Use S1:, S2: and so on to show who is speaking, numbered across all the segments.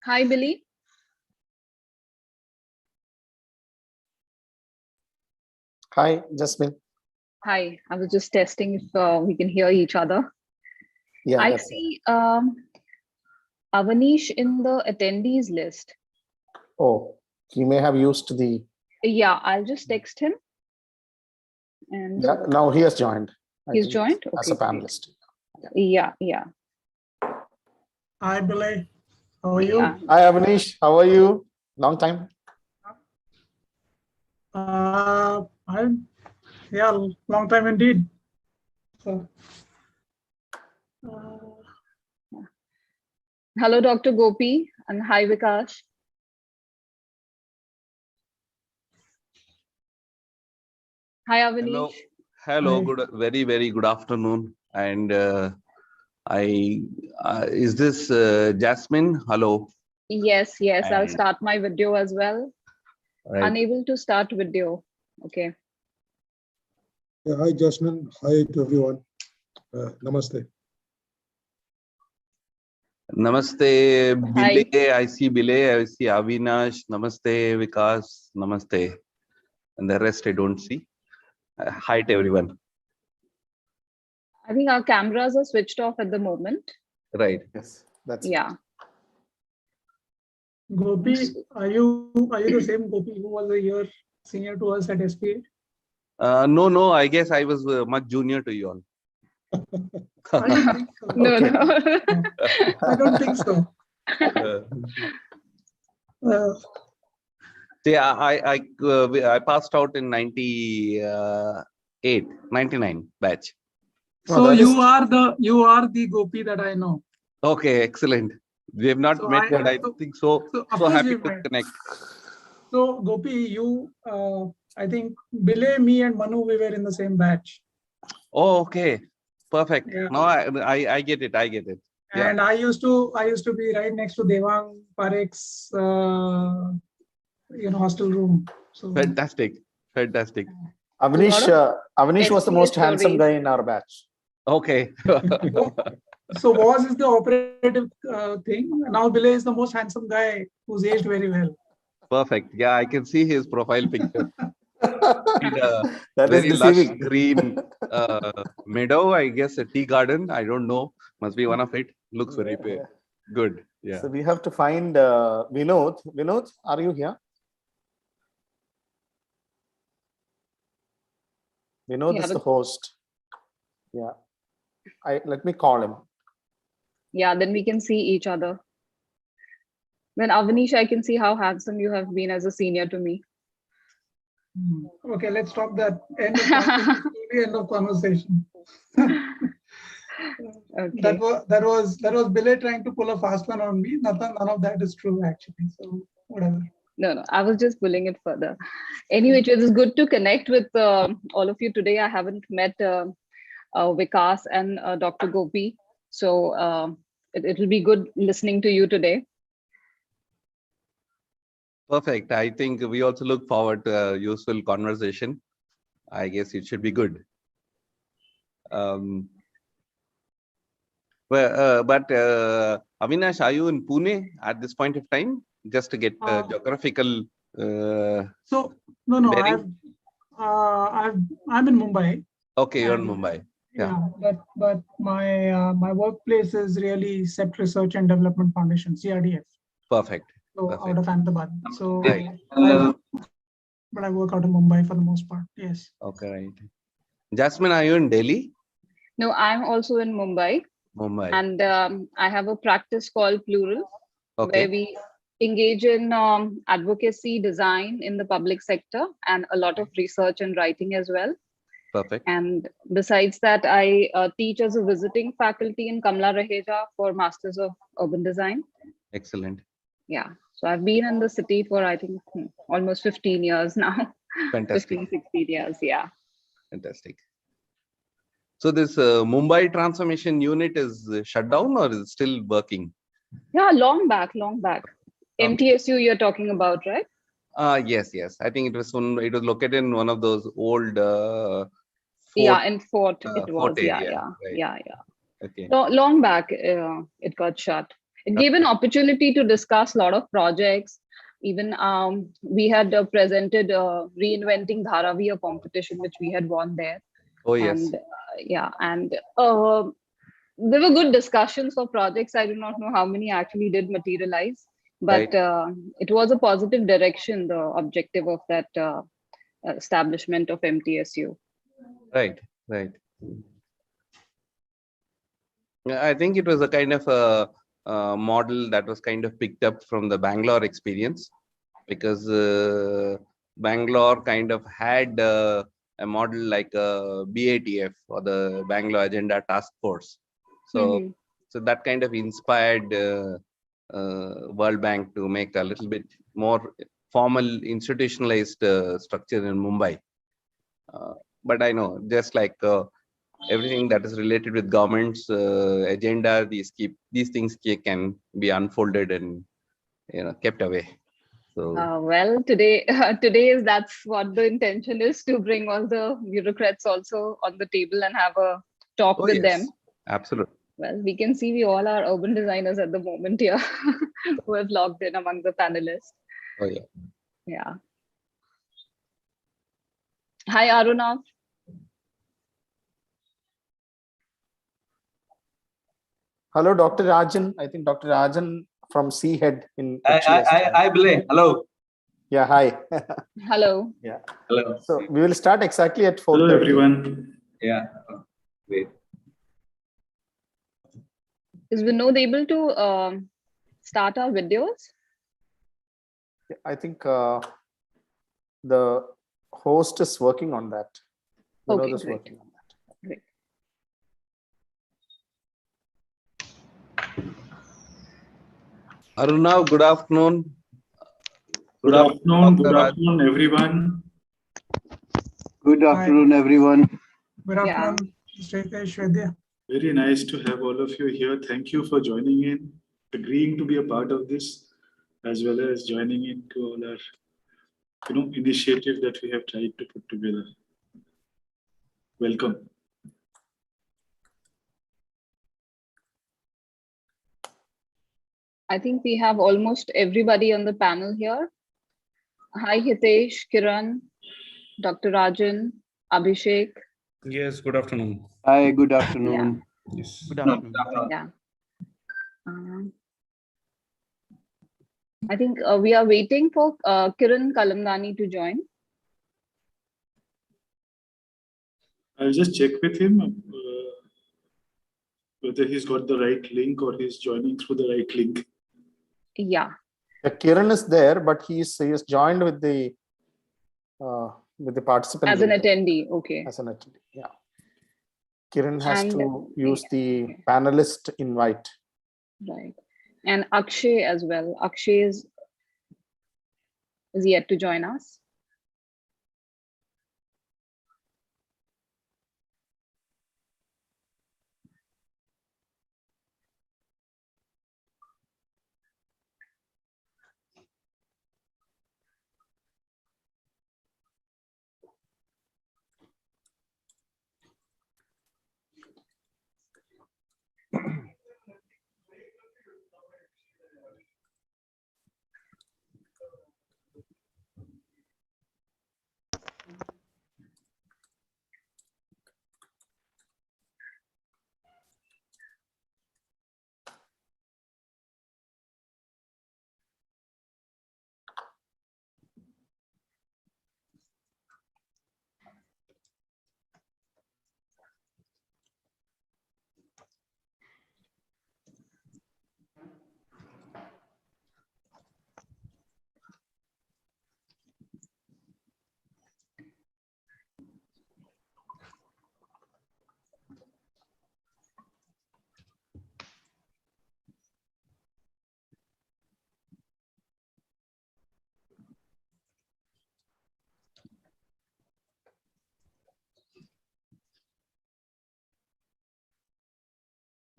S1: Hi, Billy.
S2: Hi, Jasmine.
S1: Hi. I was just testing if we can hear each other.
S2: Yeah,
S1: I
S2: that's
S1: see Avineesh in the attendees list.
S2: Oh, he may have used the.
S1: Yeah, I'll just text him. And
S2: Yeah, now he has joined.
S1: He's joined?
S2: As a
S1: Okay, great.
S2: panelist.
S1: Yeah.
S3: Hi, Billy. How are you?
S1: Yeah.
S2: Hi, Avineesh. How are you? Long time.
S3: Yeah, long time indeed. So,
S1: Hello, Dr. Gopi, and hi, Vikash. Hi, Avineesh.
S4: Hello.
S3: Hi.
S4: Good, very good afternoon. And is this Jasmine? Hello.
S1: Yes. I'll
S4: And,
S1: start my video as well.
S4: right.
S1: Unable to start video. Okay.
S5: Yeah, hi, Jasmine. Hi to everyone. Namaste.
S4: Namaste,
S1: Hi.
S4: Bile. I see Bile. I see Avinash. Namaste, Vikas. Namaste. And the rest I don't see. Hi to everyone.
S1: I think our cameras are switched off at the moment.
S4: Right.
S2: Yes, that's
S1: Yeah.
S3: Gopi, are you the same Gopi who was a year senior to us at SPA?
S4: No. I guess I was much junior to you all.
S3: I don't think so.
S1: No.
S3: I don't think so.
S4: Yeah, I passed out in 99 batch.
S3: So you are the Gopi that I know.
S4: Okay, excellent. We have not
S3: So
S4: met, but I think so.
S3: of
S4: So
S3: course
S4: happy
S3: we've
S4: to
S3: met.
S4: connect.
S3: So Gopi, you, I think Billy, me, and Manu, we were in the same batch.
S4: Oh, okay, perfect.
S3: Yeah.
S4: No, I get it. I get it. Yeah.
S3: And I used to be right next to Devang Parekh's hostel room. So
S4: Fantastic.
S2: Avineesh was the most
S1: SPA
S2: handsome
S1: stories.
S2: guy in our batch.
S4: Okay.
S3: so was is the operative thing. Now Billy is the most handsome guy who's aged very well.
S4: Perfect. Yeah, I can see his profile picture.
S2: That is
S4: Very lush
S2: deceiving.
S4: green meadow, I guess a tea garden. I don't know. Must be one of it. Looks very good. Yeah.
S2: So we have to find Vinod. Vinod, are you here? Vinod is the host. Yeah. Let me call him.
S1: Yeah, then we can see each other. Then Avineesh, I can see how handsome you have been as a senior to me.
S3: Okay, let's stop that. End of conversation.
S1: Okay.
S3: That was Billy trying to pull a fast one on me. None of that is true actually. So whatever.
S1: No, I was just pulling it further. Anyway, it was good to connect with all of you today. I haven't met Vikas and Dr. Gopi. So it'll be good listening to you today.
S4: Perfect. I think we also look forward to a useful conversation. I guess it should be good. But Avinash, are you in Pune at this point of time? Just to get geographical.
S3: So no, I'm in Mumbai.
S4: Okay, you're in Mumbai.
S3: Yeah, but my workplace is really CEPT Research and Development Foundation, CRDF.
S4: Perfect.
S3: So out of Ahmedabad. So
S4: right.
S3: But I work out of Mumbai for the most part. Yes.
S4: Okay, right. Jasmine, are you in Delhi?
S1: No, I'm also in Mumbai. And I have a practice called Plural, where we engage in advocacy, design in the public sector, and a lot of research and writing as well.
S4: Perfect.
S1: And besides that, I teach as a visiting faculty in Kamla Raheja for Masters of Urban Design.
S4: Excellent.
S1: Yeah. So I've been in the city for, I think, almost 15 years now.
S4: Fantastic.
S1: 15, 16 years. Yeah.
S4: Fantastic. So this Mumbai transformation unit is shut down or is still working?
S1: Yeah, long back. MTSU you're talking about, right?
S4: Yes. I think it was located in one of those old fort,
S1: in Fort it was.
S4: Fort area.
S1: Yeah.
S4: Right.
S1: Yeah.
S4: Okay.
S1: So long back it got shut. It gave an opportunity to discuss a lot of projects. Even we had presented Reinventing Dharavi, a competition which we had won there.
S4: Oh, yes.
S1: And yeah, and there were good discussions for projects. I do not know how many actually did materialize, but it was a positive direction, the objective of that establishment of MTSU.
S4: Right, right. I think it was a kind of a model that was kind of picked up from the Bangalore experience, because Bangalore kind of had a model like a BATF, or the Bangalore Agenda Task Force. So, so that kind of inspired World Bank to make a little bit more formal, institutionalized structure in Mumbai. But I know, just like everything that is related with government's agenda, these things can be unfolded and kept away. So
S1: well, today that's what the intention is, to bring all the bureaucrats also on the table and have a talk with them.
S4: Absolutely.
S1: Well, we can see we all are urban designers at the moment here who have logged in among the panelists.
S4: Oh yeah.
S1: Yeah. Hi, Arunav.
S2: Hello, Dr. Rajan. I think Dr. Rajan from Head in
S6: I Belay. Hello.
S2: Yeah, hi.
S1: Hello.
S2: Yeah.
S6: Hello.
S2: So we will start exactly at 4:30.
S6: Hello, everyone. Yeah. Great.
S1: Is Vinod able to start our videos?
S2: I think the host is working on that.
S1: Okay,
S2: Vinod is
S1: great.
S2: working on that.
S1: Great.
S4: Arunav, good afternoon.
S6: Good afternoon, everyone.
S7: Good afternoon, everyone.
S3: Good afternoon, Mr. Vikash Chandra.
S6: Very nice to have all of you here. Thank you for joining in, agreeing to be a part of this, as well as joining in to all our initiative that we have tried to put together. Welcome.
S1: I think we have almost everybody on the panel here. Hi, Hitesh, Kiran, Dr. Rajan, Abhishek.
S8: Yes, good afternoon.
S7: Hi, good afternoon.
S1: Yeah.
S8: Yes.
S9: Good afternoon.
S1: Yeah. I think we are waiting for Kiran Kalamdani to join.
S6: I'll just check with him whether he's got the right link or he's joining through the right link.
S1: Yeah.
S2: Kiran is there, but he is joined with the participant
S1: as an attendee. Okay.
S2: As an attendee, yeah. Kiran has to use the panelist invite.
S1: Right. And Akshay as well. Akshay is yet to join us.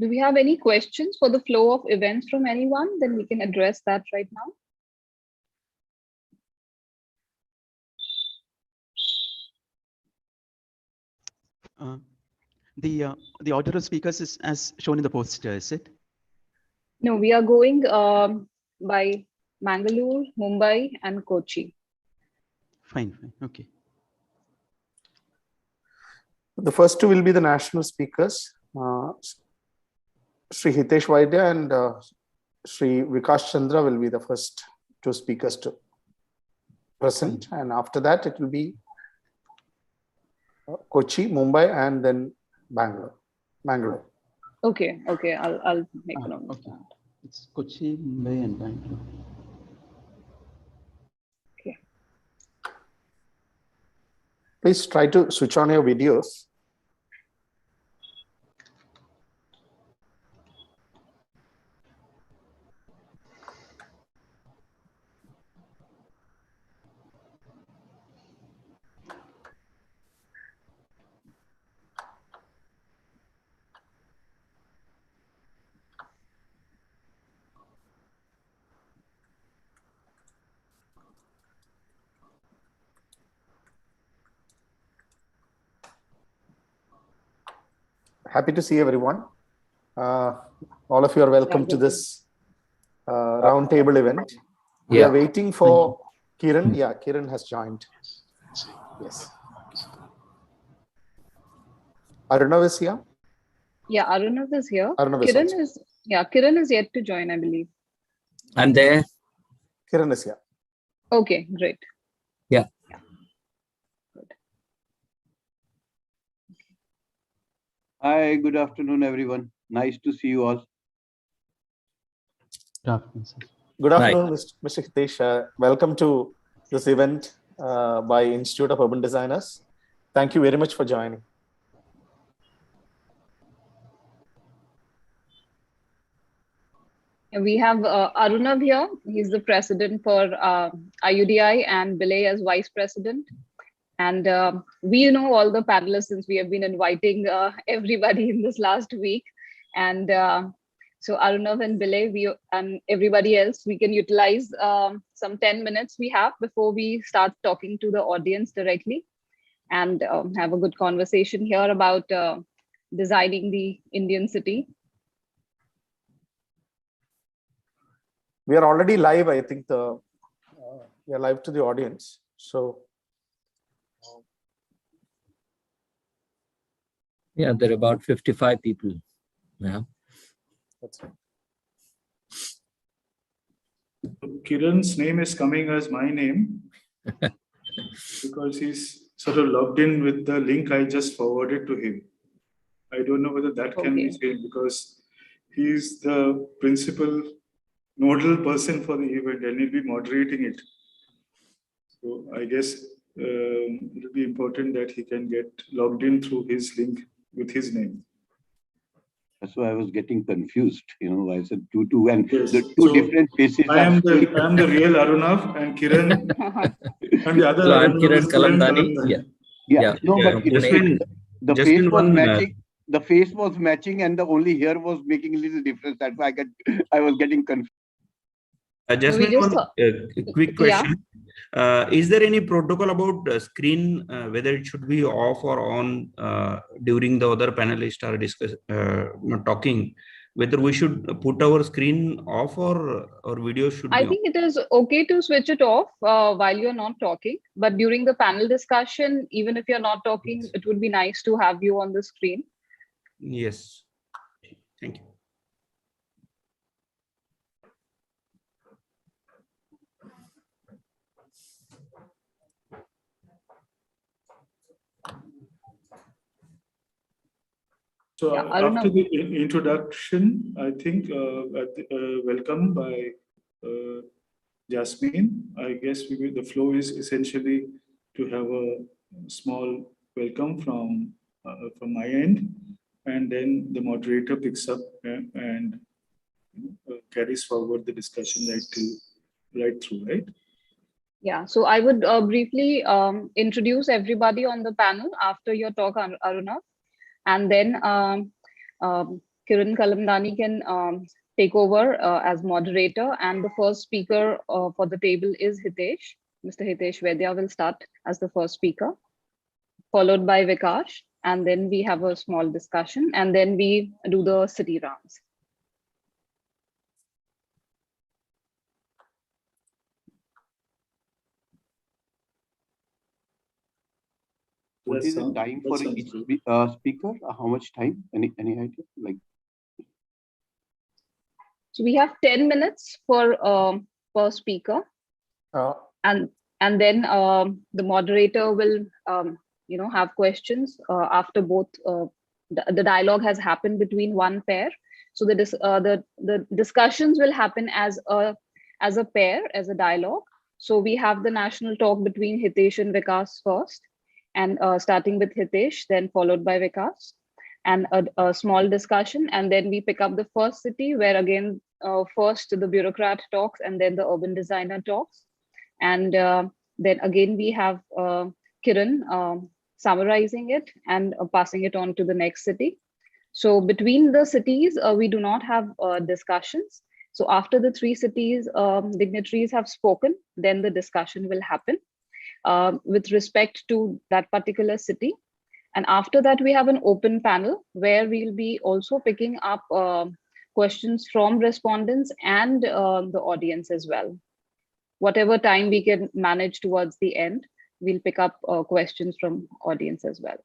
S1: Do we have any questions for the flow of events from anyone? Then we can address that right now.
S9: The order of speakers is as shown in the poster, is it?
S1: No, we are going by Mangalore, Mumbai, and Kochi.
S9: Fine, fine. Okay.
S2: The first two will be the national speakers, Sri Hitesh Vaidya and Sri Vikas Chandra will be the first two speakers to present. And after that, it will be Kochi, Mumbai, and then Bangalore.
S1: Okay, okay. I'll make a note.
S9: Okay. It's Kochi, Mumbai, and Bangalore.
S1: Okay.
S2: Please try to switch on your videos. Happy to see everyone. All of you are welcome to this roundtable event. We are waiting for Kiran. Yeah, Kiran has joined. Yes. Arnav is here.
S1: Yeah, Arnav is here.
S2: Arnav
S1: Kiran is yet to join, I believe.
S8: I'm there.
S2: Kiran is here.
S1: Okay, great.
S8: Yeah.
S1: Good.
S7: Hi, good afternoon, everyone. Nice to see you all.
S9: Good afternoon, sir.
S2: Good afternoon, Mr. Hitesh. Welcome to this event by Institute of Urban Designers. Thank you very much for joining.
S1: We have Arnav here. He's the president for IUDI and Belay as vice president. And we know all the panelists since we have been inviting everybody in this last week. And so Arnav and Belay, we and everybody else, we can utilize some 10 minutes we have before we start talking to the audience directly and have a good conversation here about designing the Indian city.
S2: We are already live. I think we are live to the audience. So.
S8: Yeah, there are about 55 people now.
S2: That's right.
S6: Kiran's name is coming as my name because he's sort of logged in with the link I just forwarded to him. I don't know whether that can be changed because he's the principal nodal person for the event and he'll be moderating it. So I guess it'll be important that he can get logged in through his link with his name.
S7: That's why I was getting confused. You know, I said two and
S6: yes.
S7: the two different faces.
S6: I am the real Arunav and Kiran and the other
S8: So I'm
S6: Arunav is
S8: Kiran Kalamdani.
S7: Yeah. No, but the face was matching. The face was matching, and the only hair was making a little difference. That's why I was getting confused.
S8: Just one quick question. Is there any protocol about screen, whether it should be off or on during the other panelists are talking, whether we should put our screen off or video should be
S1: I think it is okay to switch it off while you're not talking, but during the panel discussion, even if you're not talking, it would be nice to have you on the screen.
S8: Yes. Thank you.
S6: So after the introduction, I think welcome by Jasmine. I guess the flow is essentially to have a small welcome from my end, and then the moderator picks up and carries forward the discussion right through, right?
S1: Yeah, so I would briefly introduce everybody on the panel after your talk, Arunav. And then Kiran Kalamdani can take over as moderator. And the first speaker for the table is Hitesh. Mr. Hitesh Vaidya will start as the first speaker, followed by Vikash. And then we have a small discussion. And then we do the city rounds.
S7: What is the time for each speaker? How much time? Any idea? Like,
S1: so we have 10 minutes for per speaker, and then the moderator will have questions after both. The dialogue has happened between one pair, so the discussions will happen as a pair, as a dialogue. So we have the national talk between Hitesh and Vikas first, and starting with Hitesh, then followed by Vikas, and a small discussion, and then we pick up the first city, where again first the bureaucrat talks and then the urban designer talks, and then again we have Kiran summarizing it and passing it on to the next city. So between the cities, we do not have discussions. So after the three cities dignitaries have spoken, then the discussion will happen with respect to that particular city. And after that, we have an open panel where we'll be also picking up questions from respondents and the audience as well. Whatever time we can manage towards the end, we'll pick up questions from audience as well.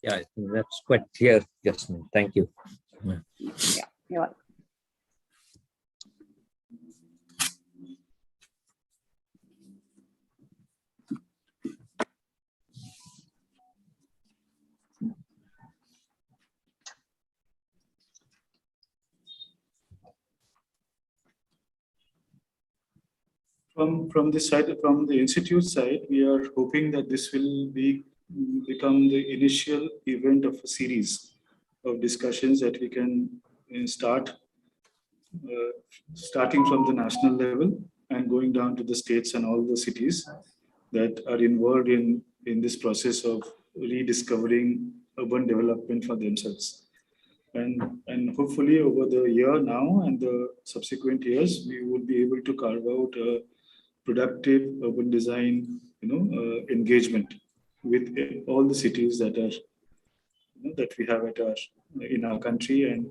S10: Yeah, I think that's quite clear, Jasmine. Thank you.
S1: Yeah, you're welcome.
S6: From this side, from the institute side, we are hoping that this will become the initial event of a series of discussions that we can start, starting from the national level and going down to the states and all the cities that are involved in this process of rediscovering urban development for themselves. And hopefully over the year now and the subsequent years, we will be able to carve out a productive urban design, engagement with all the cities that are, that we have in our country, and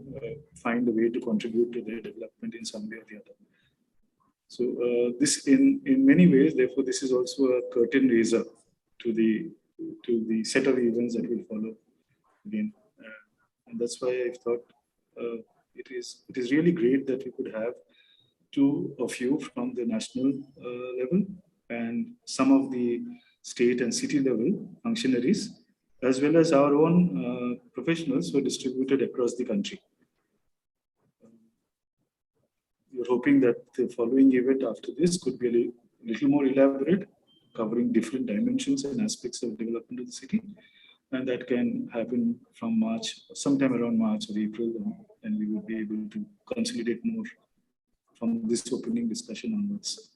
S6: find a way to contribute to their development in some way or the other. So this, in many ways, therefore, this is also a curtain raiser to the set of events that will follow again. And that's why I thought it is really great that we could have two of you from the national level and some of the state and city level functionaries, as well as our own professionals who are distributed across the country. We're hoping that the following event after this could be a little more elaborate, covering different dimensions and aspects of development of the city. And that can happen from March, sometime around March or April, and we will be able to consolidate more from this opening discussion onwards.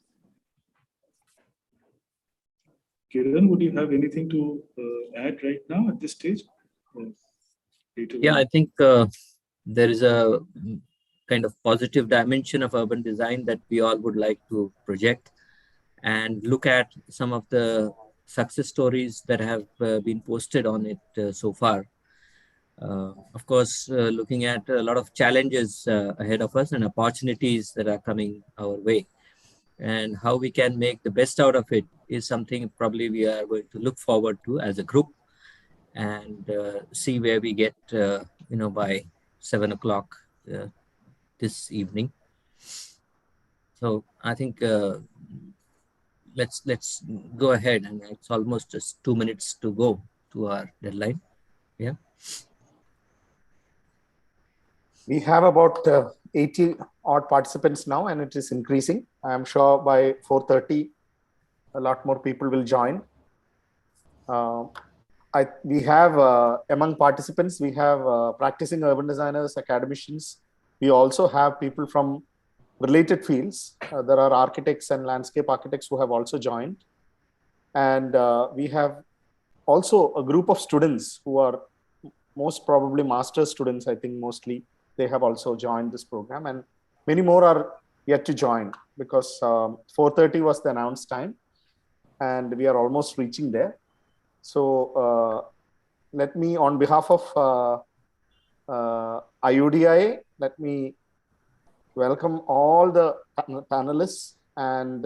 S6: Kiran, would you have anything to add right now at this stage?
S10: Yeah, I think there is a kind of positive dimension of urban design that we all would like to project and look at some of the success stories that have been posted on it so far. Of course, looking at a lot of challenges ahead of us and opportunities that are coming our way, and how we can make the best out of it is something probably we are going to look forward to as a group, and see where we get, by 7 o'clock this evening. So I think let's go ahead, and it's almost just 2 minutes to go to our deadline. Yeah.
S2: We have about 80 odd participants now, and it is increasing. I'm sure by 4:30, a lot more people will join. We have among participants, we have practicing urban designers, academicians. We also have people from related fields. There are architects and landscape architects who have also joined. And we have also a group of students who are most probably master's students, I think mostly. They have also joined this program, and many more are yet to join, because 4:30 was the announced time and we are almost reaching there. So let me, on behalf of IUDI, let me welcome all the panelists and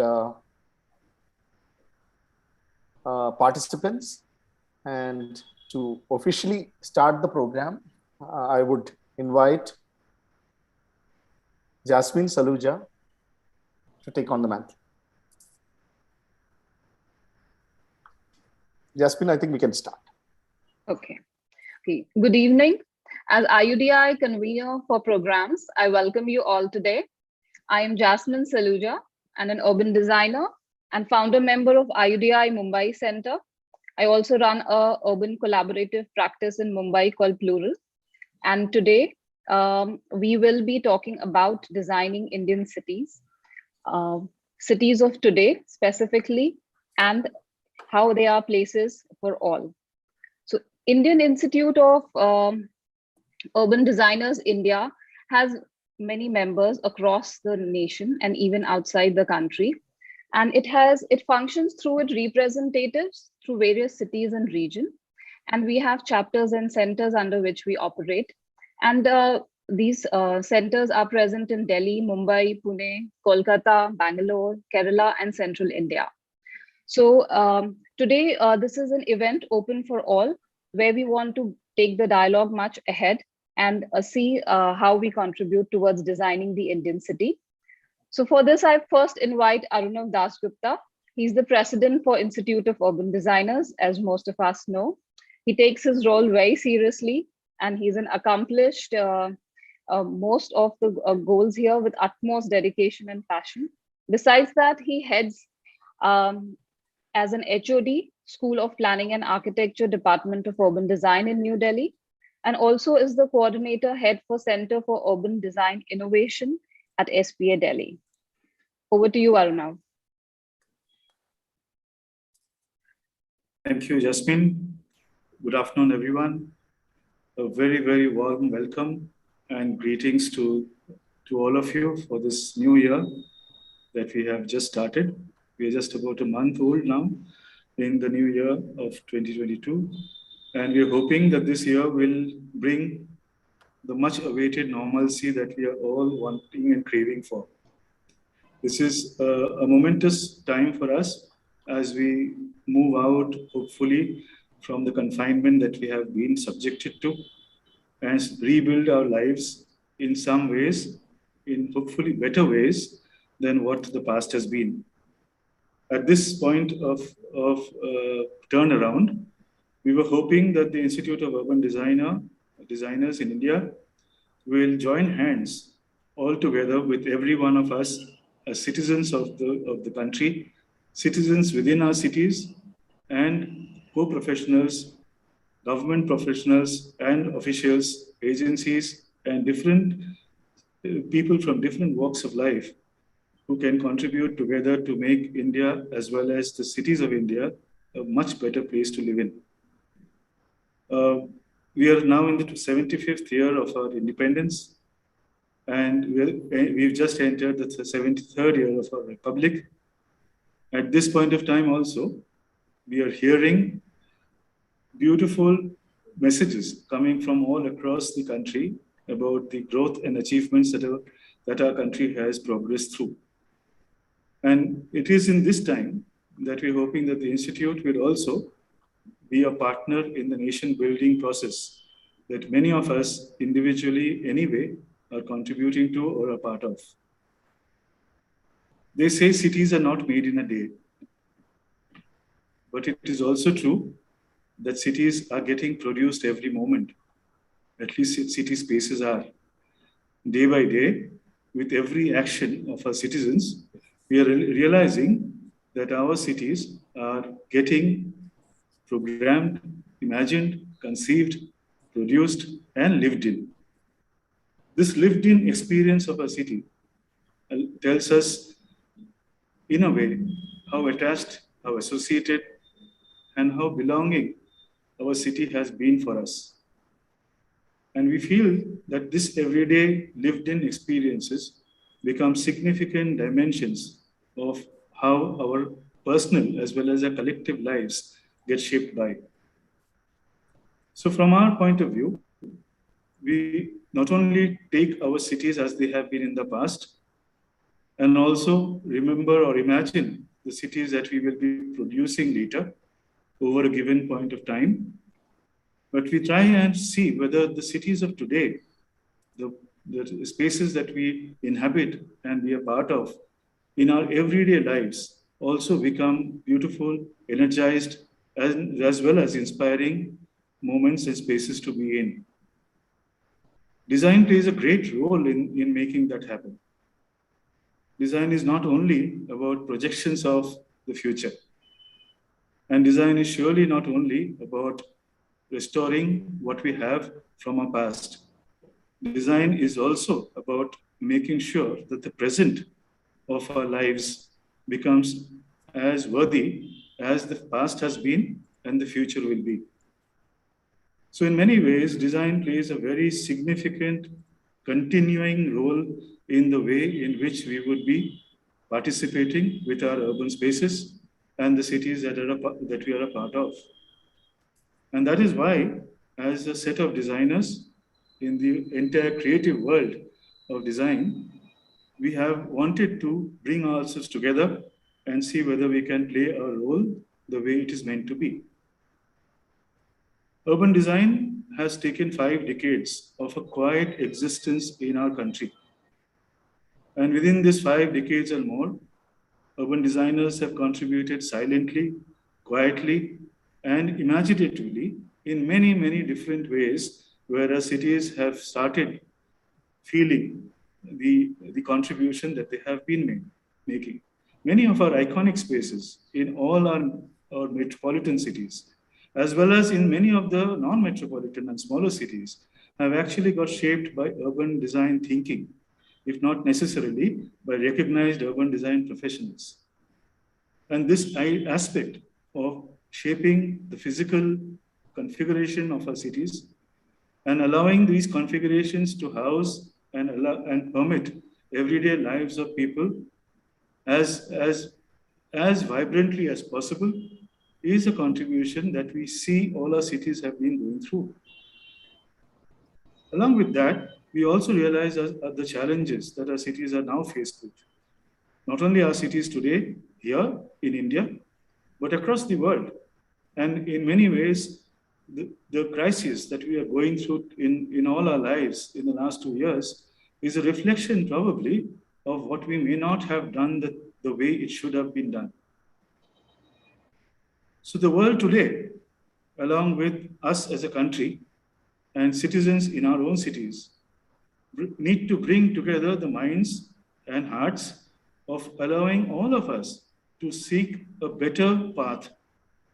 S2: participants. And to officially start the program, I would invite Jasmine Saluja to take on the mantle. Jasmine, I think we can start.
S1: Okay. Good evening. As IUDI convener for programs, I welcome you all today. I am Jasmine Saluja and an urban designer and founder member of IUDI Mumbai Center. I also run a urban collaborative practice in Mumbai called Plural. And today we will be talking about designing Indian cities, cities of today specifically, and how they are places for all. So Indian Institute of Urban Designers India has many members across the nation and even outside the country. And it functions through its representatives through various cities and regions. And we have chapters and centers under which we operate. And these centers are present in Delhi, Mumbai, Pune, Kolkata, Bangalore, Kerala, and Central India. So today, this is an event open for all, where we want to take the dialogue much ahead and see how we contribute towards designing the Indian city. So for this, I first invite Arunav Dasgupta. He's the president for Institute of Urban Designers, as most of us know. He takes his role very seriously, and he's an accomplished most of the goals here with utmost dedication and passion. Besides that, he heads as an HOD, School of Planning and Architecture, Department of Urban Design in New Delhi, and also is the coordinator head for Center for Urban Design Innovation at SPA Delhi. Over to you, Arunav.
S6: Thank you, Jasmine. Good afternoon, everyone. A very, very warm welcome and greetings to all of you for this new year that we have just started. We are just about a month old now in the new year of 2022. And we're hoping that this year will bring the much awaited normalcy that we are all wanting and craving for. This is a momentous time for us as we move out, hopefully, from the confinement that we have been subjected to and rebuild our lives in some ways, in hopefully better ways than what the past has been. At this point of turnaround, we were hoping that the Institute of Urban Designers in India will join hands all together with every one of us as citizens of the country, citizens within our cities, and co-professionals, government professionals and officials, agencies, and different people from different walks of life who can contribute together to make India as well as the cities of India a much better place to live in. We are now in the 75th year of our independence, and we've just entered the 73rd year of our republic. At this point of time also, we are hearing beautiful messages coming from all across the country about the growth and achievements that our country has progressed through. And it is in this time that we're hoping that the Institute will also be a partner in the nation building process that many of us individually anyway are contributing to or a part of. They say cities are not made in a day. But it is also true that cities are getting produced every moment. At least city spaces are. Day by day, with every action of our citizens, we are realizing that our cities are getting programmed, imagined, conceived, produced, and lived in. This lived in experience of a city tells us, in a way, how attached, how associated, and how belonging our city has been for us. And we feel that this everyday lived-in experiences become significant dimensions of how our personal as well as our collective lives get shaped by. So from our point of view, we not only take our cities as they have been in the past, and also remember or imagine the cities that we will be producing later over a given point of time, but we try and see whether the cities of today, the spaces that we inhabit and be a part of in our everyday lives also become beautiful, energized, as well as inspiring moments and spaces to be in. Design plays a great role in making that happen. Design is not only about projections of the future, and design is surely not only about restoring what we have from our past. Design is also about making sure that the present of our lives becomes as worthy as the past has been and the future will be. So in many ways, design plays a very significant continuing role in the way in which we would be participating with our urban spaces and the cities that we are a part of. And that is why, as a set of designers in the entire creative world of design, we have wanted to bring ourselves together and see whether we can play our role the way it is meant to be. Urban design has taken 5 decades of a quiet existence in our country. And within these 5 decades and more, urban designers have contributed silently, quietly, and imaginatively in many, many different ways, where our cities have started feeling the contribution that they have been making. Many of our iconic spaces in all our metropolitan cities, as well as in many of the non-metropolitan and smaller cities, have actually got shaped by urban design thinking, if not necessarily by recognized urban design professionals. And this aspect of shaping the physical configuration of our cities and allowing these configurations to house and permit everyday lives of people as vibrantly as possible is a contribution that we see all our cities have been going through. Along with that, we also realize the challenges that our cities are now faced with. Not only our cities today, here in India, but across the world. And in many ways, the crisis that we are going through in all our lives in the last 2 years is a reflection probably of what we may not have done the way it should have been done. So the world today, along with us as a country and citizens in our own cities, need to bring together the minds and hearts of allowing all of us to seek a better path,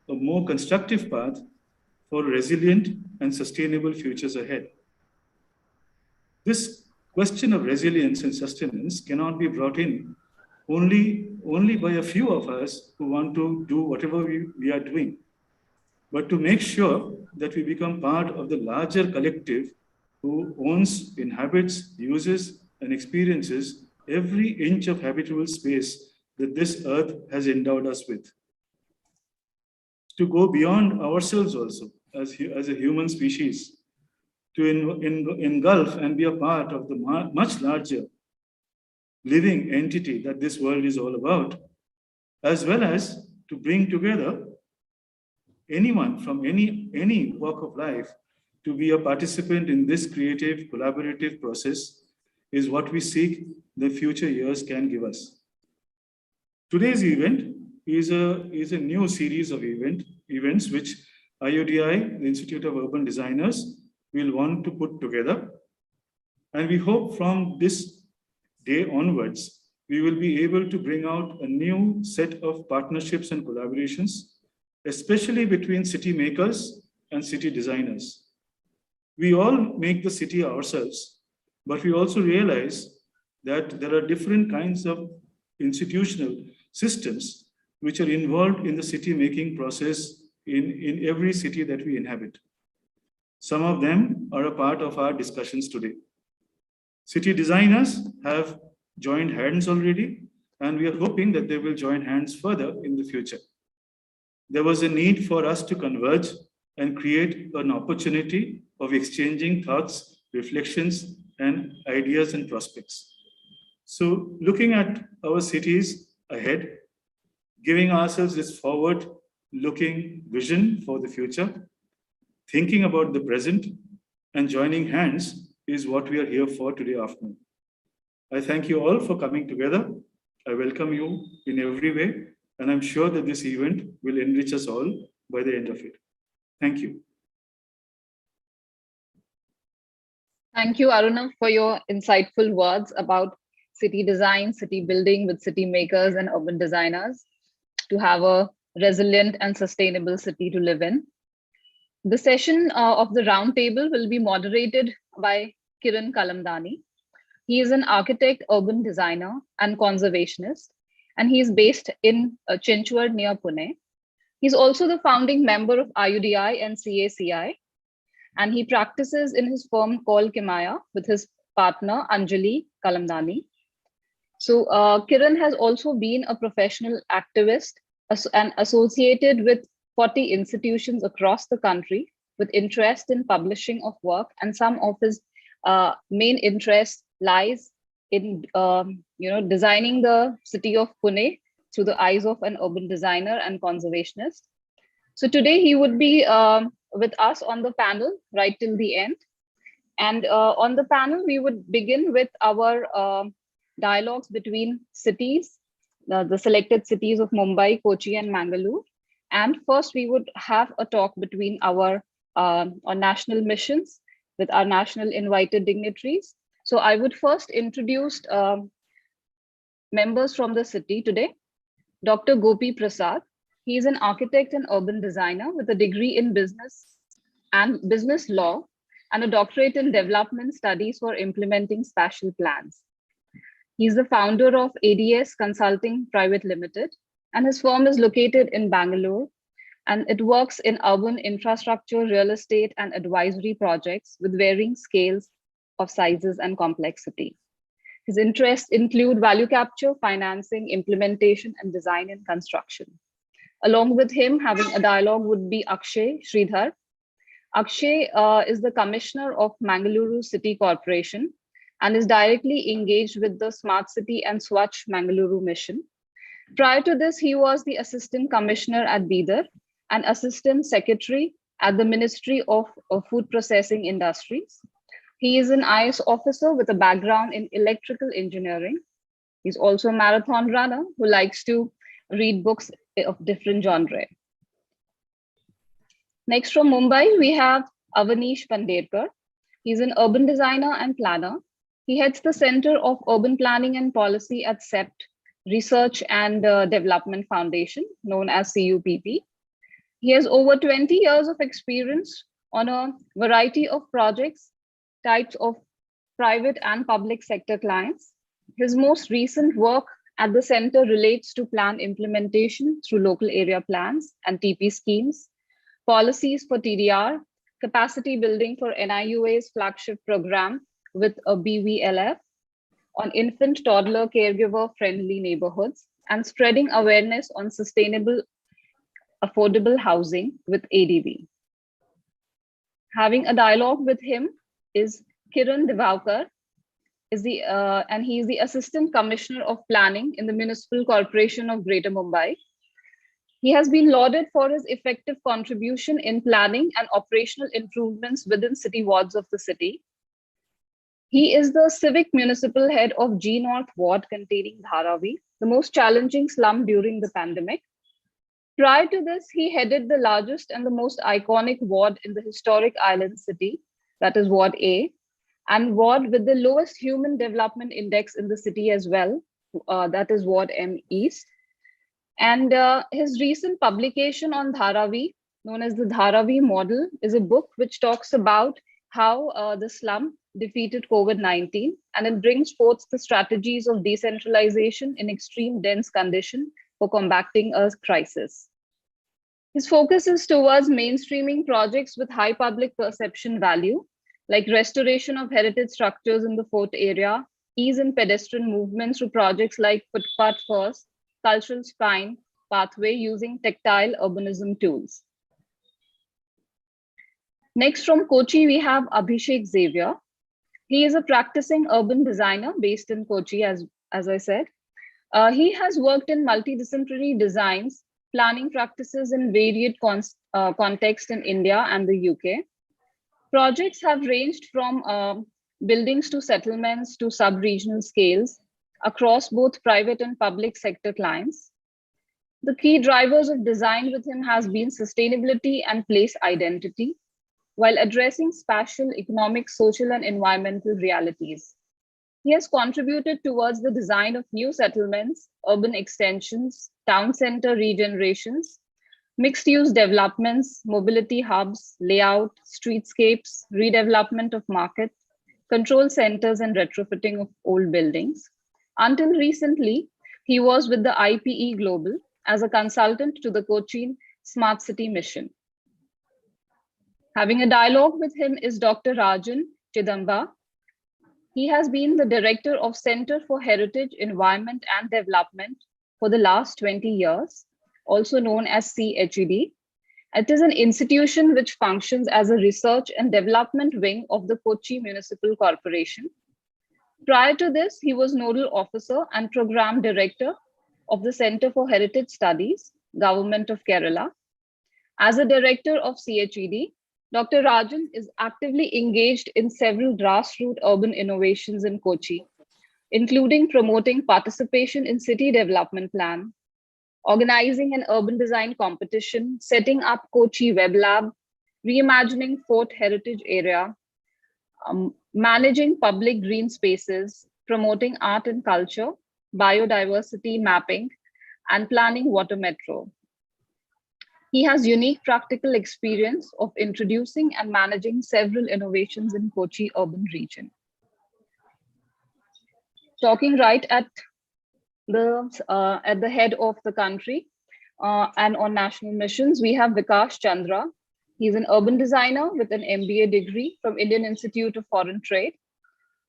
S6: a more constructive path for resilient and sustainable futures ahead. This question of resilience and sustenance cannot be brought in only by a few of us who want to do whatever we are doing, but to make sure that we become part of the larger collective who owns, inhabits, uses, and experiences every inch of habitable space that this earth has endowed us with. To go beyond ourselves also as a human species, to engulf and be a part of the much larger living entity that this world is all about, as well as to bring together anyone from any walk of life to be a participant in this creative, collaborative process is what we seek the future years can give us. Today's event is a new series of events which IUDI, the Institute of Urban Designers, will want to put together. And we hope from this day onwards, we will be able to bring out a new set of partnerships and collaborations, especially between city makers and city designers. We all make the city ourselves, but we also realize that there are different kinds of institutional systems which are involved in the city making process in every city that we inhabit. Some of them are a part of our discussions today. City designers have joined hands already, and we are hoping that they will join hands further in the future. There was a need for us to converge and create an opportunity of exchanging thoughts, reflections, and ideas and prospects. So looking at our cities ahead, giving ourselves this forward looking vision for the future, thinking about the present, and joining hands is what we are here for today afternoon. I thank you all for coming together. I welcome you in every way, and I'm sure that this event will enrich us all by the end of it. Thank you.
S1: Thank you, Aruna, for your insightful words about city design, city building with city makers and urban designers to have a resilient and sustainable city to live in. The session of the roundtable will be moderated by Kiran Kalamdani. He is an architect, urban designer, and conservationist, and he is based in Chinchwad near Pune. He's also the founding member of IUDI and CACI, and he practices in his firm called Kimaya with his partner Anjali Kalamdani. So Kiran has also been a professional activist and associated with 40 institutions across the country with interest in publishing of work, and some of his main interest lies in designing the city of Pune through the eyes of an urban designer and conservationist. So today he would be with us on the panel right till the end. And on the panel, we would begin with our dialogues between cities, the selected cities of Mumbai, Kochi, and Mangalore. And first, we would have a talk between our national missions with our national invited dignitaries. So I would first introduce members from the city today. Dr. Gopi Prasad. He is an architect and urban designer with a degree in business and business law and a doctorate in development studies for implementing spatial plans. He's the founder of ADS Consulting Private Limited, and his firm is located in Bangalore, and it works in urban infrastructure, real estate, and advisory projects with varying scales of sizes and complexity. His interests include value capture, financing, implementation, and design and construction. Along with him, having a dialogue would be Akshay Sridhar. Akshay is the commissioner of Mangaluru City Corporation and is directly engaged with the Smart City and Swachh Mangaluru mission. Prior to this, he was the assistant commissioner at Bidar and assistant secretary at the Ministry of Food Processing Industries. He is an IS officer with a background in electrical engineering. He's also a marathon runner who likes to read books of different genre. Next from Mumbai, we have Avineesh Pandeytra. He's an urban designer and planner. He heads the Center of Urban Planning and Policy at CEPT Research and Development Foundation, known as CUPP. He has over 20 years of experience on a variety of projects, types of private and public sector clients. His most recent work at the center relates to plan implementation through local area plans and TP schemes, policies for TDR, capacity building for NIUA's flagship program with a BVLF on infant toddler caregiver friendly neighborhoods, and spreading awareness on sustainable affordable housing with ADB. Having a dialogue with him is Kiran Divakar, and he is the Assistant Commissioner of Planning in the Municipal Corporation of Greater Mumbai. He has been lauded for his effective contribution in planning and operational improvements within city wards of the city. He is the civic municipal head of G North Ward containing Dharavi, the most challenging slum during the pandemic. Prior to this, he headed the largest and the most iconic ward in the historic island city, that is Ward A, and ward with the lowest human development index in the city as well, that is Ward M East. And his recent publication on Dharavi, known as the Dharavi model, is a book which talks about how the slum defeated COVID-19, and it brings forth the strategies of decentralization in extreme dense condition for combating a crisis. His focus is towards mainstreaming projects with high public perception value, like restoration of heritage structures in the fort area, ease in pedestrian movement through projects like Footpath First, Cultural Spine Pathway using tactile urbanism tools. Next from Kochi, we have Abhishek Xavier. He is a practicing urban designer based in Kochi, as I said. He has worked in multidisciplinary designs planning practices in varied contexts in India and the UK. Projects have ranged from buildings to settlements to sub-regional scales across both private and public sector clients. The key drivers of design with him has been sustainability and place identity, while addressing spatial, economic, social, and environmental realities. He has contributed towards the design of new settlements, urban extensions, town center regenerations, mixed-use developments, mobility hubs, layout, streetscapes, redevelopment of markets, control centers, and retrofitting of old buildings. Until recently, he was with the IPE Global as a consultant to the Cochin Smart City Mission. Having a dialogue with him is Dr. Rajan Chidamba. He has been the director of Center for Heritage, Environment and Development for the last 20 years, also known as CHED. It is an institution which functions as a research and development wing of the Kochi Municipal Corporation. Prior to this, he was nodal officer and program director of the Center for Heritage Studies, Government of Kerala. As a director of CHED, Dr. Rajan is actively engaged in several grassroots urban innovations in Kochi, including promoting participation in city development plan, organizing an urban design competition, setting up Kochi Web Lab, reimagining Fort Heritage Area, managing public green spaces, promoting art and culture, biodiversity mapping, and planning water metro. He has unique practical experience of introducing and managing several innovations in Kochi urban region. Talking right at the head of the country and on national missions, we have Vikas Chandra. He's an urban designer with an MBA degree from Indian Institute of Foreign Trade.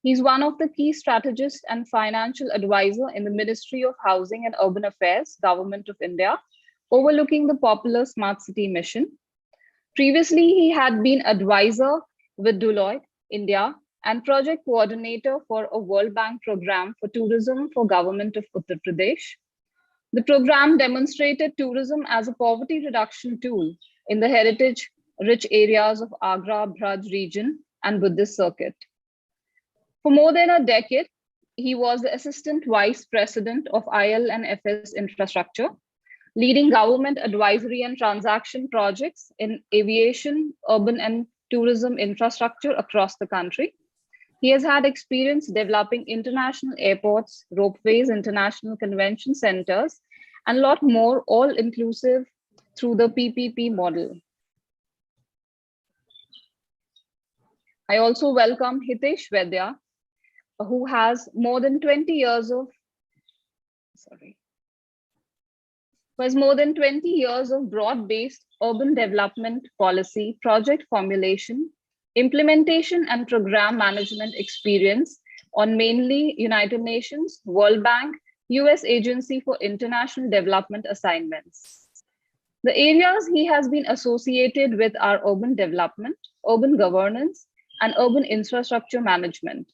S1: He's one of the key strategists and financial advisor in the Ministry of Housing and Urban Affairs, Government of India, overlooking the popular Smart City mission. Previously, he had been advisor with Deloitte, India, and project coordinator for a World Bank program for tourism for Government of Uttar Pradesh. The program demonstrated tourism as a poverty reduction tool in the heritage-rich areas of Agra, Bhraj region and Buddhist circuit. For more than a decade, he was the assistant vice president of IL and FS infrastructure, leading government advisory and transaction projects in aviation, urban and tourism infrastructure across the country. He has had experience developing international airports, ropeways, international convention centers, and a lot more, all inclusive through the PPP model. I also welcome Hitesh Vaidya, who has more than 20 years of, broad-based urban development policy, project formulation, implementation and program management experience on mainly United Nations, World Bank, US Agency for International Development assignments. The areas he has been associated with are urban development, urban governance, and urban infrastructure management.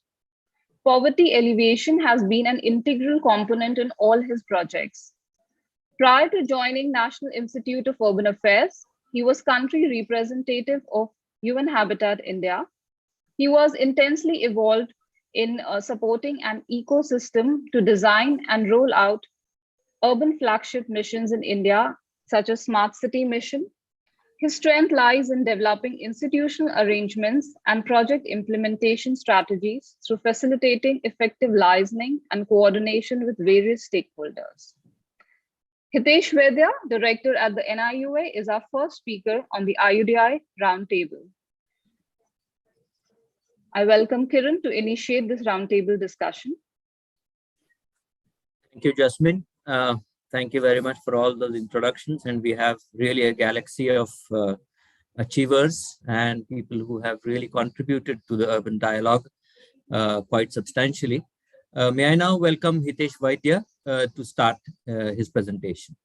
S1: Poverty alleviation has been an integral component in all his projects. Prior to joining National Institute of Urban Affairs, he was country representative of UN Habitat India. He was intensely involved in supporting an ecosystem to design and roll out urban flagship missions in India, such as Smart City Mission. His strength lies in developing institutional arrangements and project implementation strategies through facilitating effective liaising and coordination with various stakeholders. Hitesh Vaidya, director at the NIUA, is our first speaker on the IUDI roundtable. I welcome Kiran to initiate this roundtable discussion.
S10: Thank you, Jasmine. Thank you very much for all those introductions. And we have really a galaxy of achievers and people who have really contributed to the urban dialogue quite substantially. May I now welcome Hitesh Vaidya to start his presentation.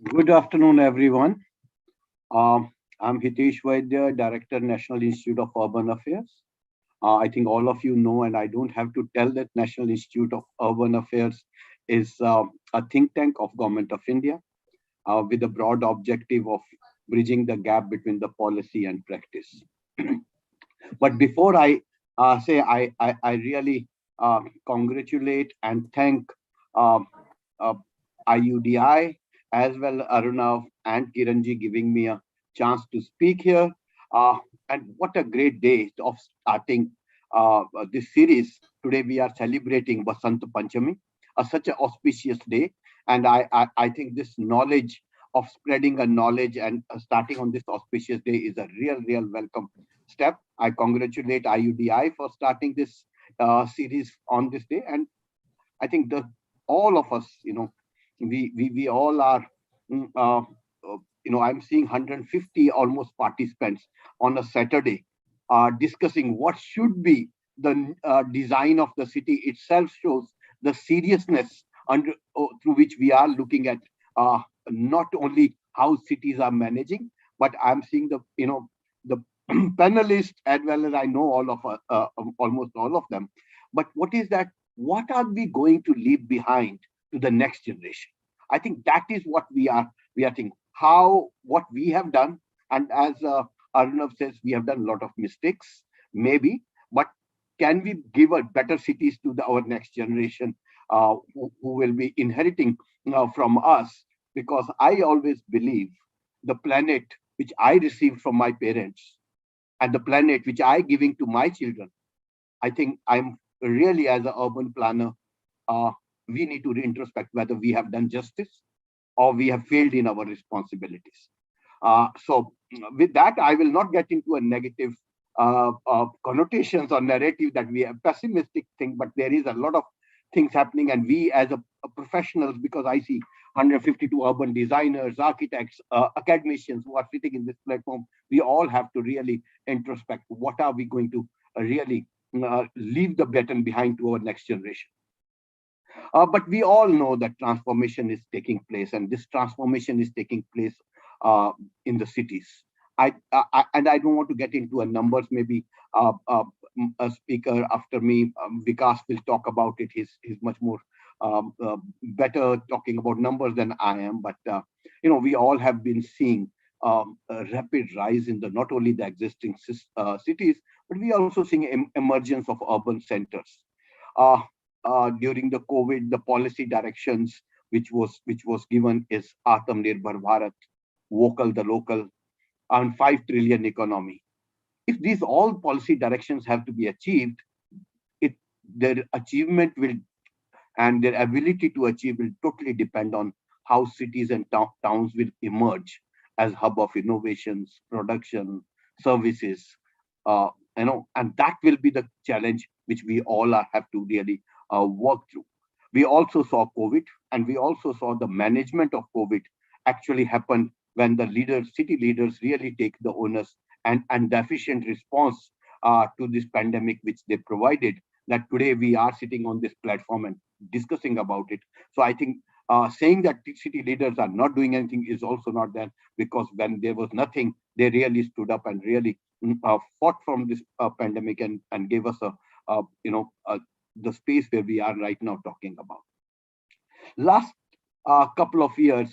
S7: Good afternoon, everyone. I'm Hitesh Vaidya, Director, National Institute of Urban Affairs. I think all of you know, and I don't have to tell that National Institute of Urban Affairs is a think tank of Government of India with a broad objective of bridging the gap between the policy and practice. But before I say I really congratulate and thank IUDI as well Arunav and Kiranji giving me a chance to speak here. And what a great day of starting this series. Today we are celebrating Vasant Panchami, such an auspicious day. And I think this knowledge of spreading a knowledge and starting on this auspicious day is a real welcome step. I congratulate IUDI for starting this series on this day. And I think that all of us, we all are, I'm seeing 150 almost participants on a Saturday discussing what should be the design of the city itself. Shows the seriousness through which we are looking at not only how cities are managing, but I'm seeing the panelists as well as I know all of almost all of them. But what is that? What are we going to leave behind to the next generation? I think that is what we are thinking. What we have done, and as Arnav says, we have done a lot of mistakes, maybe, but can we give a better cities to our next generation who will be inheriting from us? Because I always believe the planet which I received from my parents and the planet which I giving to my children, I think I'm really, as an urban planner, we need to introspect whether we have done justice or we have failed in our responsibilities. So with that, I will not get into a negative connotations or narrative that we have pessimistic thing, but there is a lot of things happening, and we as a professionals, because I see 152 urban designers, architects, academicians who are sitting in this platform, we all have to really introspect what are we going to really leave the baton behind to our next generation. But we all know that transformation is taking place, and this transformation is taking place in the cities. And I don't want to get into a numbers. Maybe a speaker after me, Vikas, will talk about it. He's much more better talking about numbers than I am. But we all have been seeing a rapid rise in not only the existing cities, but we are also seeing emergence of urban centers. During the COVID, the policy directions which was given is Atmanirbhar Bharat, vocal the local, and 5 trillion economy. If these all policy directions have to be achieved, their achievement will and their ability to achieve will totally depend on how cities and towns will emerge as hub of innovations, production, services, and that will be the challenge which we all have to really work through. We also saw COVID, and we also saw the management of COVID actually happen when the city leaders really take the onus and the efficient response to this pandemic which they provided, that today we are sitting on this platform and discussing about it. So I think saying that city leaders are not doing anything is also not there, because when there was nothing, they really stood up and really fought from this pandemic and gave us the space where we are right now talking about. Last couple of years,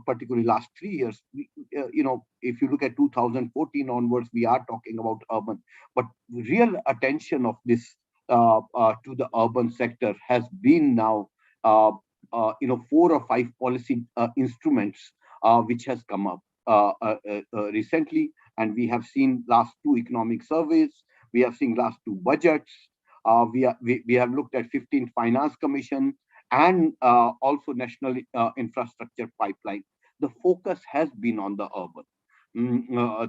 S7: particularly last 3 years, if you look at 2014 onwards, we are talking about urban, but real attention of this to the urban sector has been now 4 or 5 policy instruments which has come up recently, and we have seen last 2 economic surveys, we have seen last 2 budgets, we have looked at 15th Finance Commission, and also National Infrastructure Pipeline. The focus has been on the urban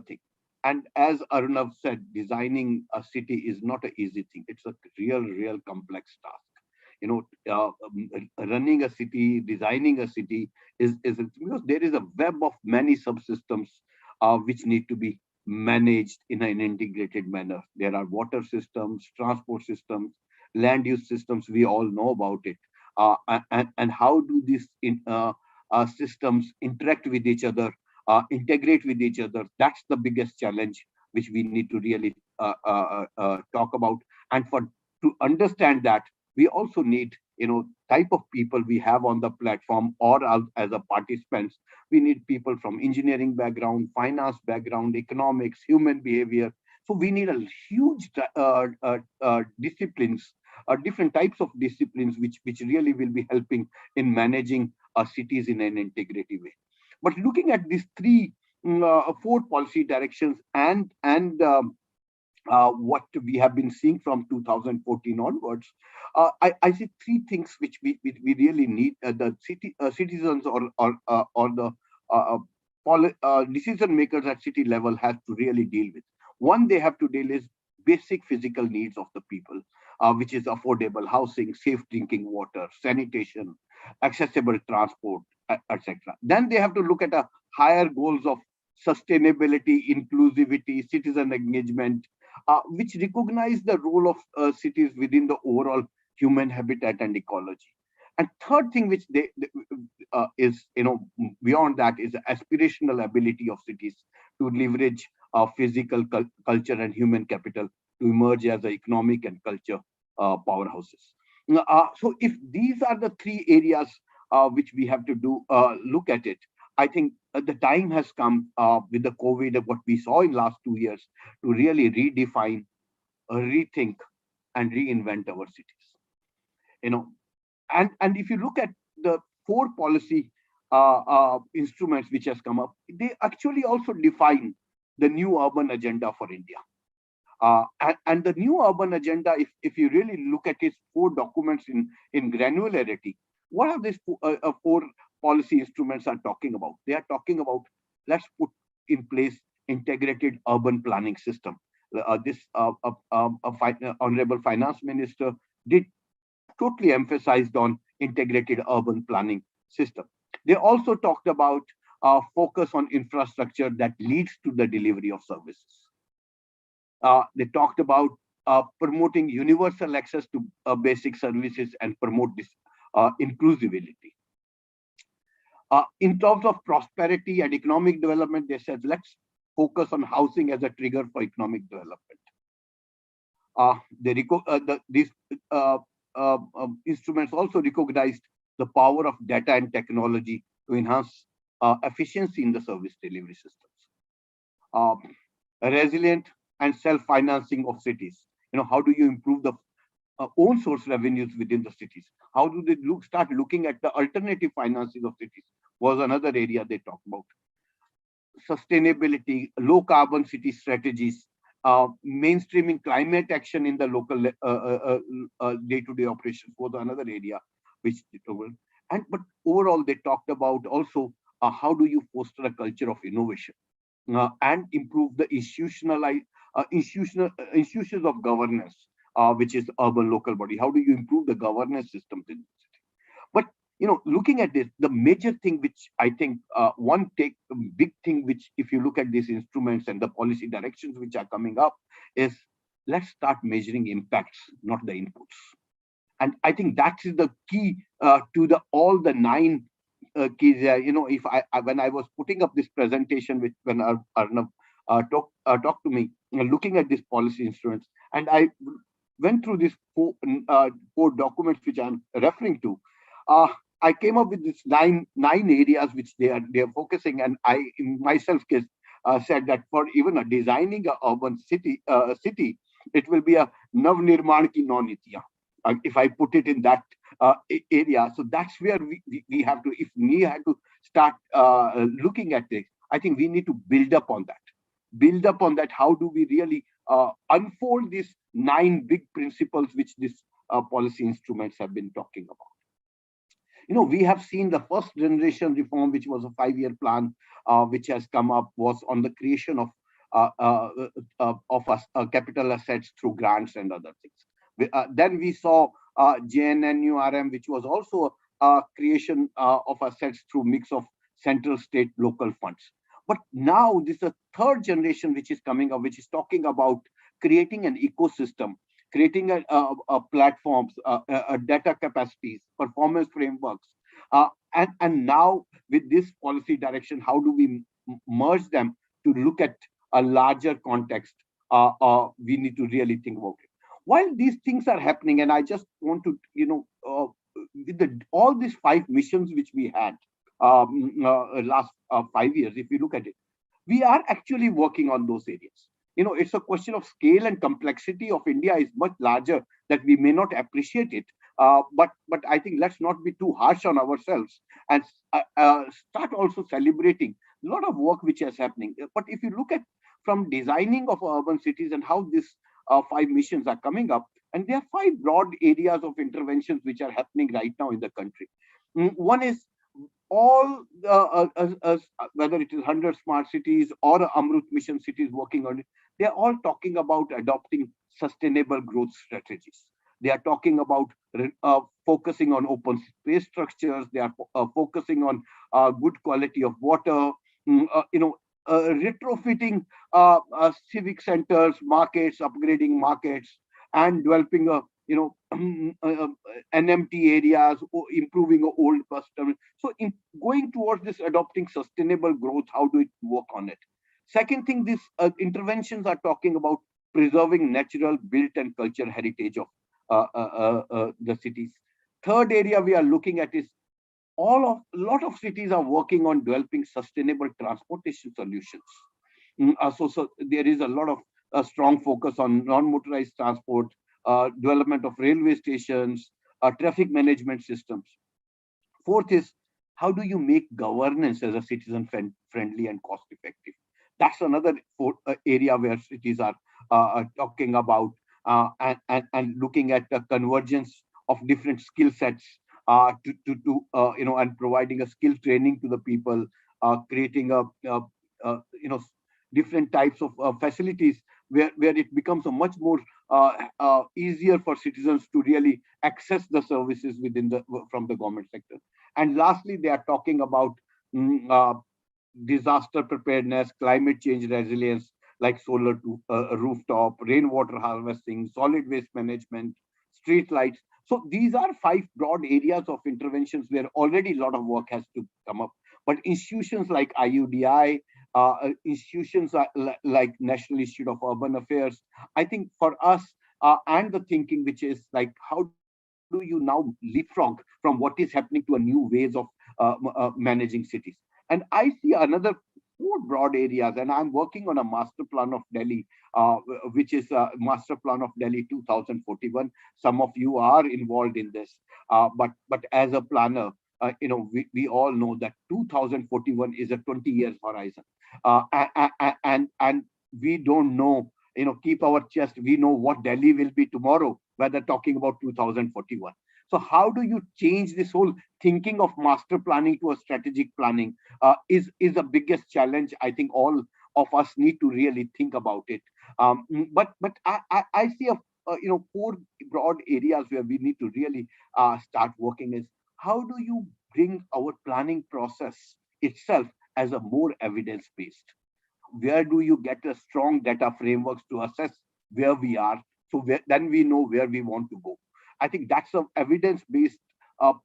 S7: thing. And as Arnav said, designing a city is not an easy thing. It's a real complex task. Running a city, designing a city is because there is a web of many subsystems which need to be managed in an integrated manner. There are water systems, transport systems, land use systems. We all know about it. And how do these systems interact with each other, integrate with each other? That's the biggest challenge which we need to really talk about. And to understand that, we also need, type of people we have on the platform or as a participants. We need people from engineering background, finance background, economics, human behavior. So we need a huge disciplines, different types of disciplines, which really will be helping in managing cities in an integrative way. But looking at these four policy directions and what we have been seeing from 2014 onwards, I see three things which we really need the citizens or the decision makers at city level have to really deal with. One, they have to deal is basic physical needs of the people, which is affordable housing, safe drinking water, sanitation, accessible transport, etc. Then they have to look at a higher goals of sustainability, inclusivity, citizen engagement, which recognize the role of cities within the overall human habitat and ecology. And third thing, which they is beyond that, is the aspirational ability of cities to leverage physical, culture, and human capital to emerge as economic and culture powerhouses. So if these are the three areas which we have to do, look at it, I think the time has come with the COVID, of what we saw in last 2 years, to really redefine, rethink, and reinvent our cities. And if you look at the four policy instruments which has come up, they actually also define the new urban agenda for India. And the new urban agenda, if you really look at its four documents in granularity, what are these four policy instruments are talking about? They are talking about, let's put in place integrated urban planning system. This Honorable Finance Minister did totally emphasized on integrated urban planning system. They also talked about focus on infrastructure that leads to the delivery of services. They talked about promoting universal access to basic services and promote this inclusivity. In terms of prosperity and economic development, they said, let's focus on housing as a trigger for economic development. These instruments also recognized the power of data and technology to enhance efficiency in the service delivery systems. Resilient and self-financing of cities. How do you improve the own source revenues within the cities? How do they start looking at the alternative financing of cities? Was another area they talked about. Sustainability, low carbon city strategies, mainstreaming climate action in the local day-to-day operations was another area which they covered. But overall, they talked about also how do you foster a culture of innovation and improve the institutions of governance, which is urban local body. How do you improve the governance systems in the city? But looking at this, the major thing which I think big thing which, if you look at these instruments and the policy directions which are coming up, is let's start measuring impacts, not the inputs. And I think that is the key to all the 9 keys. When I was putting up this presentation, when Arnav talked to me, looking at these policy instruments, and I went through these four documents which I'm referring to, I came up with this nine areas which they are focusing, and I in myself said that for even designing a urban city, it will be a Nav Nirman ki Nau Nitiyan. If I put it in that area, so that's where we have to, if we have to start looking at it, I think we need to build up on that. How do we really unfold these 9 big principles which these policy instruments have been talking about? We have seen the first generation reform, which was a 5-year plan, which has come up, was on the creation of capital assets through grants and other things. Then we saw JNNURM, which was also a creation of assets through mix of central, state, local funds. But now this is a third generation which is coming up, which is talking about creating an ecosystem, creating a platforms, data capacities, performance frameworks, and now with this policy direction, how do we merge them to look at a larger context? We need to really think about it. While these things are happening, and I just want to, with all these 5 missions which we had last 5 years, if you look at it, we are actually working on those areas. It's a question of scale and complexity of India is much larger that we may not appreciate it. But I think let's not be too harsh on ourselves and start also celebrating a lot of work which is happening. But if you look at from designing of urban cities and how these 5 missions are coming up, and there are 5 broad areas of interventions which are happening right now in the country. One is all whether it is 100 smart cities or Amrut mission cities working on it, they're all talking about adopting sustainable growth strategies. They are talking about focusing on open space structures. They are focusing on good quality of water, retrofitting civic centers, markets, upgrading markets, and developing NMT areas, improving old bus terminals. So in going towards this adopting sustainable growth, how do we work on it? Second thing, these interventions are talking about preserving natural, built and cultural heritage of the cities. Third area we are looking at is a lot of cities are working on developing sustainable transportation solutions. So there is a lot of strong focus on non-motorized transport, development of railway stations, traffic management systems. Fourth is, how do you make governance as a citizen friendly and cost effective? That's another area where cities are talking about and looking at the convergence of different skill sets and providing a skill training to the people, creating different types of facilities where it becomes a much more easier for citizens to really access the services from the government sector. And lastly, they are talking about disaster preparedness, climate change resilience, like solar to rooftop, rainwater harvesting, solid waste management, street lights. So these are 5 broad areas of interventions where already a lot of work has to come up. But institutions like IUDI, institutions like National Institute of Urban Affairs, I think for us, and the thinking which is like, how do you now leapfrog from what is happening to a new ways of managing cities? And I see another 4 broad areas, and I'm working on a master plan of Delhi, which is Master Plan of Delhi 2041. Some of you are involved in this, but as a planner, we all know that 2041 is a 20 years horizon, and we don't know. Keep our chest. We know what Delhi will be tomorrow, whether talking about 2041. So how do you change this whole thinking of master planning to a strategic planning is the biggest challenge. I think all of us need to really think about it. But I see 4 broad areas where we need to really start working is, how do you bring our planning process itself as a more evidence-based? Where do you get a strong data frameworks to assess where we are? So then we know where we want to go. I think that's a evidence-based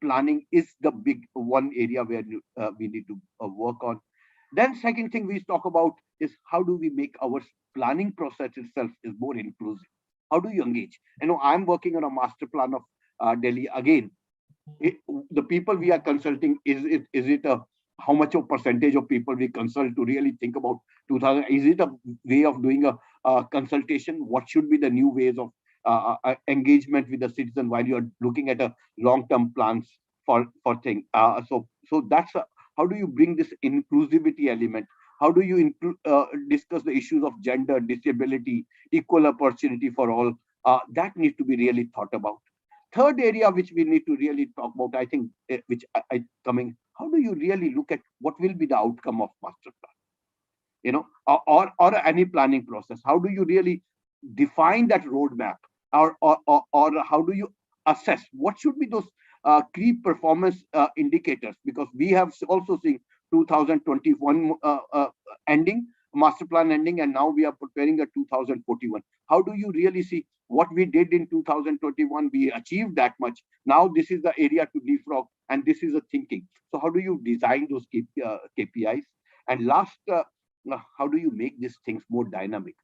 S7: planning is the big one area where we need to work on. Then second thing we talk about is, how do we make our planning process itself is more inclusive? How do you engage? I'm working on a master plan of Delhi again. The people we are consulting, is it a how much of percentage of people we consult to really think about 2000? Is it a way of doing a consultation? What should be the new ways of engagement with the citizen while you are looking at a long-term plans for thing? So that's how do you bring this inclusivity element? How do you discuss the issues of gender, disability, equal opportunity for all? That needs to be really thought about. Third area which we need to really talk about, I think, which I coming, how do you really look at what will be the outcome of master plan? Or any planning process? How do you really define that roadmap? Or how do you assess what should be those key performance indicators? Because we have also seen 2021 ending, master plan ending, and now we are preparing a 2041. How do you really see what we did in 2021? We achieved that much. Now this is the area to leapfrog, and this is the thinking. So how do you design those KPIs? And last, how do you make these things more dynamic?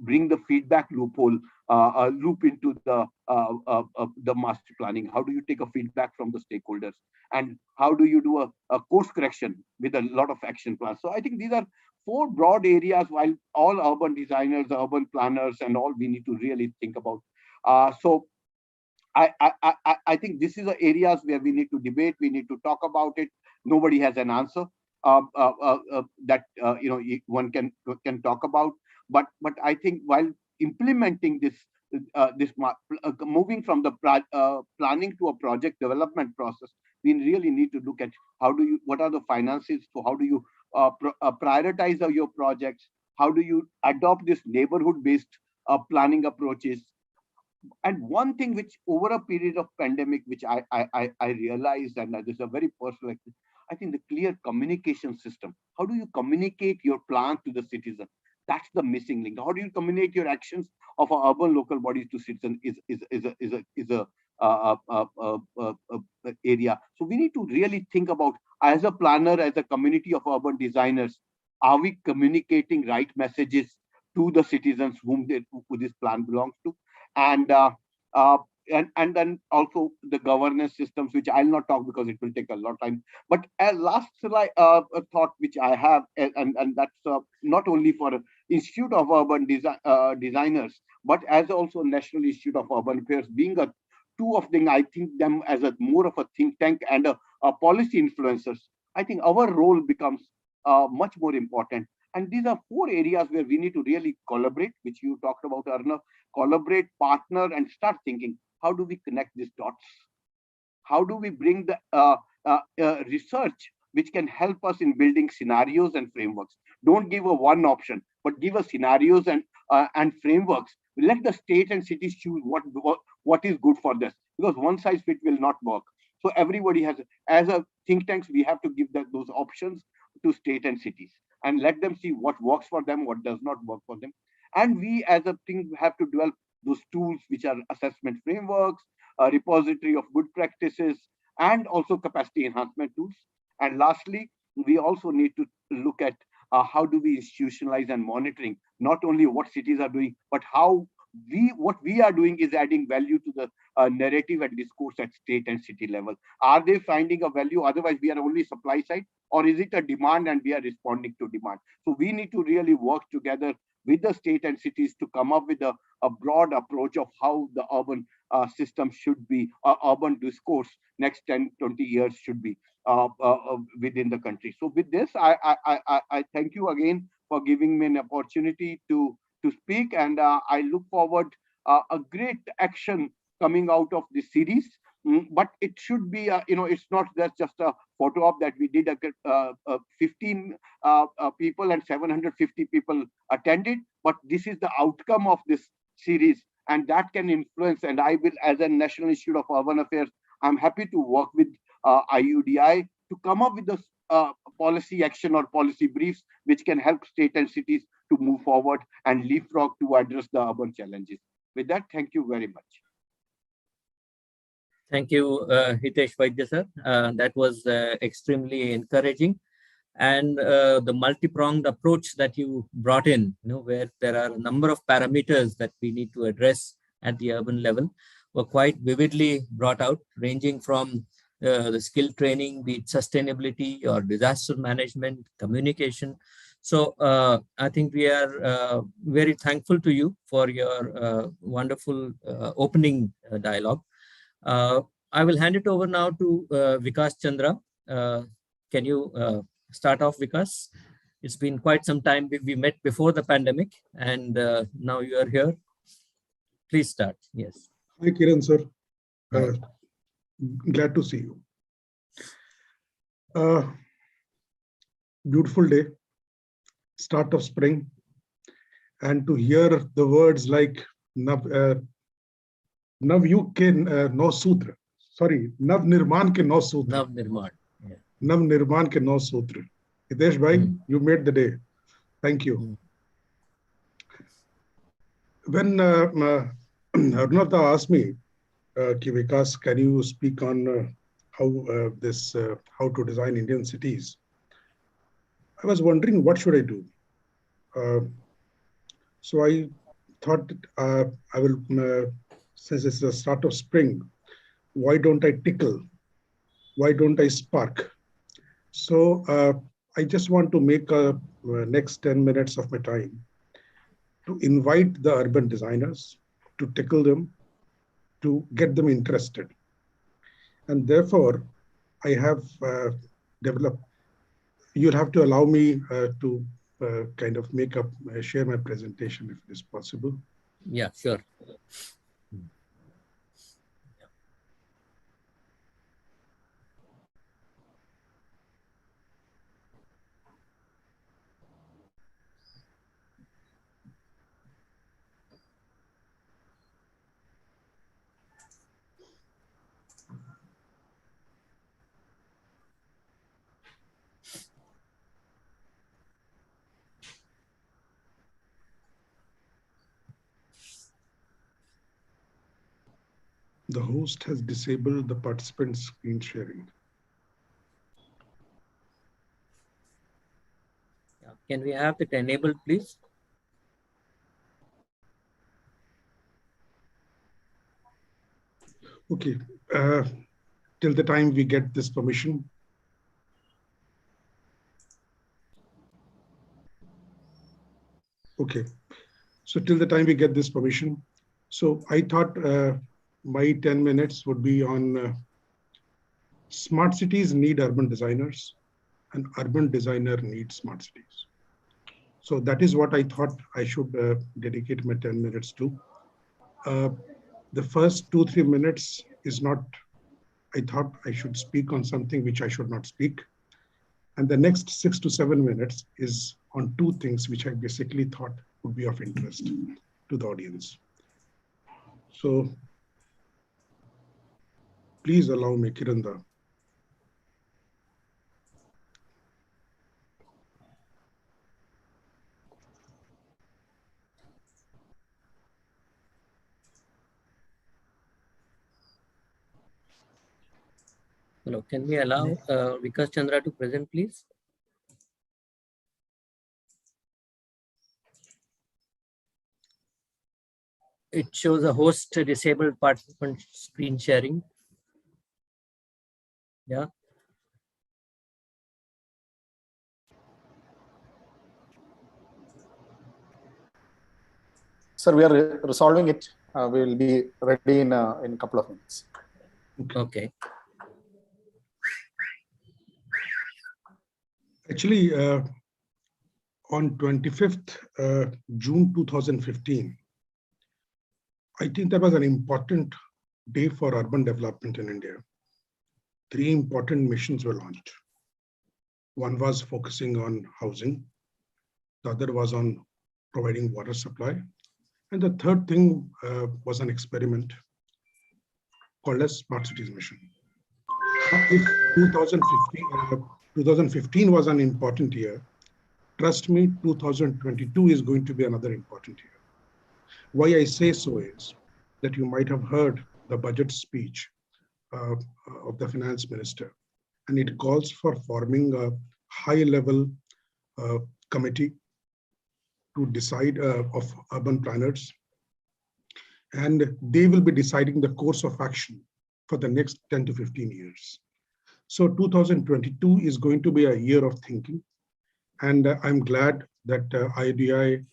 S7: bring the feedback loophole loop into the master planning? How do you take a feedback from the stakeholders? And how do you do a course correction with a lot of action plans? So I think these are 4 broad areas, while all urban designers, urban planners, and all we need to really think about. So I think this is the areas where we need to debate, we need to talk about it. Nobody has an answer that one can talk about. But I think while implementing this, moving from the planning to a project development process, we really need to look at what are the finances, so how do you prioritize your projects, how do you adopt this neighborhood-based planning approaches. And one thing which over a period of pandemic, which I realized, and this is a very personal, I think the clear communication system. How do you communicate your plan to the citizen? That's the missing link. How do you communicate your actions of our urban local bodies to citizens is a area. So we need to really think about, as a planner, as a community of urban designers, are we communicating right messages to the citizens who this plan belongs to? And then also the governance systems, which I'll not talk because it will take a lot of time. But as last thought which I have, and that's not only for Institute of Urban Designers, but as also National Institute of Urban Affairs, being a two of them, I think them as a more of a think tank and a policy influencers. I think our role becomes much more important. And these are 4 areas where we need to really collaborate, which you talked about, Arnav. Collaborate, partner, and start thinking, how do we connect these dots? How do we bring the research which can help us in building scenarios and frameworks? Don't give a one option, but give us scenarios and frameworks. Let the state and cities choose what is good for this, because one size fit will not work. So everybody has, as a think tanks, we have to give those options to state and cities and let them see what works for them, what does not work for them. And we as a thing have to develop those tools, which are assessment frameworks, a repository of good practices, and also capacity enhancement tools. And lastly, we also need to look at how do we institutionalize and monitoring, not only what cities are doing, but how what we are doing is adding value to the narrative and discourse at state and city level. Are they finding a value? Otherwise, we are only supply side, or is it a demand and we are responding to demand? So we need to really work together with the state and cities to come up with a broad approach of how the urban system should be, urban discourse next 10, 20 years should be within the country. So with this, I thank you again for giving me an opportunity to speak, and I look forward a great action coming out of this series. But it should be, it's not just a photo op that we did 15 people and 750 people attended, but this is the outcome of this series, and that can influence. And I will, as a National Institute of Urban Affairs, I'm happy to work with IUDI to come up with the policy action or policy briefs which can help state and cities to move forward and leapfrog to address the urban challenges. With that, thank you very much.
S10: Thank you, Hitesh Vaidya sir. That was extremely encouraging. And the multi-pronged approach that you brought in, where there are a number of parameters that we need to address at the urban level, were quite vividly brought out, ranging from the skill training, be it sustainability or disaster management, communication. So I think we are very thankful to you for your wonderful opening dialogue. I will hand it over now to Vikas Chandra. Can you start off, Vikas? It's been quite some time. We met before the pandemic, and now you are here. Please start. Yes.
S5: Hi, Kiran sir. Glad to see you. Beautiful day, start of spring, and to hear the words like Nav Yug ke no sutra. Sorry, Nav Nirman ke no sutra.
S10: Nav Nirman. Yeah.
S5: Nav Nirman ke no sutra. Hitesh bhai, you made the day. Thank you. When Arnav asked me, Vikas, can you speak on how to design Indian cities? I was wondering, what should I do? So I thought I will, since it's the start of spring, why don't I tickle? Why don't I spark? So I just want to make a next 10 minutes of my time to invite the urban designers, to tickle them, to get them interested. And therefore, I have developed, you'll have to allow me to kind of share my presentation if it is possible.
S10: Yeah, sure.
S5: The host has disabled the participant screen sharing.
S10: Yeah. Can we have it enabled, please?
S5: Okay, till the time we get this permission. Okay, so till the time we get this permission. So I thought my 10 minutes would be on smart cities need urban designers and urban designer needs smart cities. So that is what I thought I should dedicate my 10 minutes to. The first 2-3 minutes is not, I thought I should speak on something which I should not speak. And the next 6 to 7 minutes is on 2 things which I basically thought would be of interest to the audience. So please allow me, Kiran.
S10: Hello, can we allow Vikas Chandra to present, please? It shows a host disabled participant screen sharing. Yeah.
S2: Sir, we are resolving it. We will be ready in a couple of minutes.
S10: Okay.
S5: Actually, on 25th June 2015, I think that was an important day for urban development in India. 3 important missions were launched. One was focusing on housing. The other was on providing water supply. And the third thing was an experiment called as Smart Cities Mission. If 2015 was an important year, trust me, 2022 is going to be another important year. Why I say so is that you might have heard the budget speech of the finance minister, and it calls for forming a high-level committee to decide of urban planners, and they will be deciding the course of action for the next 10 to 15 years. So 2022 is going to be a year of thinking, and I'm glad that IUDI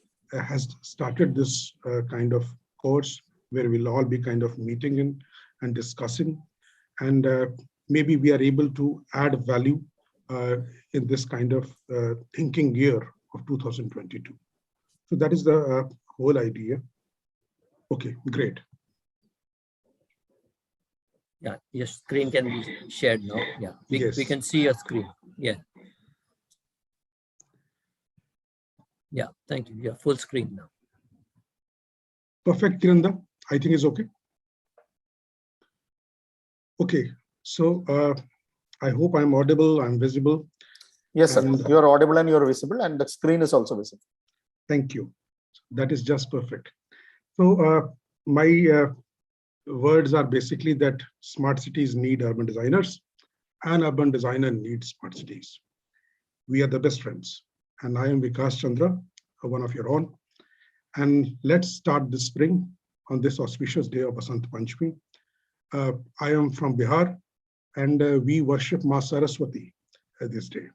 S5: has started this kind of course where we'll all be kind of meeting in and discussing, and maybe we are able to add value in this kind of thinking year of 2022. So that is the whole idea. Okay, great.
S10: Yeah, your screen can be shared now. Yeah, we can see your screen. Yeah. Yeah, thank you. Yeah, full screen now.
S5: Perfect, Kiranda. I think it's okay. Okay, so I hope I'm audible, I'm visible.
S2: Yes, sir. You're audible and you're visible, and the screen is also visible.
S5: Thank you. That is just perfect. So my words are basically that smart cities need urban designers and urban designer needs smart cities. We are the best friends. And I am Vikas Chandra, one of your own. And let's start this spring on this auspicious day of Basant Panchami. I am from Bihar, and we worship Ma Saraswati this day.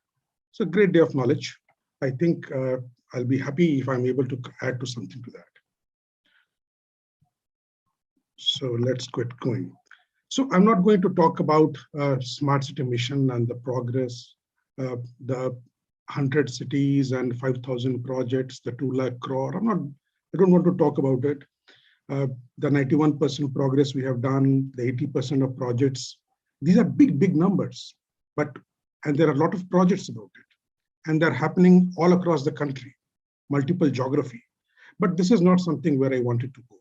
S5: It's a great day of knowledge. I think I'll be happy if I'm able to add to something to that. So let's get going. So I'm not going to talk about smart city mission and the progress, the 100 cities and 5,000 projects, the 2 lakh crore. I don't want to talk about it. The 91% progress we have done, the 80% of projects. These are big, big numbers, and there are a lot of projects about it. And they're happening all across the country, multiple geography. But this is not something where I wanted to go.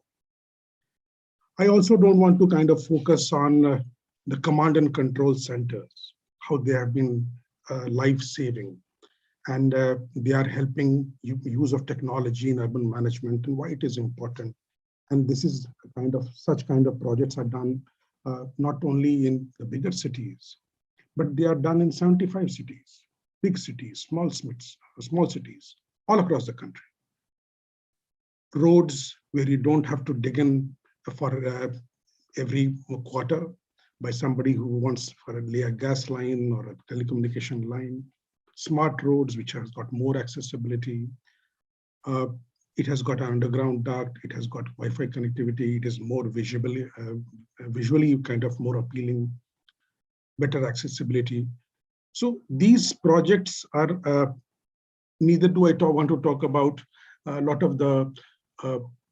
S5: I also don't want to kind of focus on the command and control centers, how they have been life-saving, and they are helping use of technology in urban management and why it is important. And this is such kind of projects are done not only in the bigger cities, but they are done in 75 cities, big cities, small cities, all across the country. Roads where you don't have to dig in for every quarter by somebody who wants to lay a gas line or a telecommunication line. Smart roads, which has got more accessibility. It has got an underground duct. It has got Wi-Fi connectivity. It is more visually kind of more appealing, better accessibility. So these projects are, neither do I want to talk about a lot of the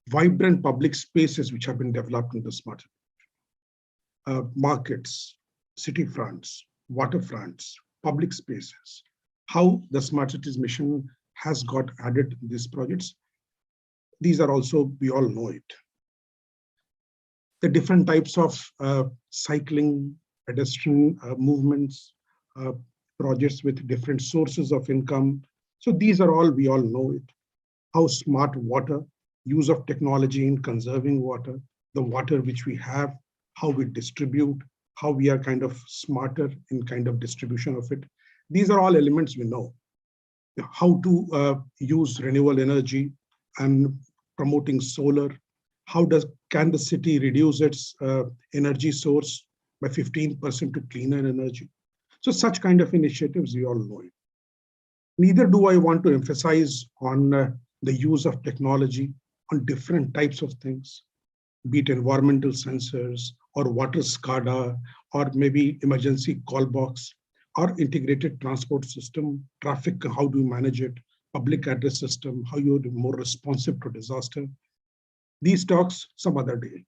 S5: vibrant public spaces which have been developed in the smart markets, city fronts, waterfronts, public spaces, how the Smart Cities mission has got added to these projects. These are also, we all know it. The different types of cycling, pedestrian movements, projects with different sources of income. So these are all, we all know it. How smart water, use of technology in conserving water, the water which we have, how we distribute, how we are kind of smarter in kind of distribution of it. These are all elements we know. How to use renewable energy and promoting solar. How can the city reduce its energy source by 15% to cleaner energy? So such kind of initiatives, we all know it. Neither do I want to emphasize on the use of technology on different types of things, be it environmental sensors or water SCADA, or maybe emergency call box, or integrated transport system, traffic, how do you manage it, public address system, how you're more responsive to disaster. These talks some other day.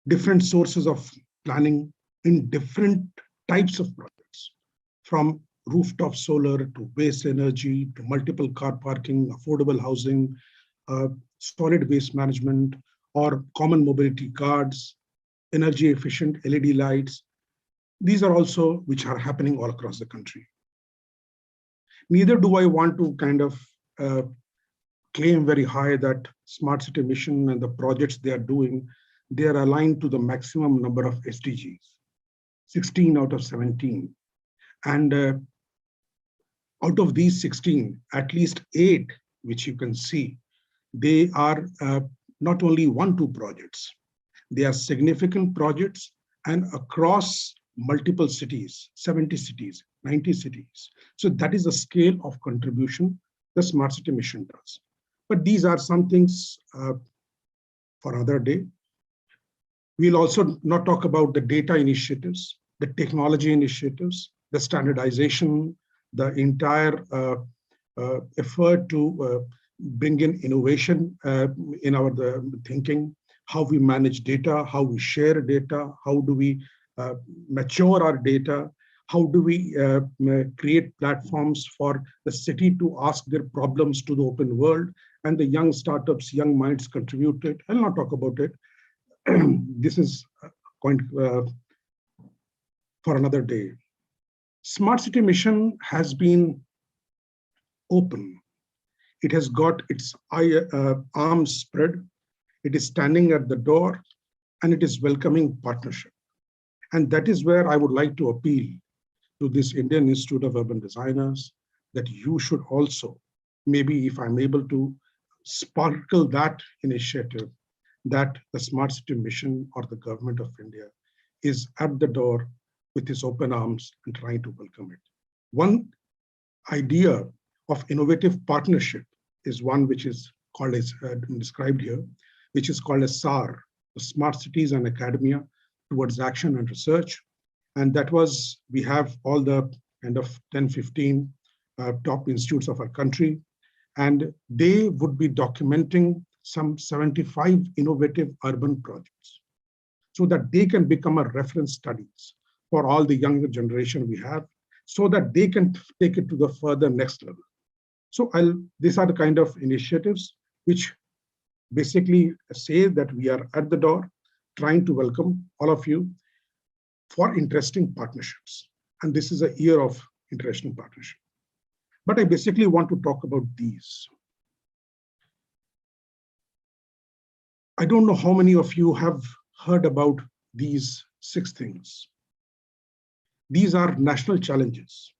S5: Different sources of planning in different types of projects, from rooftop solar to waste energy to multiple car parking, affordable housing, solid waste management, or common mobility cards, energy efficient LED lights. These are also which are happening all across the country. Neither do I want to kind of claim very high that Smart City Mission and the projects they are doing, they are aligned to the maximum number of SDGs, 16 out of 17. And out of these 16, at least 8, which you can see, they are not only 1-2 projects, they are significant projects and across multiple cities, 70 cities, 90 cities. So that is the scale of contribution the Smart City Mission does. But these are some things for another day. We'll also not talk about the data initiatives, the technology initiatives, the standardization, the entire effort to bring in innovation in our thinking, how we manage data, how we share data, how do we mature our data, how do we create platforms for the city to ask their problems to the open world, and the young startups, young minds contribute to it. I'll not talk about it. This is going for another day. Smart City Mission has been open. It has got its arms spread. It is standing at the door, and it is welcoming partnership. And that is where I would like to appeal to this Indian Institute of Urban Designers that you should also maybe if I'm able to sparkle that initiative, that the Smart City Mission or the government of India is at the door with its open arms and trying to welcome it. One idea of innovative partnership is one which is called as described here, which is called as SAR, the Smart Cities and Academia Towards Action and Research. And that was, we have all the kind of 10, 15 top institutes of our country, and they would be documenting some 75 innovative urban projects so that they can become a reference studies for all the younger generation we have, so that they can take it to the further next level. So these are the kind of initiatives which basically say that we are at the door trying to welcome all of you for interesting partnerships. And this is a year of interesting partnership. But I basically want to talk about these. I don't know how many of you have heard about these 6 things. These are national challenges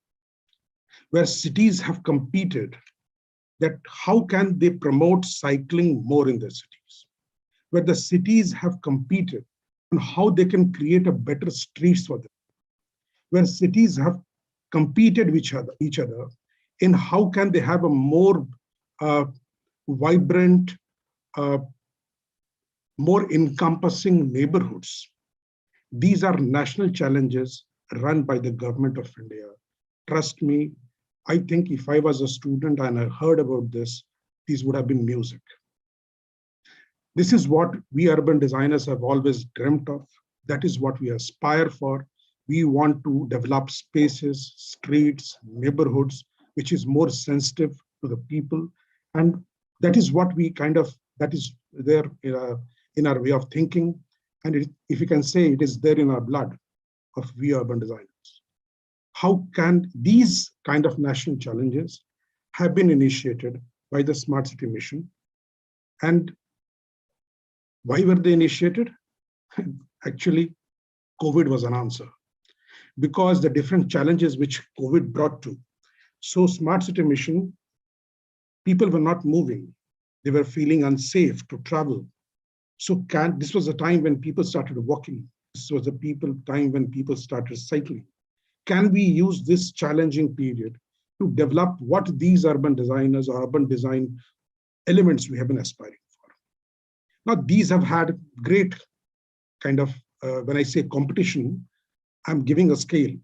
S5: where cities have competed that how can they promote cycling more in their cities, where the cities have competed on how they can create a better streets for them, where cities have competed with each other in how can they have a more vibrant, more encompassing neighborhoods. These are national challenges run by the government of India. Trust me, I think if I was a student and I heard about this, these would have been music. This is what we urban designers have always dreamt of. That is what we aspire for. We want to develop spaces, streets, neighborhoods, which is more sensitive to the people. And that is what we that is there in our way of thinking. And if you can say it is there in our blood of we urban designers. How can these kind of national challenges have been initiated by the Smart City Mission? And why were they initiated? Actually, COVID was an answer, because the different challenges which COVID brought to. So Smart City Mission, people were not moving. They were feeling unsafe to travel. So this was a time when people started walking. This was a time when people started cycling. Can we use this challenging period to develop what these urban designers or urban design elements we have been aspiring for? Now, these have had great kind of, when I say competition, I'm giving a scale.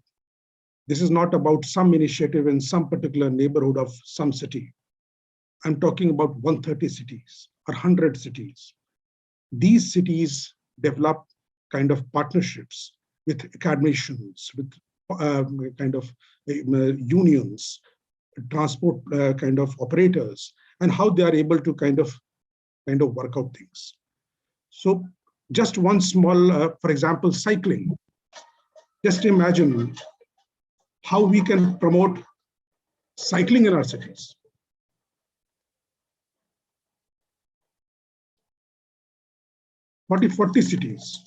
S5: This is not about some initiative in some particular neighborhood of some city. I'm talking about 130 cities or 100 cities. These cities develop kind of partnerships with academicians, with kind of unions, transport kind of operators, and how they are able to kind of work out things. So just one small, for example, cycling. Just imagine how we can promote cycling in our cities. What if 40 cities?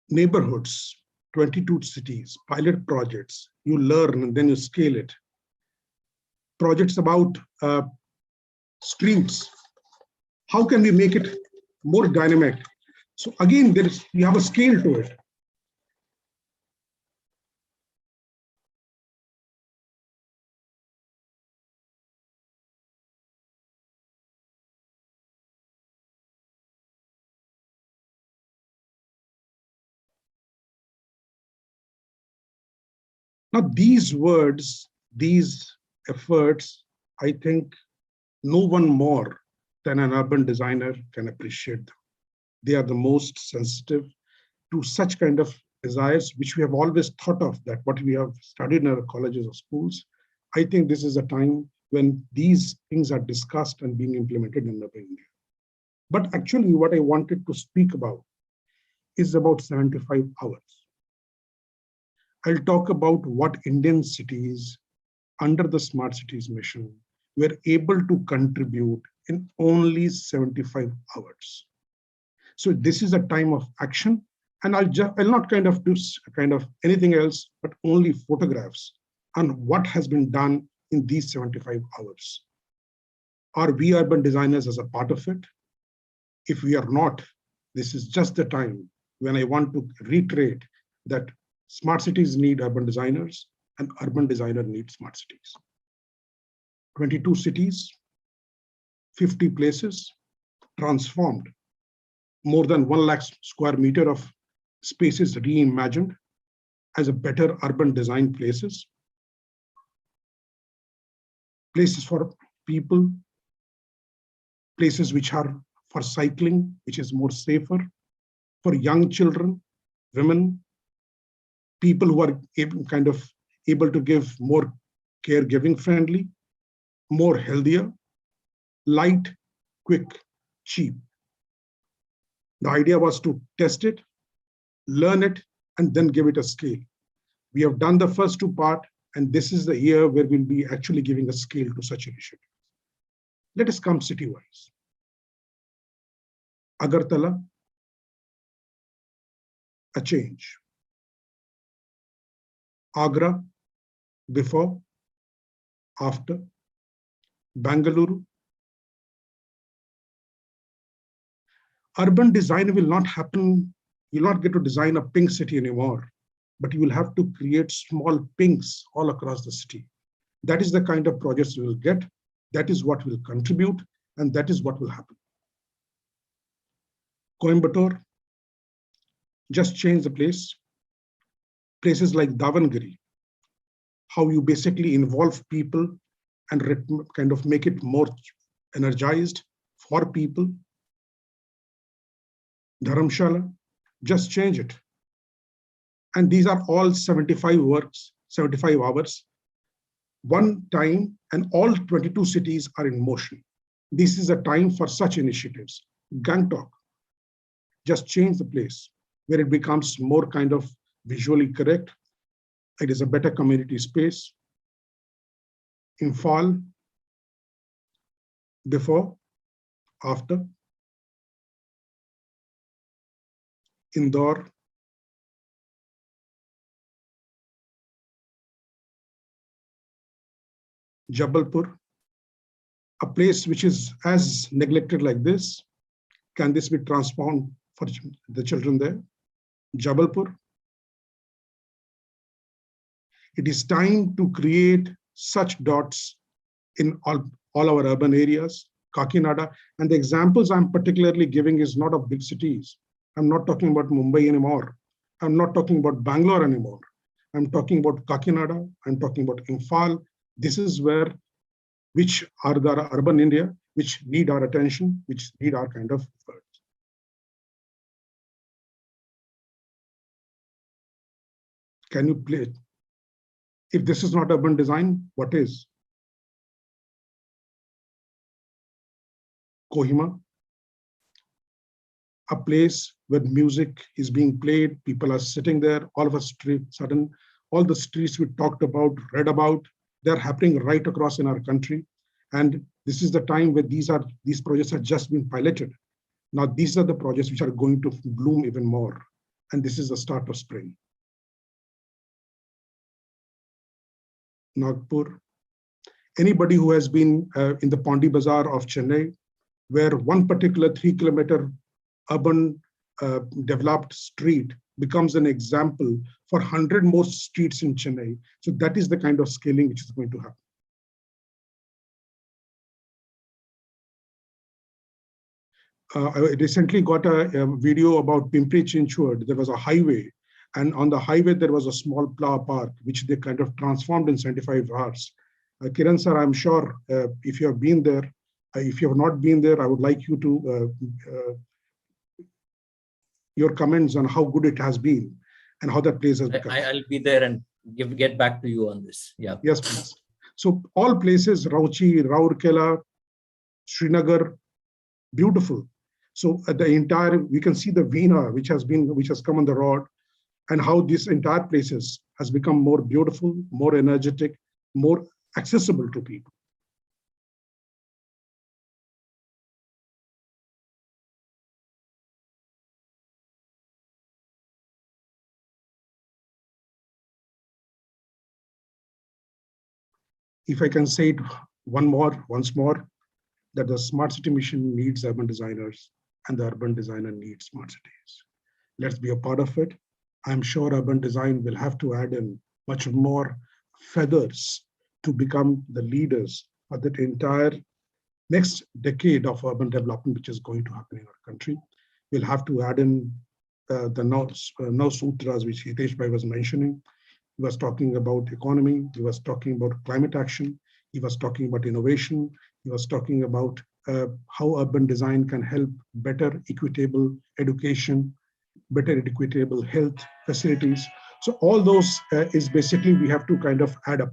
S5: Neighborhoods, 22 cities, pilot projects, you learn and then you scale it. Projects about streets, how can we make it more dynamic? So again, you have a scale to it. Now, these words, these efforts, I think no one more than an urban designer can appreciate them. They are the most sensitive to such kind of desires, which we have always thought of, that what we have studied in our colleges or schools. I think this is a time when these things are discussed and being implemented in urban India. But actually what I wanted to speak about is about 75 hours. I'll talk about what Indian cities under the Smart Cities mission were able to contribute in only 75 hours. So this is a time of action, and I'll not kind of do anything else, but only photographs on what has been done in these 75 hours. Are we urban designers as a part of it? If we are not, this is just the time when I want to reiterate that smart cities need urban designers and urban designer needs smart cities. 22 cities, 50 places, transformed, more than 1 lakh square meter of spaces reimagined as a better urban design places. Places for people, places which are for cycling, which is more safer, for young children, women, people who are able to give more caregiving friendly, more healthier, light, quick, cheap. The idea was to test it, learn it, and then give it a scale. We have done the first two parts, and this is the year where we'll be actually giving a scale to such initiatives. Let us come city-wise. Agartala, a change. Agra, before, after. Bangalore. Urban design will not happen. You'll not get to design a pink city anymore, but you will have to create small pinks all across the city. That is the kind of projects you will get. That is what will contribute, and that is what will happen. Coimbatore, just change the place. Places like Davangere, how you basically involve people and kind of make it more energized for people. Dharamshala, just change it. And these are all 75 hours, one time, and all 22 cities are in motion. This is a time for such initiatives. Gangtok, just change the place where it becomes more kind of visually correct. It is a better community space. Imphal, before, after. Indore, Jabalpur, a place which is as neglected like this. Can this be transformed for the children there? Jabalpur. It is time to create such dots in all our urban areas. Kakinada, and the examples I'm particularly giving is not of big cities. I'm not talking about Mumbai anymore. I'm not talking about Bangalore anymore. I'm talking about Kakinada. I'm talking about Imphal. This is which are the urban India, which need our attention, which need our kind of effort. Can you play it? If this is not urban design, what is? Kohima, a place where music is being played, people are sitting there, all of a sudden, all the streets we talked about, read about, they're happening right across in our country. And this is the time where these projects have just been piloted. Now, these are the projects which are going to bloom even more. And this is the start of spring. Nagpur. Anybody who has been in the Pondi Bazaar of Chennai, where one particular 3-kilometer urban developed street becomes an example for 100 more streets in Chennai. So that is the kind of scaling which is going to happen. I recently got a video about Pimpri Chinchwad. There was a highway, and on the highway there was a small flower park which they kind of transformed in 75 hours. Kiran sir, I'm sure if you have been there, if you have not been there, I would like you to your comments on how good it has been and how that place has become.
S10: I'll be there and get back to you on this. Yeah.
S5: Yes, please. So all places, Rauchi, Raurkela, Srinagar, beautiful. So the entire, we can see the Veena, which has come on the road. and how these entire places has become more beautiful, more energetic, more accessible to people. If I can say it once more, that the smart city mission needs urban designers and the urban designer needs smart cities. Let's be a part of it. I'm sure urban design will have to add in much more feathers to become the leaders for that entire next decade of urban development, which is going to happen in our country. We'll have to add in the now sutras, which Hitesh Bhai was mentioning. He was talking about economy. He was talking about climate action. He was talking about innovation. He was talking about how urban design can help better equitable education, better equitable health facilities. So all those is basically we have to kind of add up.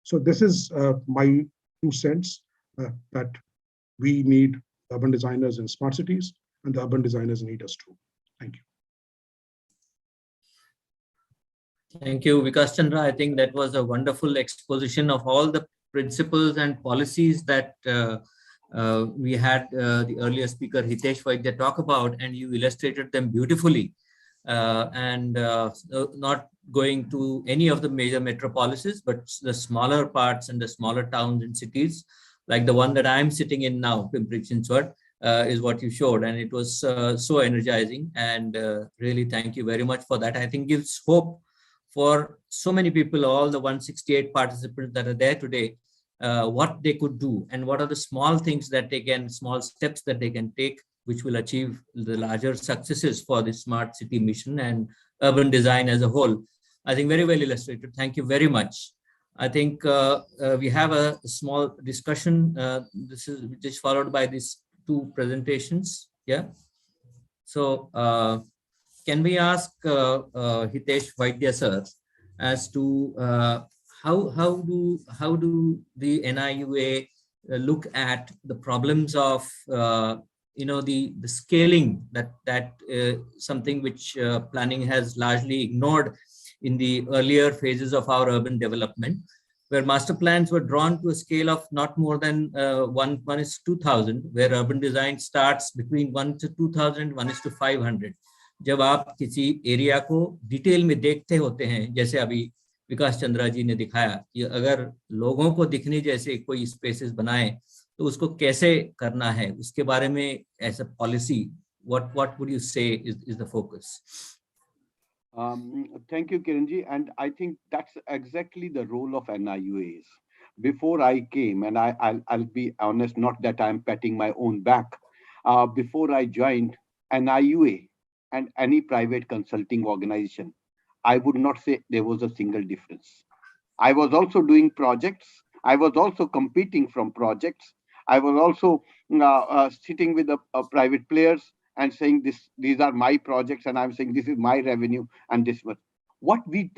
S5: So this is my 2 cents that we need urban designers in smart cities, and the urban designers need us too. Thank you.
S10: Thank you, Vikas Chandra. I think that was a wonderful exposition of all the principles and policies that we had the earlier speaker Hitesh Vaidya talk about, and you illustrated them beautifully. Not going to any of the major metropolises, but the smaller parts and the smaller towns and cities, like the one that I'm sitting in now, Pimpri-Chinchwad, is what you showed, and it was so energizing. And really, thank you very much for that. I think gives hope for so many people, all the 168 participants that are there today, what they could do and what are the small things that they can, small steps that they can take, which will achieve the larger successes for the smart city mission and urban design as a whole. I think very well illustrated. Thank you very much. I think we have a small discussion. This is just followed by these 2 presentations. Yeah. So can we ask Hitesh Vaidya sir as to how do the NIUA look at the problems of the scaling that something which planning has largely ignored in the earlier phases of our urban development, where master plans were drawn to a scale of not more than 1:2000, where urban design starts between 1:2000 and 1:500. जब आप किसी area को detail में देखते होते हैं, जैसे अभी विकास चंद्रा जी ने दिखाया कि अगर लोगों को दिखने जैसे कोई स्पेसेस बनाए तो उसको कैसे करना है, उसके बारे में as a policy what would you say is the focus?
S7: Thank you, Kiranji. And I think that's exactly the role of NIUAs. Before I came, and I'll be honest, not that I'm patting my own back, before I joined NIUA and any private consulting organization, I would not say there was a single difference. I was also doing projects. I was also competing from projects. I was also sitting with the private players and saying these are my projects, and I'm saying this is my revenue and this was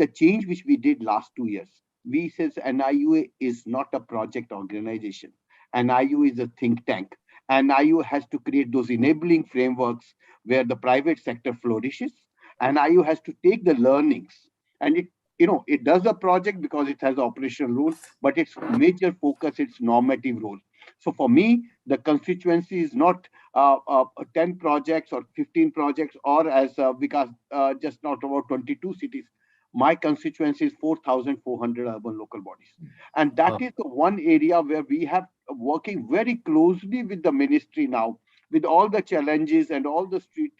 S7: the change which we did last 2 years. We says NIUA is not a project organization. NIUA is a think tank. NIUA has to create those enabling frameworks where the private sector flourishes. NIUA has to take the learnings, and it does a project because it has operational role, but its major focus, its normative role. So for me, the constituency is not 10 projects or 15 projects, or as Vikas just talked about 22 cities. My constituency is 4,400 urban local bodies. And that is the one area where we have working very closely with the ministry now, with all the challenges and all the street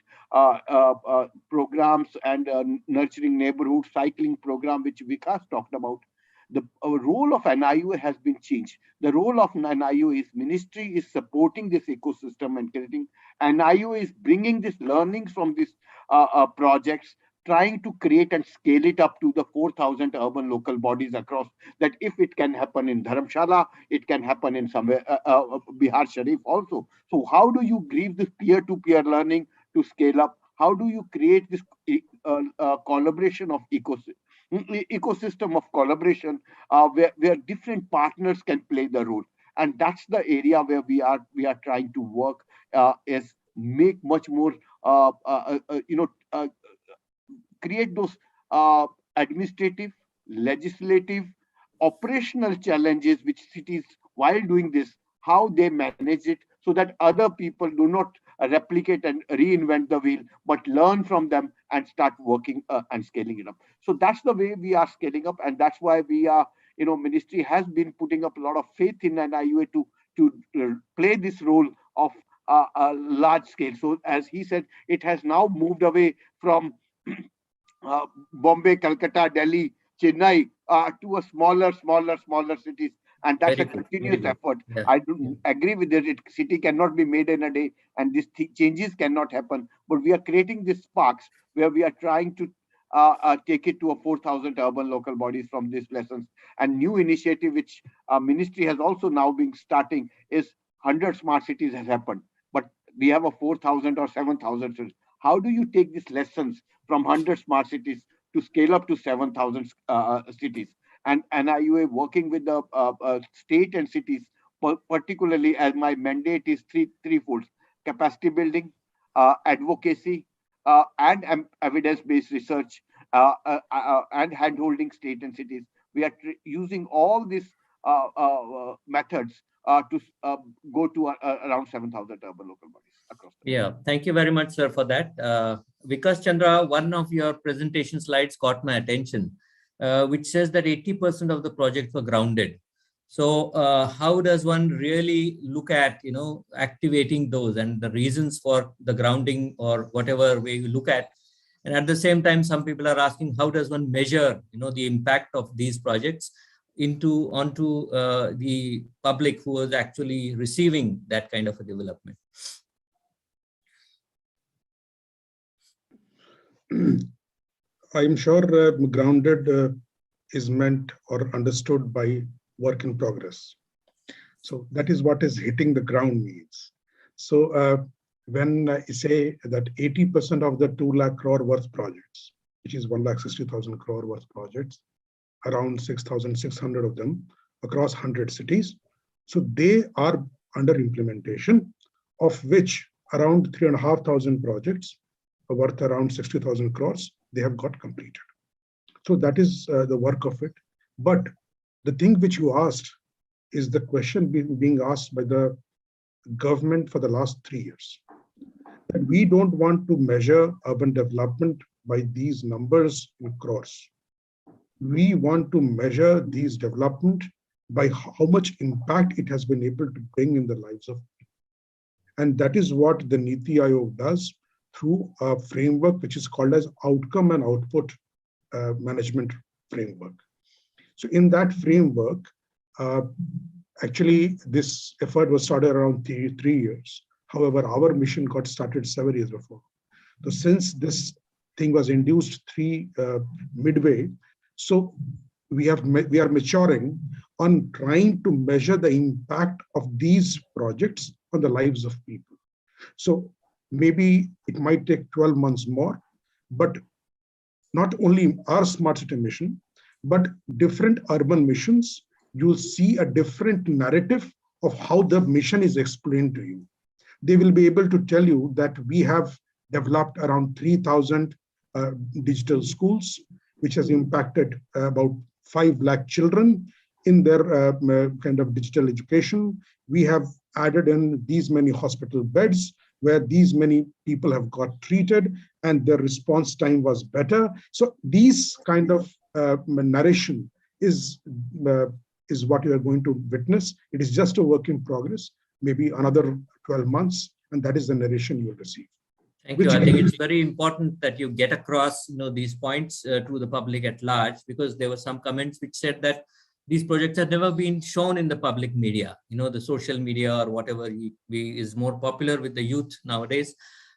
S7: programs and nurturing neighborhood cycling program, which Vikas talked about. The role of NIUA has been changed. The role of NIUA is ministry is supporting this ecosystem and creating. NIUA is bringing these learnings from these projects, trying to create and scale it up to the 4,000 urban local bodies across, that if it can happen in Dharamshala, it can happen in somewhere, Bihar Sharif also. So how do you give this peer-to-peer learning to scale up? How do you create this collaboration of ecosystem of collaboration where different partners can play the role? And that's the area where we are trying to work, is make much more, create those administrative, legislative, operational challenges which cities, while doing this, how they manage it so that other people do not replicate and reinvent the wheel, but learn from them and start working and scaling it up. So that's the way we are scaling up, and that's why we are, ministry has been putting up a lot of faith in an IUA to play this role of a large scale. So as he said, it has now moved away from Bombay, Calcutta, Delhi, Chennai to a smaller cities, and that's a continuous effort. Yeah. I do agree with it. City cannot be made in a day, and these changes cannot happen. But we are creating these sparks where we are trying to take it to a 4,000 urban local bodies from these lessons. And new initiative which ministry has also now been starting is 100 smart cities has happened, but we have a 4,000 or 7,000 cities. How do you take these lessons from 100 smart cities to scale up to 7,000 cities? And IUA working with the state and cities, particularly as my mandate is threefold: capacity building, advocacy, and evidence-based research, and hand-holding state and cities. We are using all these methods to go to around 7,000 urban local bodies across the
S10: country. Yeah, thank you very much, sir, for that. Vikas Chandra, one of your presentation slides caught my attention, which says that 80% of the projects were grounded. So how does one really look at, activating those and the reasons for the grounding or whatever way you look at? And at the same time, some people are asking, how does one measure, the impact of these projects onto the public who is actually receiving that kind of a development?
S5: I'm sure grounded is meant or understood by work in progress. So that is what is hitting the ground means. So when I say that 80% of the 2 lakh crore worth projects, which is 1,60,000 crore worth projects, around 6,600 of them across 100 cities. So they are under implementation, of which around 3,500 projects worth around 60,000 crores, they have got completed. So that is the work of it. But the thing which you asked is the question being asked by the government for the last 3 years. That we don't want to measure urban development by these numbers in crores. We want to measure these development by how much impact it has been able to bring in the lives of people. And that is what the Niti Aayog does through a framework which is called as outcome and output management framework. So in that framework, actually this effort was started around 3 years. However, our mission got started 7 years before. So since this thing was induced midway, so we are maturing on trying to measure the impact of these projects on the lives of people. So maybe it might take 12 months more, but not only our smart city mission, but different urban missions, you'll see a different narrative of how the mission is explained to you. They will be able to tell you that we have developed around 3,000 digital schools, which has impacted about 5 lakh children in their kind of digital education. We have added in these many hospital beds where these many people have got treated and their response time was better. So these kind of narration is what you are going to witness. It is just a work in progress, maybe another 12 months, and that is the narration you will receive.
S10: Thank you. I think it's very important that you get across, these points to the public at large, because there were some comments which said that these projects have never been shown in the public media. The social media or whatever is more popular with the youth nowadays.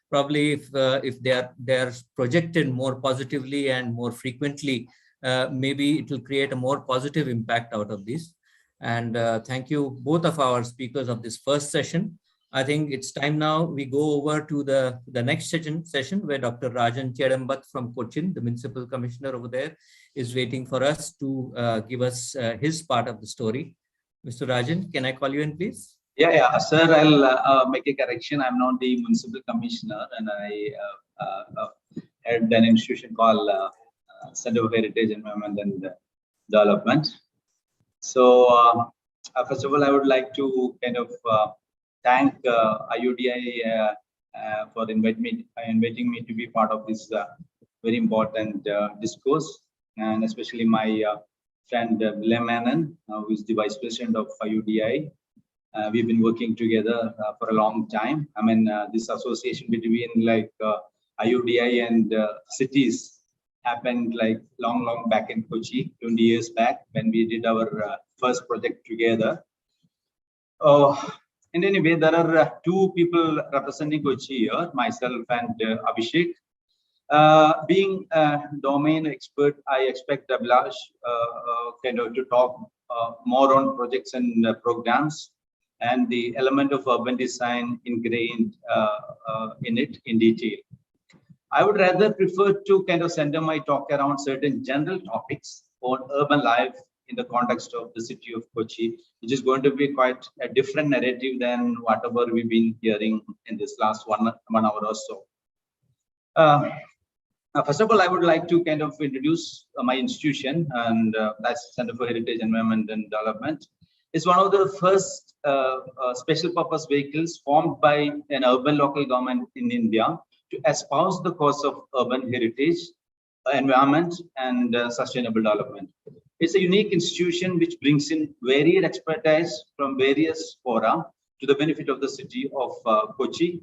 S10: Probably if they are projected more positively and more frequently, maybe it will create a more positive impact out of this. And thank you, both of our speakers of this first session. I think it's time now we go over to the next session where Dr. Rajan Chedambat from Cochin, the Municipal Commissioner over there, is waiting for us to give us his part of the story. Mr. Rajan, can I call you in, please?
S11: Yeah, sir, I'll make a correction. I'm not the Municipal Commissioner, and I had an institution called Center for Heritage, Environment and Development. So first of all, I would like to kind of thank IUDI for inviting me to be part of this very important discourse, and especially my friend William Menon, who is the Vice President of IUDI. We've been working together for a long time. I mean, this association between like IUDI and cities happened like long back in Kochi, 20 years back, when we did our first project together. In any way, there are two people representing Kochi here, myself and Abhishek. Being a domain expert, I expect Abhilash kind of to talk more on projects and programs and the element of urban design ingrained in it in detail. I would rather prefer to kind of center my talk around certain general topics on urban life in the context of the city of Kochi, which is going to be quite a different narrative than whatever we've been hearing in this last one hour or so. First of all, I would like to kind of introduce my institution, and that's Center for Heritage, Environment and Development. It's one of the first special purpose vehicles formed by an urban local government in India to espouse the cause of urban heritage, environment, and sustainable development. It's a unique institution which brings in varied expertise from various fora to the benefit of the city of Kochi.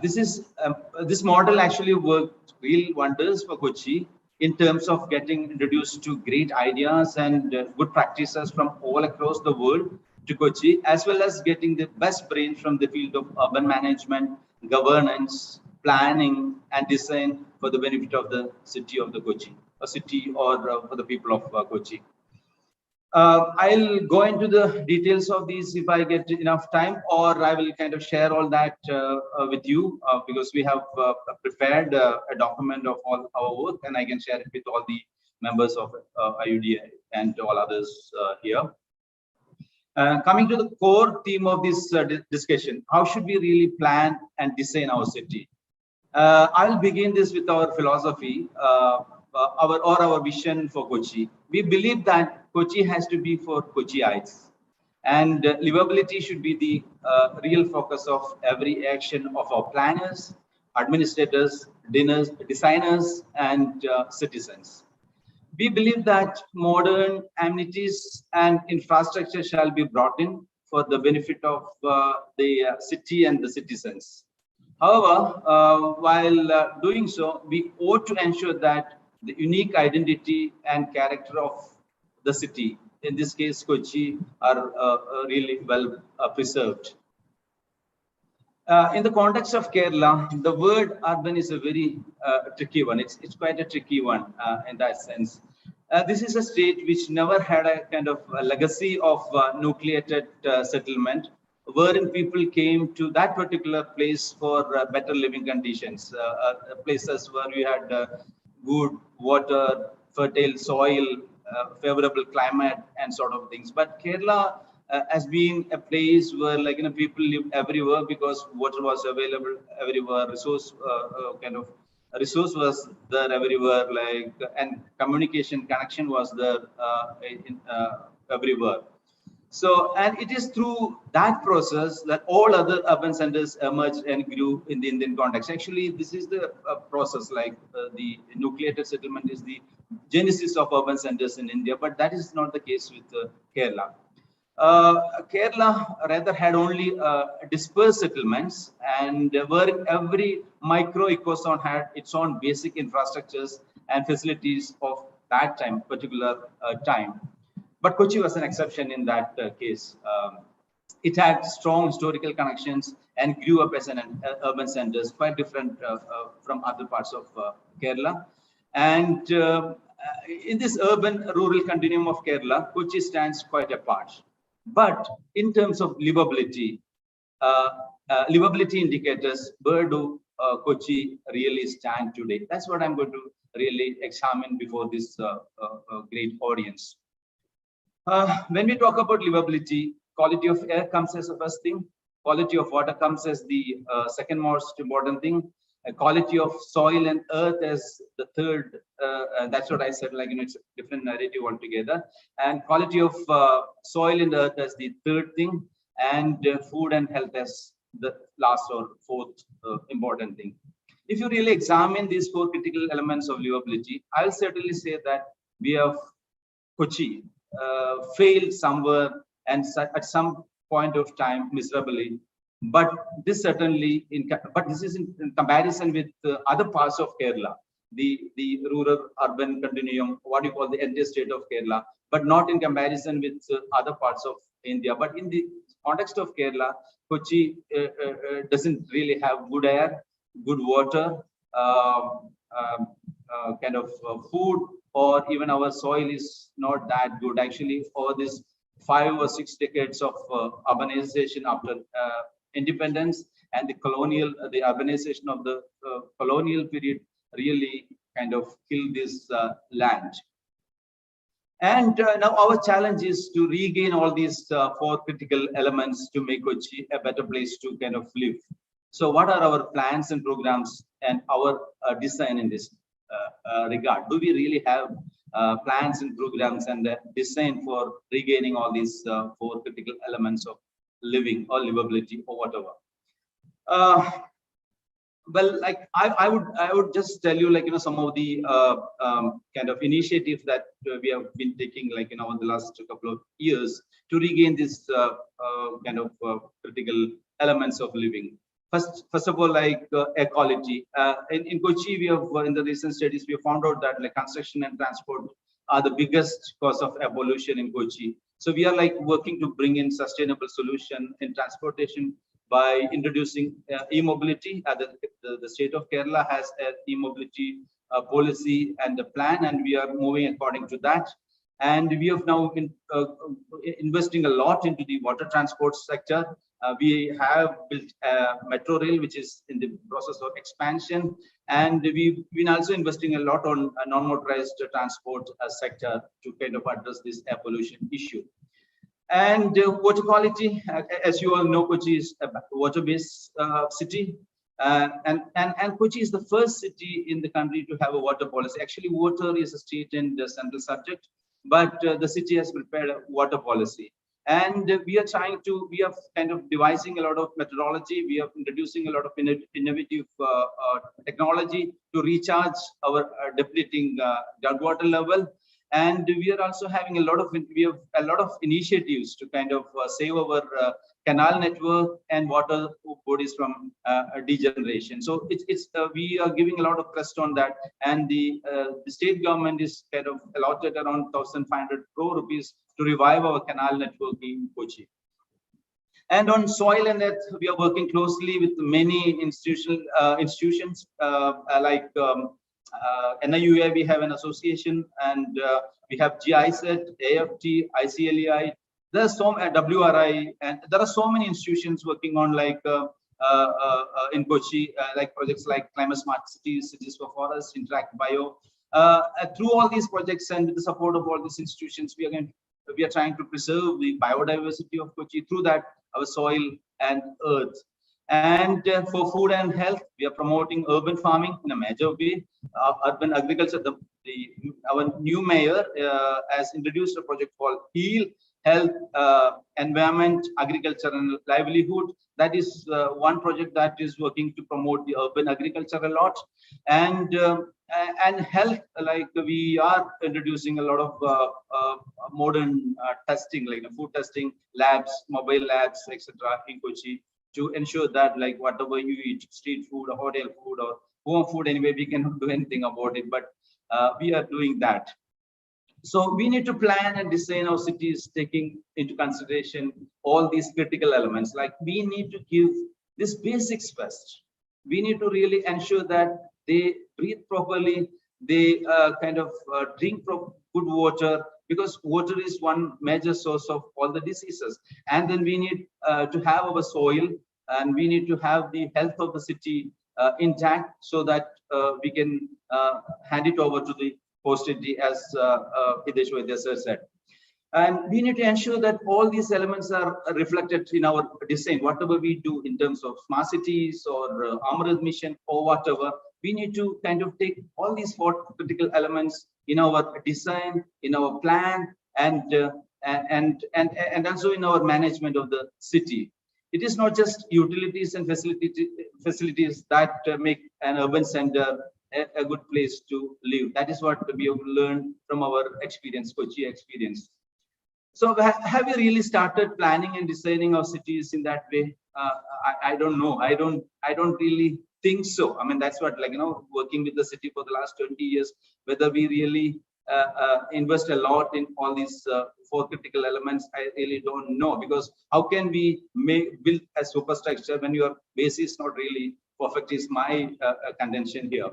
S11: This model actually worked real wonders for Kochi in terms of getting introduced to great ideas and good practices from all across the world to Kochi, as well as getting the best brains from the field of urban management, governance, planning, and design for the benefit of the city of the Kochi, a city or for the people of Kochi. I'll go into the details of these if I get enough time, or I will kind of share all that with you because we have prepared a document of all our work, and I can share it with all the members of IUDI and all others here. Coming to the core theme of this discussion, how should we really plan and design our city? I'll begin this with our philosophy, our vision for Kochi. We believe that Kochi has to be for Kochiites, and livability should be the real focus of every action of our planners, administrators, designers, and citizens. We believe that modern amenities and infrastructure shall be brought in for the benefit of the city and the citizens. However, while doing so, we ought to ensure that the unique identity and character of the city, in this case Kochi, are really well preserved. In the context of Kerala, the word urban is a very tricky one. It's quite a tricky one in that sense. This is a state which never had a kind of a legacy of nucleated settlement, wherein people came to that particular place for better living conditions, places where we had good water, fertile soil, favorable climate, and sort of things. But Kerala has been a place where, like, people live everywhere because water was available everywhere, resource was there everywhere, like, and communication connection was there everywhere. So, and it is through that process that all other urban centers emerged and grew in the Indian context. Actually, this is the process, like the nucleated settlement is the genesis of urban centers in India, but that is not the case with Kerala. Kerala rather had only dispersed settlements, and where every micro ecozone had its own basic infrastructures and facilities of that time, particular time. But Kochi was an exception in that case. It had strong historical connections and grew up as an urban centers, quite different from other parts of Kerala. And in this urban-rural continuum of Kerala, Kochi stands quite apart. But in terms of livability, livability indicators, where do Kochi really stand today? That's what I'm going to really examine before this great audience. When we talk about livability, quality of air comes as the first thing, quality of water comes as the second most important thing, quality of soil and earth as the third. That's what I said, like, it's a different narrative altogether. And quality of soil and earth as the third thing, and food and health as the last or fourth important thing. If you really examine these four critical elements of livability, I'll certainly say that we have Kochi failed somewhere and at some point of time miserably. But this certainly, this is in comparison with other parts of Kerala, the rural-urban continuum, what you call the entire state of Kerala, but not in comparison with other parts of India. But in the context of Kerala, Kochi doesn't really have good air, good water, kind of food, or even our soil is not that good. Actually, over this 5 or 6 decades of urbanization after independence and the urbanization of the colonial period really kind of killed this land. And now our challenge is to regain all these 4 critical elements to make Kochi a better place to kind of live. So what are our plans and programs and our design in this regard? Do we really have plans and programs and design for regaining all these 4 critical elements of living or livability or whatever? Well, like I would just tell you, like, some of the kind of initiatives that we have been taking, like, over the last couple of years to regain this kind of critical elements of living. First of all, like ecology. In Kochi, we have in the recent studies we have found out that like construction and transport are the biggest cause of air pollution in Kochi. So we are like working to bring in sustainable solution in transportation by introducing e-mobility. The state of Kerala has an e-mobility policy and a plan, and we are moving according to that. And we have now been investing a lot into the water transport sector. We have built metro rail, which is in the process of expansion. And we've been also investing a lot on a non-motorized transport sector to kind of address this air pollution issue. And water quality, as you all know, Kochi is a water-based city. And Kochi is the first city in the country to have a water policy. Actually, water is a state and central subject, but the city has prepared a water policy. And we are kind of devising a lot of methodology. We are introducing a lot of innovative technology to recharge our depleting groundwater level. And we are also having a lot of initiatives to kind of save our canal network and water bodies from degeneration. So we are giving a lot of thrust on that, and the state government is kind of allotted around 1,500 crore rupees to revive our canal network in Kochi. And on soil and earth, we are working closely with many institutions like NIUDI. We have an association, and we have GIZ, AFT, ICLEI. There's some WRI, and there are so many institutions working on like in Kochi, like projects like Climate Smart Cities, Cities for Forests, Interact Bio. Through all these projects and with the support of all these institutions, we are trying to preserve the biodiversity of Kochi. Through that, our soil and earth. And for food and health, we are promoting urban farming in a major way. Urban agriculture, our new mayor has introduced a project called HEAL, Health, Environment, Agriculture and Livelihood. That is one project that is working to promote the urban agriculture a lot. And health, like we are introducing a lot of modern testing, like food testing labs, mobile labs, etc. in Kochi, to ensure that like whatever you eat, street food or hotel food or home food, anyway, we cannot do anything about it, but we are doing that. So we need to plan and design our cities taking into consideration all these critical elements. Like we need to give these basics first. We need to really ensure that they breathe properly, they kind of drink good water, because water is one major source of all the diseases. And then we need to have our soil, and we need to have the health of the city intact, so that we can hand it over to the posterity, as Hitesh Vaidya sir said. And we need to ensure that all these elements are reflected in our design. Whatever we do in terms of smart cities or Amrit mission or whatever, we need to kind of take all these 4 critical elements in our design, in our plan, and also in our management of the city. It is not just utilities and facilities that make an urban center a good place to live. That is what we have learned from our experience, Kochi experience. So have you really started planning and designing our cities in that way? I don't know. I don't really think so. I mean, that's what, like, working with the city for the last 20 years, whether we really invest a lot in all these 4 critical elements, I really don't know, because how can we build a superstructure when your base is not really perfect, is my contention here.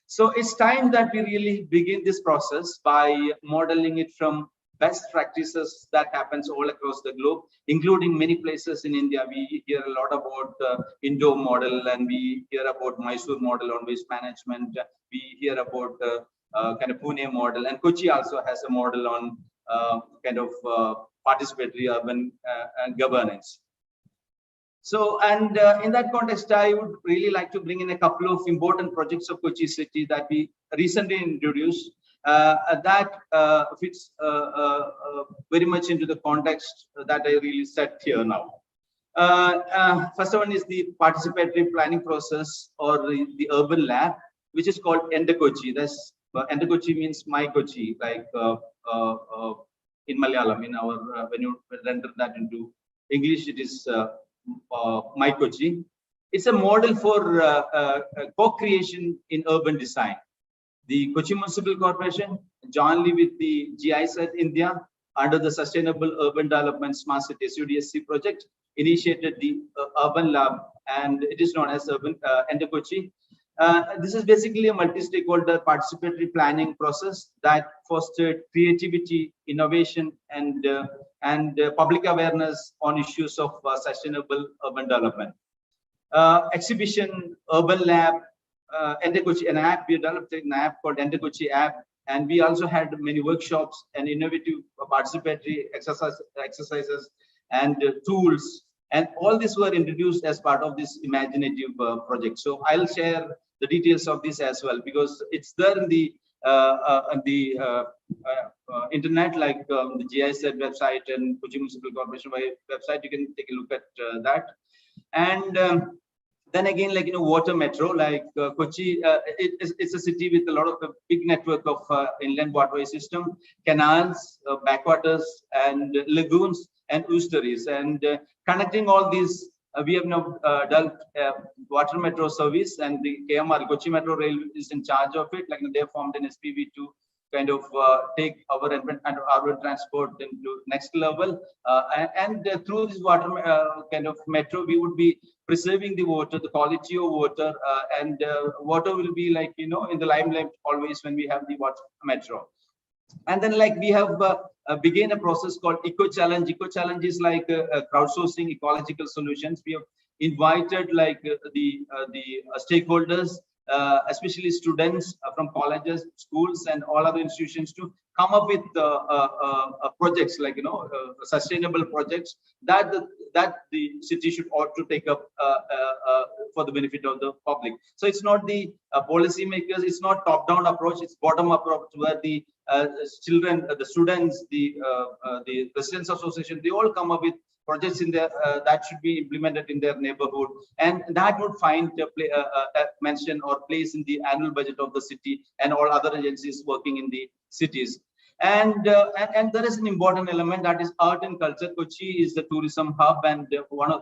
S11: So it's time that we really begin this process by modeling it from best practices that happens all across the globe, including many places in India. We hear a lot about the Indo model, and we hear about Mysore model on waste management. We hear about the kind of Pune model, and Kochi also has a model on kind of participatory urban governance. So, and in that context, I would really like to bring in a couple of important projects of Kochi city that we recently introduced that fits very much into the context that I really set here now. First one is the participatory planning process, or the urban lab, which is called Ende Kochi. That's Ende Kochi means my Kochi, like in Malayalam. In our when you render that into English, it is my Kochi. It's a model for co-creation in urban design. The Kochi Municipal Corporation, jointly with the GIZ India, under the Sustainable Urban Development Smart Cities UDSC project, initiated the Urban Lab, and it is known as Urban Ende Kochi. This is basically a multi-stakeholder participatory planning process that fostered creativity, innovation, and public awareness on issues of sustainable urban development. Exhibition, Urban Lab, Ende Kochi, an app. We developed an app called Ende Kochi app, and we also had many workshops and innovative participatory exercises and tools, and all these were introduced as part of this imaginative project. So I'll share the details of this as well, because it's there in the internet, like the GIZ website and Kochi Municipal Corporation website. You can take a look at that. And then again, like, water metro, like Kochi, it's a city with a lot of a big network of inland waterway system, canals, backwaters, and lagoons and estuaries. And connecting all these, we have now done water metro service, and the KMR, Kochi Metro Rail, is in charge of it. Like, they formed an SPV to kind of take our urban transport into next level. And through this water kind of metro, we would be preserving the water, the quality of water, and water will be, like, in the limelight always when we have the water metro. And then, like, we have began a process called Eco Challenge. Eco Challenge is like crowdsourcing ecological solutions. We have invited, like, the stakeholders, especially students from colleges, schools, and all other institutions, to come up with projects, like, sustainable projects that the city should ought to take up for the benefit of the public. So it's not the policymakers, it's not top-down approach, it's bottom-up approach, where the children, the students, the residents association, they all come up with projects in their that should be implemented in their neighborhood, and that would find a mention or place in the annual budget of the city and all other agencies working in the cities. And there is an important element, that is art and culture. Kochi is the tourism hub, and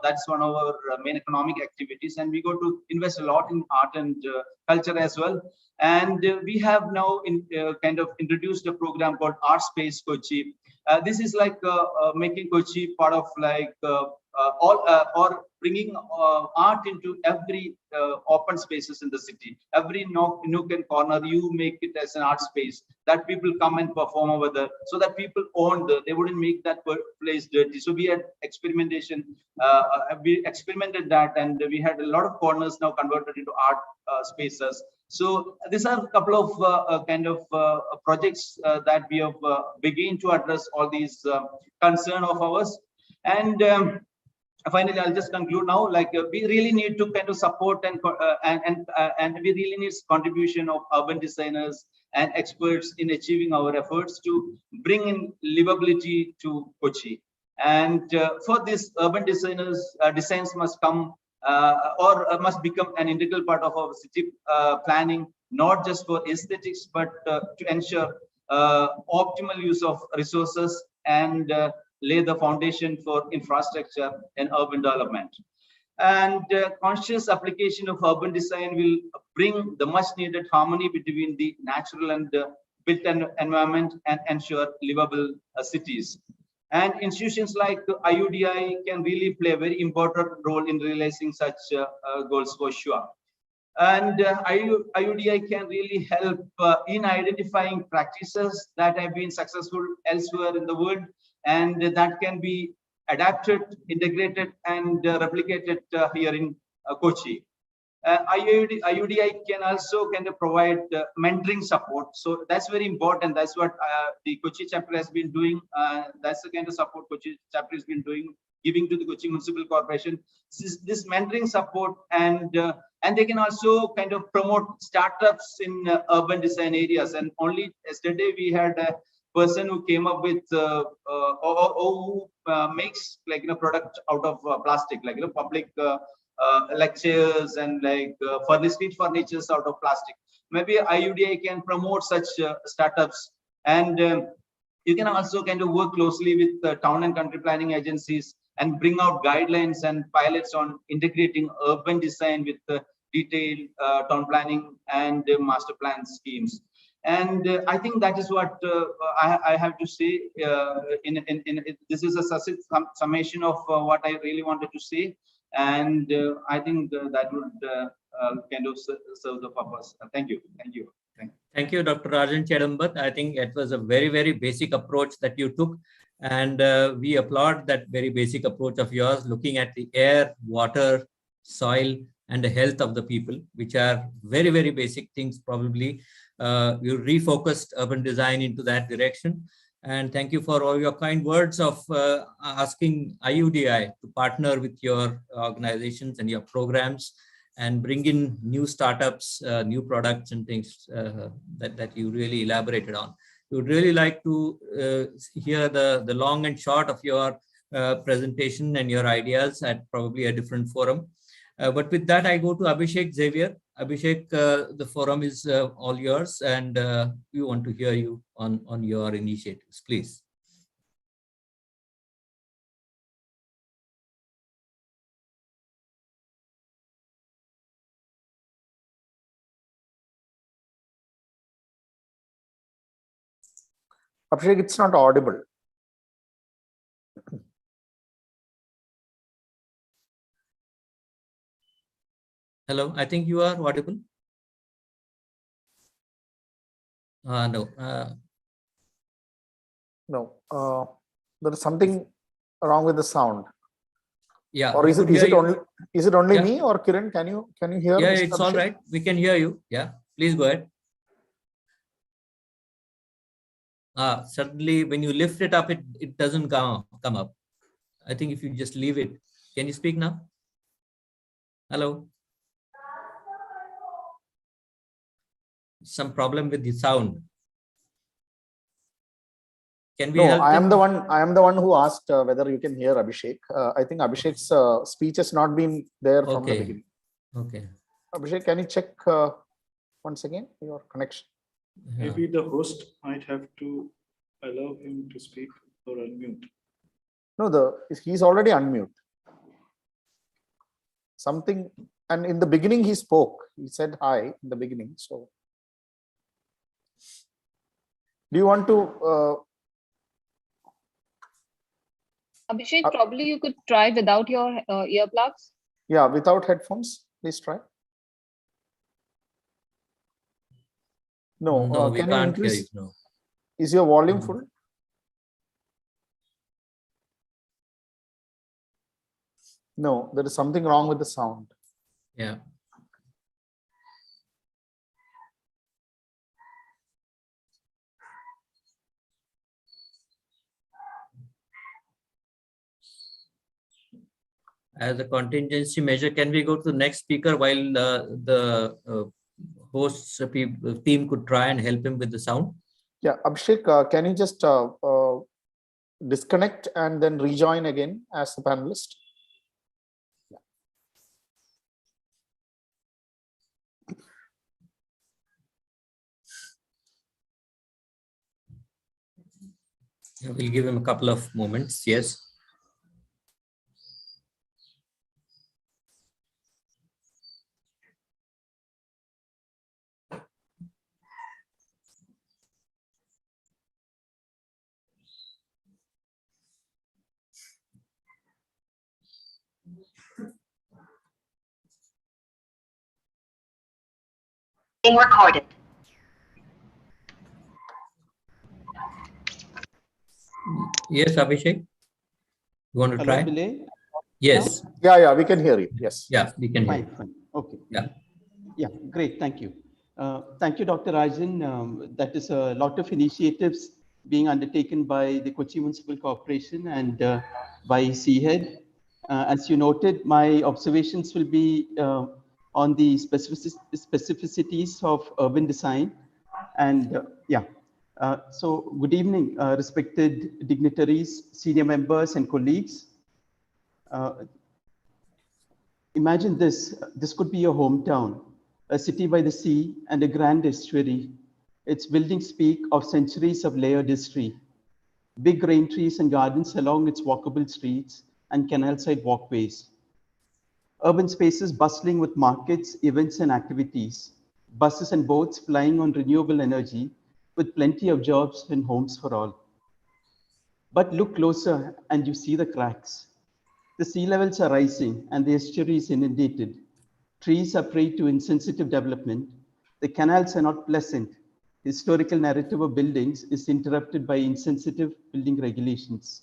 S11: that's one of our main economic activities, and we go to invest a lot in art and culture as well. And we have now kind of introduced a program called Art Space Kochi. This is like making Kochi part of, like, or bringing art into every open spaces in the city. Every nook and corner, you make it as an art space that people come and perform over there, so that people own they wouldn't make that place dirty. So we had experimentation, we experimented that, and we had a lot of corners now converted into art spaces. So these are a couple of projects that we have begun to address all these concern of ours. And finally, I'll just conclude now. Like we really need to kind of support and we really need contribution of urban designers and experts in achieving our efforts to bring in livability to Kochi. And for this, urban designers designs must come must become an integral part of our city planning, not just for aesthetics, but to ensure optimal use of resources and lay the foundation for infrastructure and urban development. And conscious application of urban design will bring the much needed harmony between the natural and built environment and ensure livable cities. And institutions like IUDI can really play a very important role in realizing such goals for sure. And IUDI can really help in identifying practices that have been successful elsewhere in the world, and that can be adapted, integrated, and replicated here in Kochi. IUDI can also kind of provide mentoring support. So that's very important. That's what the Kochi chapter has been doing. That's the kind of support Kochi chapter has been doing, giving to the Kochi Municipal Corporation. This mentoring support, and they can also kind of promote startups in urban design areas. And only yesterday we had a person who came up with who makes product out of plastic, public lectures and street furnitures out of plastic. Maybe IUDI can promote such startups, and you can also kind of work closely with town and country planning agencies and bring out guidelines and pilots on integrating urban design with detailed town planning and master plan schemes. And I think that is what I have to say. This is a summation of what I really wanted to say. And I think that would kind of serve the purpose. Thank you. Thank you.
S10: Thank you, Dr. Rajan Chedambat. I think it was a very, very basic approach that you took. And we applaud that very basic approach of yours, looking at the air, water, soil, and the health of the people, which are very, very basic things. Probably you refocused urban design into that direction. And thank you for all your kind words of asking IUDI to partner with your organizations and your programs and bring in new startups, new products and things that you really elaborated on. We would really like to hear the long and short of your presentation and your ideas at probably a different forum. But with that, I go to Abhishek Xavier. Abhishek, the forum is all yours, and we want to hear you on your initiatives, please.
S2: Abhishek, it's not audible.
S10: Hello, I think you are audible. No.
S2: No. There is something wrong with the sound.
S10: Yeah.
S2: Or is it only me, or Kiran? Can you hear?
S10: Yeah,
S2: Mr.
S10: it's all right. We can hear you. Yeah, please go ahead. Suddenly when you lift it up, it doesn't come up. I think if you just leave it. Can you speak now? Hello. Some problem with the sound. Can we help
S2: I am
S10: them?
S2: I am the one who asked whether you can hear Abhishek. I think Abhishek's speech has not been there from the beginning.
S10: Okay.
S2: Abhishek, can you check once again your connection?
S6: Maybe the host might have to allow him to speak or unmute.
S2: No, he's already unmute. Something, and in the beginning he spoke. He said hi in the beginning. So, do you want to?
S1: Abhishek, probably you could try without your earplugs.
S2: Yeah, without headphones, please try. No,
S10: we can't hear you. No.
S2: Is your volume full? No, there is something wrong with the sound.
S10: Yeah. as a contingency measure, can we go to the next speaker while the hosts team could try and help him with the sound?
S2: Yeah, Abhishek, can you just disconnect and then rejoin again as the panelist?
S10: Yeah, we'll give him a couple of moments. Yes.
S12: Being recorded.
S10: Yes, Abhishek. You want to try?
S9: Belay?
S10: Yes.
S2: Yeah, we can hear you. Yes.
S10: Yeah, we can hear you.
S9: Fine. Okay.
S10: Yeah.
S9: Yeah, great. Thank you. Thank you, Dr. Rajan. That is a lot of initiatives being undertaken by the Kochi Municipal Corporation and by CHED. As you noted, my observations will be on the specificities of urban design. And so good evening, respected dignitaries, senior members and colleagues. Imagine this could be your hometown, a city by the sea and a grand estuary. Its buildings speak of centuries of layered history. Big rain trees and gardens along its walkable streets and canal-side walkways. Urban spaces bustling with markets, events and activities. Buses and boats flying on renewable energy with plenty of jobs and homes for all. But look closer and you see the cracks. The sea levels are rising and the estuary is inundated. Trees are prey to insensitive development. The canals are not pleasant. Historical narrative of buildings is interrupted by insensitive building regulations.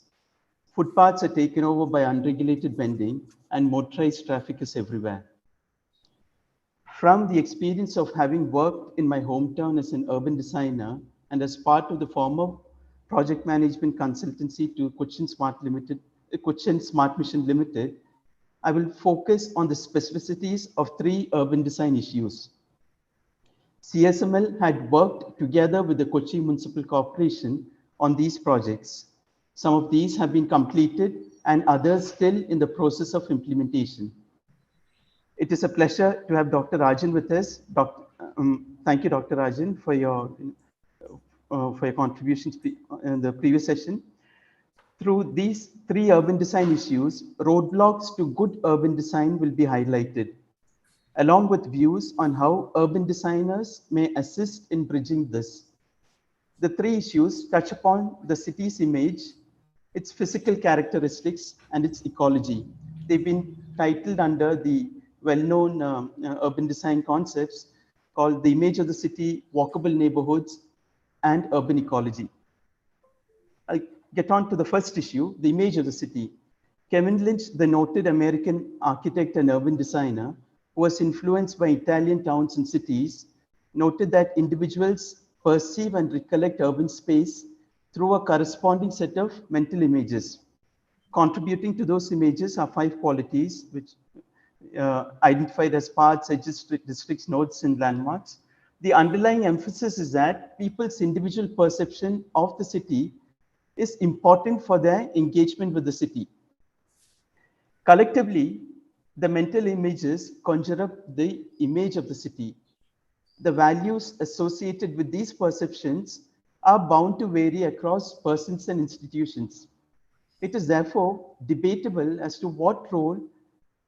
S9: Footpaths are taken over by unregulated vending and motorized traffic is everywhere. From the experience of having worked in my hometown as an urban designer and as part of the former project management consultancy to Cochin Smart Mission Limited, I will focus on the specificities of 3 urban design issues. CSML had worked together with the Kochi Municipal Corporation on these projects. Some of these have been completed and others still in the process of implementation. It is a pleasure to have Dr. Rajan with us. Thank you, Dr. Rajan, for your contributions in the previous session. Through these 3 urban design issues, roadblocks to good urban design will be highlighted, along with views on how urban designers may assist in bridging this. The 3 issues touch upon the city's image, its physical characteristics, and its ecology. They've been titled under the well-known urban design concepts called the image of the city, walkable neighborhoods, and urban ecology. I'll get on to the first issue, the image of the city. Kevin Lynch, the noted American architect and urban designer, who was influenced by Italian towns and cities, noted that individuals perceive and recollect urban space through a corresponding set of mental images. Contributing to those images are 5 qualities, which identified as paths, edges, districts, nodes, and landmarks. The underlying emphasis is that people's individual perception of the city is important for their engagement with the city. Collectively, the mental images conjure up the image of the city. The values associated with these perceptions are bound to vary across persons and institutions. It is therefore debatable as to what role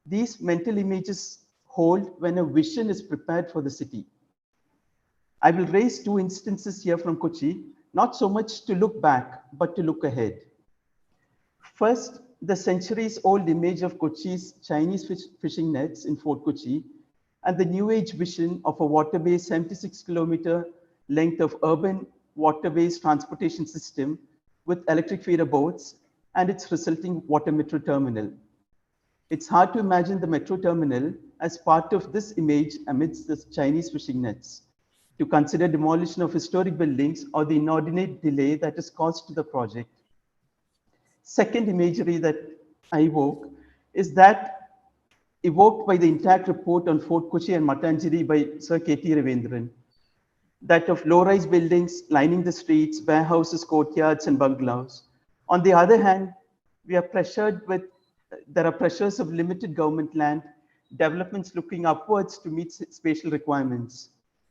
S9: these mental images hold when a vision is prepared for the city. I will raise 2 instances here from Kochi, not so much to look back, but to look ahead. First, the centuries-old image of Kochi's Chinese fishing nets in Fort Kochi and the new age vision of a water-based 76-kilometer length of urban water-based transportation system with electric feeder boats and its resulting water metro terminal. It's hard to imagine the metro terminal as part of this image amidst the Chinese fishing nets, to consider demolition of historic buildings or the inordinate delay that is caused to the project. Second imagery that I evoke is that evoked by the intact report on Fort Kochi and Matanjiri by Sir K.T. Ravindran, that of low-rise buildings lining the streets, warehouses, courtyards, and bungalows. On the other hand, there are pressures of limited government land, developments looking upwards to meet spatial requirements.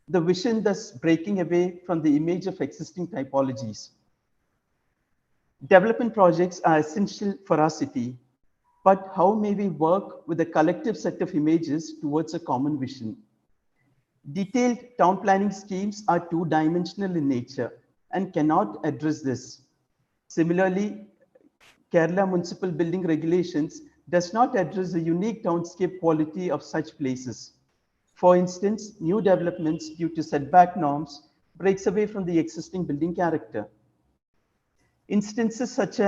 S9: The vision thus breaking away from the image of existing typologies. Development projects are essential for our city, but how may we work with a collective set of images towards a common vision? Detailed town planning schemes are two-dimensional in nature and cannot address this. Similarly, Kerala Municipal Building Regulations does not address the unique townscape quality of such places. For instance, new developments due to setback norms breaks away from the existing building character. Issues such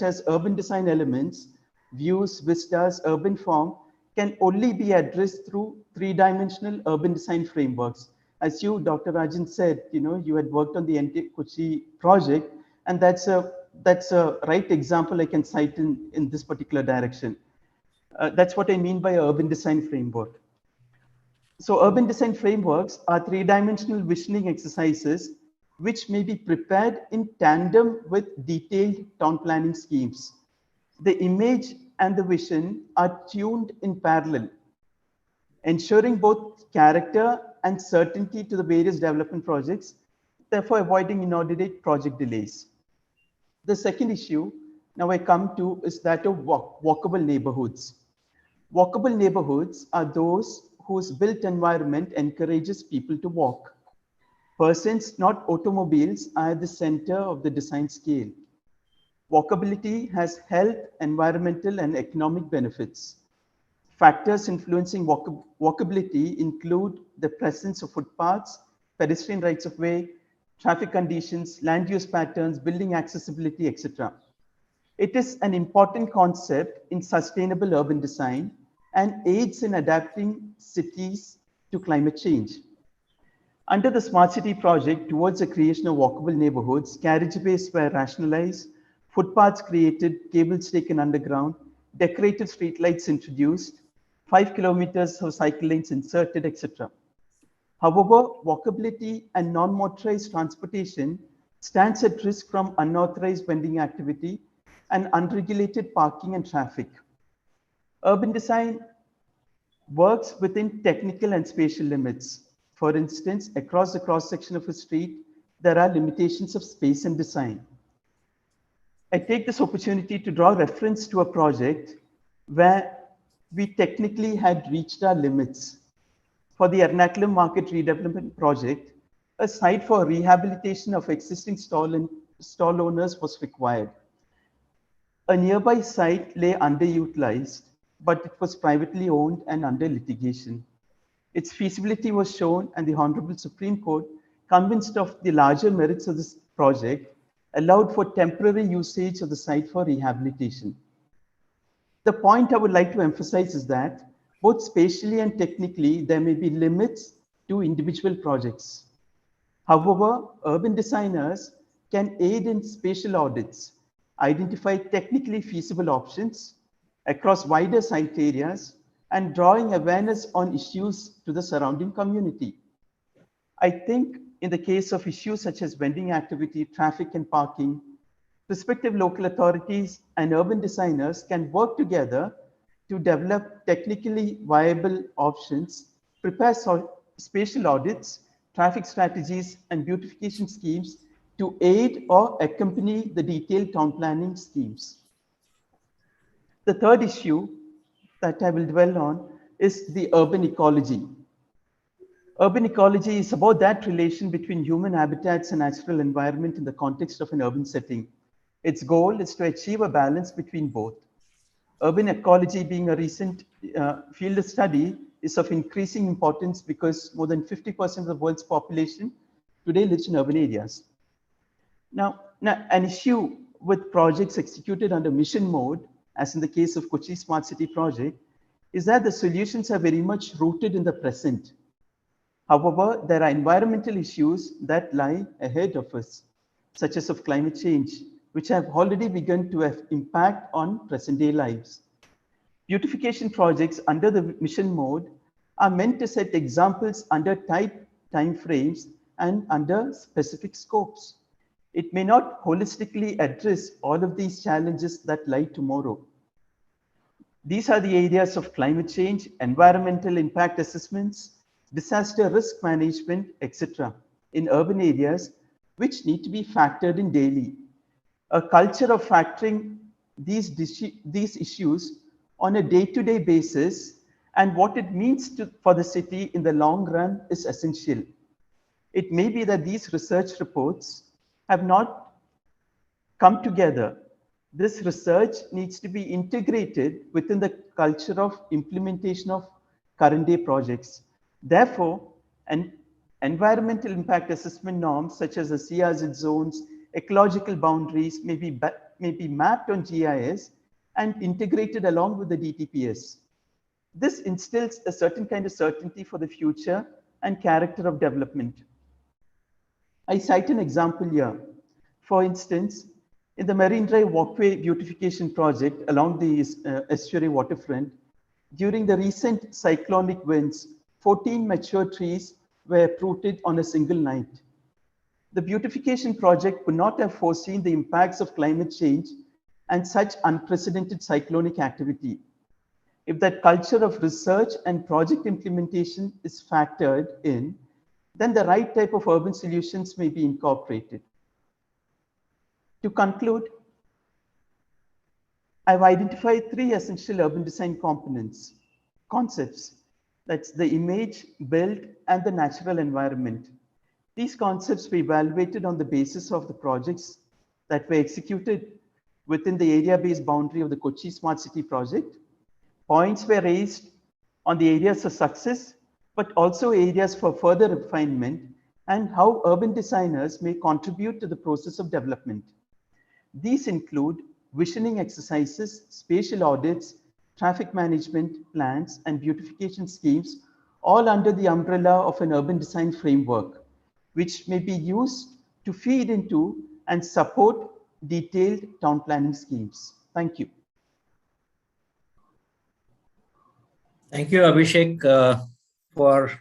S9: as urban design elements, views, vistas, urban form can only be addressed through three-dimensional urban design frameworks. As you, Dr. Rajan said, you had worked on the NT Kochi project, and that's a right example I can cite in this particular direction. That's what I mean by urban design framework. So urban design frameworks are three-dimensional visioning exercises which may be prepared in tandem with detailed town planning schemes. The image and the vision are tuned in parallel, ensuring both character and certainty to the various development projects, therefore avoiding inordinate project delays. The second issue now I come to is that of walkable neighborhoods. Walkable neighborhoods are those whose built environment encourages people to walk. Persons, not automobiles, are at the center of the design scale. Walkability has health, environmental, and economic benefits. Factors influencing walkability include the presence of footpaths, pedestrian rights of way, traffic conditions, land use patterns, building accessibility, etc. It is an important concept in sustainable urban design and aids in adapting cities to climate change. Under the Smart City project towards the creation of walkable neighborhoods, carriageways were rationalized, footpaths created, cables taken underground, decorated streetlights introduced, 5 kilometers of cycle lanes inserted, etc. However, walkability and non-motorized transportation stands at risk from unauthorized vending activity and unregulated parking and traffic. Urban design works within technical and spatial limits. For instance, across the cross-section of a street, there are limitations of space and design. I take this opportunity to draw reference to a project where we technically had reached our limits. For the Ernakulam Market Redevelopment Project, a site for rehabilitation of existing stall owners was required. A nearby site lay underutilized, but it was privately owned and under litigation. Its feasibility was shown, and the Honorable Supreme Court, convinced of the larger merits of this project, allowed for temporary usage of the site for rehabilitation. The point I would like to emphasize is that both spatially and technically, there may be limits to individual projects. However, urban designers can aid in spatial audits, identify technically feasible options across wider site areas, and drawing awareness on issues to the surrounding community. I think in the case of issues such as vending activity, traffic and parking, respective local authorities and urban designers can work together to develop technically viable options, prepare spatial audits, traffic strategies, and beautification schemes to aid or accompany the detailed town planning schemes. The third issue that I will dwell on is the urban ecology. Urban ecology is about that relation between human habitats and natural environment in the context of an urban setting. Its goal is to achieve a balance between both. Urban ecology, being a recent field of study, is of increasing importance because more than 50% of the world's population today lives in urban areas. Now, an issue with projects executed under mission mode, as in the case of Kochi Smart City project, is that the solutions are very much rooted in the present. However, there are environmental issues that lie ahead of us, such as of climate change, which have already begun to have impact on present-day lives. Beautification projects under the mission mode are meant to set examples under tight time frames and under specific scopes. It may not holistically address all of these challenges that lie tomorrow. These are the areas of climate change, environmental impact assessments, disaster risk management, etc. in urban areas, which need to be factored in daily. A culture of factoring these issues on a day-to-day basis and what it means for the city in the long run is essential. It may be that these research reports have not come together. This research needs to be integrated within the culture of implementation of current day projects. Therefore, an environmental impact assessment norms such as the CRZ zones, ecological boundaries may be mapped on GIS and integrated along with the DTPS. This instills a certain kind of certainty for the future and character of development. I cite an example here. For instance, in the Marine Drive Walkway Beautification Project along the estuary waterfront, during the recent cyclonic winds, 14 mature trees were uprooted on a single night. The beautification project could not have foreseen the impacts of climate change and such unprecedented cyclonic activity. If that culture of research and project implementation is factored in, then the right type of urban solutions may be incorporated. To conclude, I've identified 3 essential urban design concepts. That's the image, build, and the natural environment. These concepts were evaluated on the basis of the projects that were executed within the area-based boundary of the Kochi Smart City project. Points were raised on the areas of success, but also areas for further refinement and how urban designers may contribute to the process of development. These include visioning exercises, spatial audits, traffic management plans, and beautification schemes, all under the umbrella of an urban design framework, which may be used to feed into and support detailed town planning schemes. Thank you.
S10: Thank you, Abhishek, for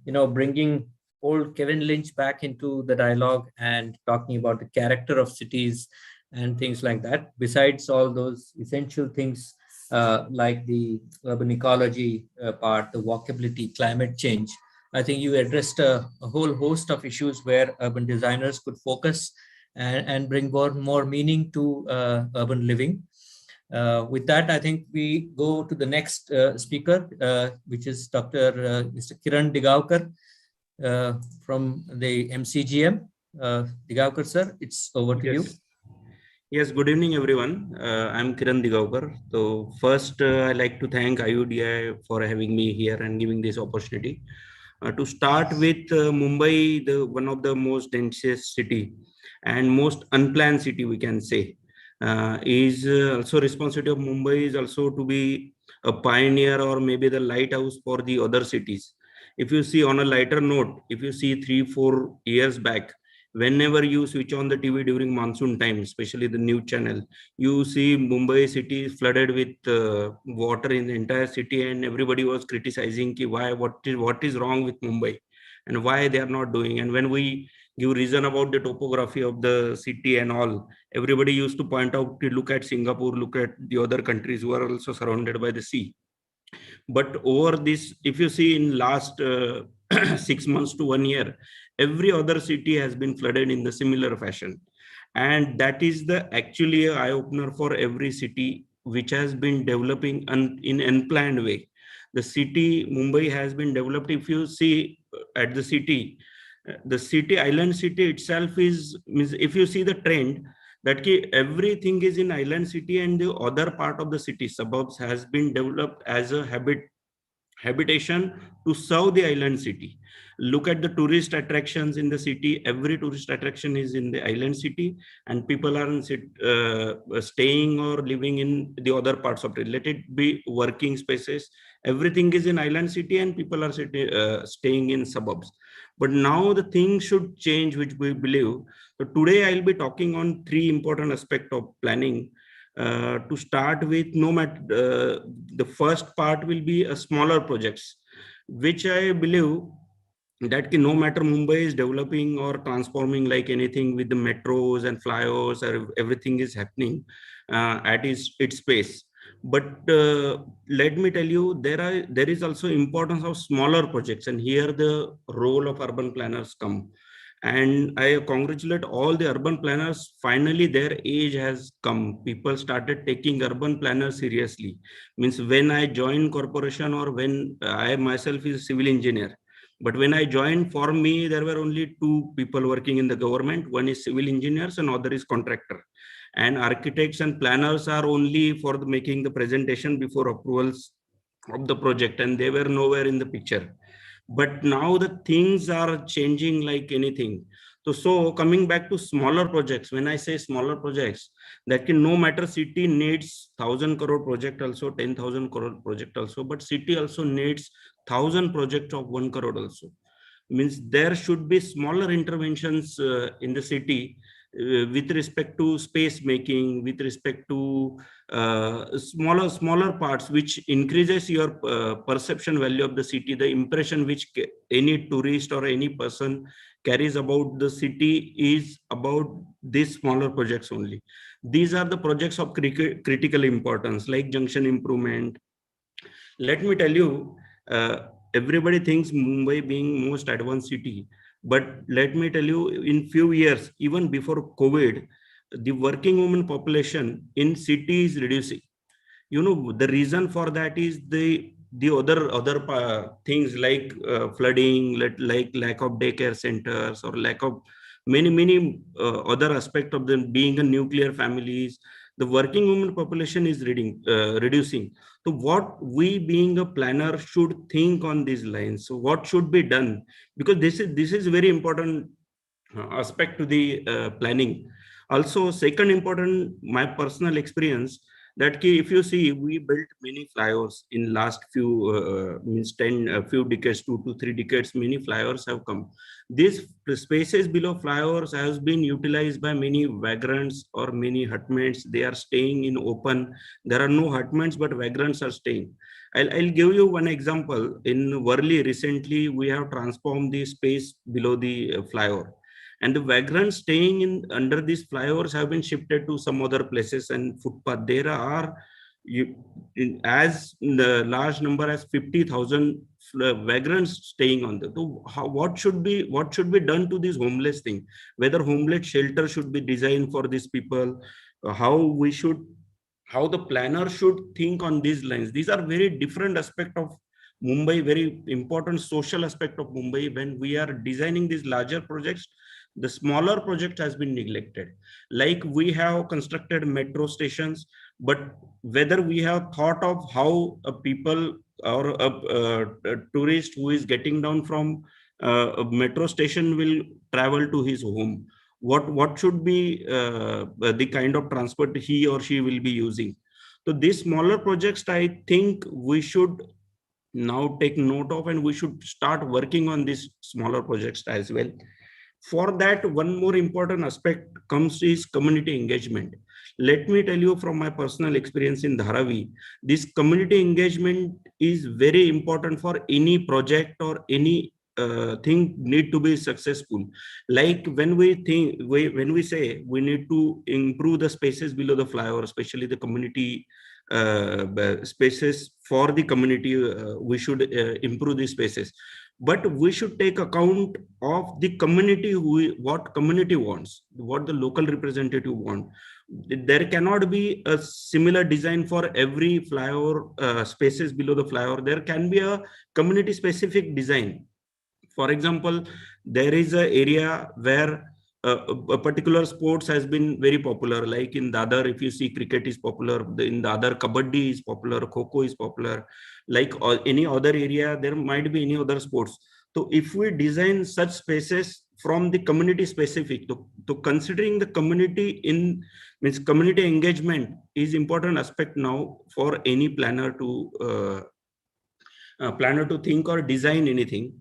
S10: bringing old Kevin Lynch back into the dialogue and talking about the character of cities and things like that. Besides all those essential things like the urban ecology part, the walkability, climate change, I think you addressed a whole host of issues where urban designers could focus and bring more meaning to urban living. With that, I think we go to the next speaker, which is Mr. Kiran Digaukar from the MCGM. Digaukar, sir, it's over to you.
S8: Yes, good evening, everyone. I'm Kiran Digaukar. So first, I'd like to thank IUDI for having me here and giving this opportunity. To start with, Mumbai, one of the most densest city and most unplanned city, we can say, is also responsibility of Mumbai is also to be a pioneer or maybe the lighthouse for the other cities. If you see on a lighter note, if you see 3-4 years back, whenever you switch on the TV during monsoon time, especially the news channel, you see Mumbai city is flooded with water in the entire city, and everybody was criticizing what is wrong with Mumbai and why they are not doing. And when we give reason about the topography of the city and all, everybody used to point out to look at Singapore, look at the other countries who are also surrounded by the sea. But over this, if you see in last 6 months to 1 year, every other city has been flooded in the similar fashion. And that is actually an eye-opener for every city which has been developing in unplanned way. The city, Mumbai, has been developed. If you see at the city island city itself is, if you see the trend, that everything is in island city and the other part of the city, suburbs, has been developed as a habit habitation to serve the island city. Look at the tourist attractions in the city. Every tourist attraction is in the island city, and people are staying or living in the other parts of it. Let it be working spaces. Everything is in island city, and people are staying in suburbs. But now the thing should change, which we believe. So today I'll be talking on 3 important aspects of planning. To start with, no matter the first part will be a smaller projects, which I believe that no matter Mumbai is developing or transforming like anything with the metros and flyovers, or everything is happening at its pace. But let me tell you, there is also importance of smaller projects, and here the role of urban planners come. And I congratulate all the urban planners. Finally, their age has come. People started taking urban planners seriously. Means when I joined corporation, or when I myself is a civil engineer. But when I joined, for me, there were only 2 people working in the government. One is civil engineers and other is contractor. And architects and planners are only for making the presentation before approvals of the project, and they were nowhere in the picture. But now the things are changing like anything. So coming back to smaller projects, when I say smaller projects, that can no matter city needs 1,000 crore project also, 10,000 crore project also, but city also needs 1,000 projects of 1 crore also. Means there should be smaller interventions in the city with respect to space making, with respect to smaller parts, which increases your perception value of the city, the impression which any tourist or any person carries about the city is about these smaller projects only. These are the projects of critical importance, like junction improvement. Let me tell you, everybody thinks Mumbai being most advanced city, but let me tell you, in few years, even before COVID, the working woman population in city is reducing. You know, the reason for that is the other things like flooding, like lack of daycare centers, or lack of many other aspects of them being a nuclear families. The working woman population is reducing. So what we being a planner should think on these lines. So what should be done? Because this is very important aspect to the planning. Also, second important, my personal experience, that if you see, we built many flyovers in last few means 10 few decades, 2 to 3 decades. Many flyovers have come. These spaces below flyovers has been utilized by many vagrants or many hutments. They are staying in open. There are no hutments, but vagrants are staying. I'll give you one example. In Worli recently, we have transformed the space below the flyover, and the vagrants staying in under these flyovers have been shifted to some other places and footpath. There are as the large number as 50,000 vagrants staying on the. So what should be done to this homeless thing? Whether homeless shelter should be designed for these people, how the planner should think on these lines. These are very different aspect of Mumbai, very important social aspect of Mumbai. When we are designing these larger projects, the smaller project has been neglected. Like we have constructed metro stations, but whether we have thought of how a people or a tourist who is getting down from a metro station will travel to his home, what should be the kind of transport he or she will be using. So these smaller projects, I think we should now take note of, and we should start working on these smaller projects as well. For that, one more important aspect comes is community engagement. Let me tell you from my personal experience in Dharavi, this community engagement is very important for any project or any thing need to be successful. Like when we say we need to improve the spaces below the flyover, especially the community spaces for the community, we should improve these spaces. But we should take account of the community, what community wants, what the local representative want. There cannot be a similar design for every flyover spaces below the flyover. There can be a community specific design. For example, there is an area where a particular sports has been very popular. Like in Dadar, if you see, cricket is popular. In Dadar, kabaddi is popular, kho-kho is popular. Like any other area, there might be any other sports. So if we design such spaces from the community specific, to considering the community in means community engagement is important aspect now for any planner to think or design anything.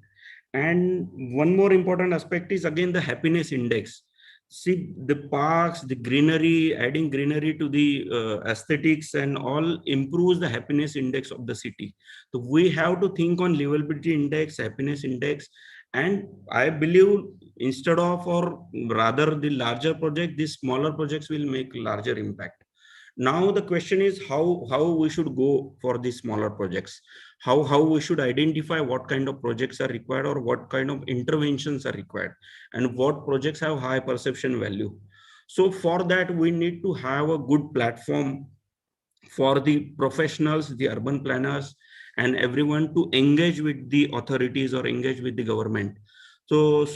S8: And one more important aspect is again the happiness index. See, the parks, the greenery, adding greenery to the aesthetics and all improves the happiness index of the city. So we have to think on livability index, happiness index, and I believe instead of, or rather the larger project, these smaller projects will make larger impact. Now the question is how we should go for these smaller projects, how we should identify what kind of projects are required or what kind of interventions are required, and what projects have high perception value. So for that, we need to have a good platform for the professionals, the urban planners, and everyone to engage with the authorities or engage with the government. So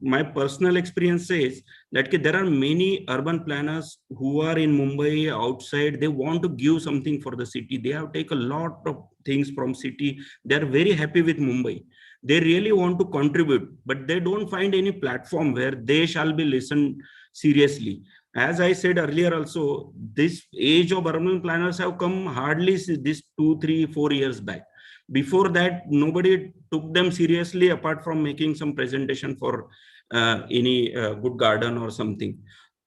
S8: my personal experience says that there are many urban planners who are in Mumbai, outside, they want to give something for the city. They have taken a lot of things from city. They are very happy with Mumbai. They really want to contribute, but they don't find any platform where they shall be listened seriously. As I said earlier also, this age of urban planners have come hardly this 2, 3, 4 years back. Before that, nobody took them seriously apart from making some presentation for any good garden or something.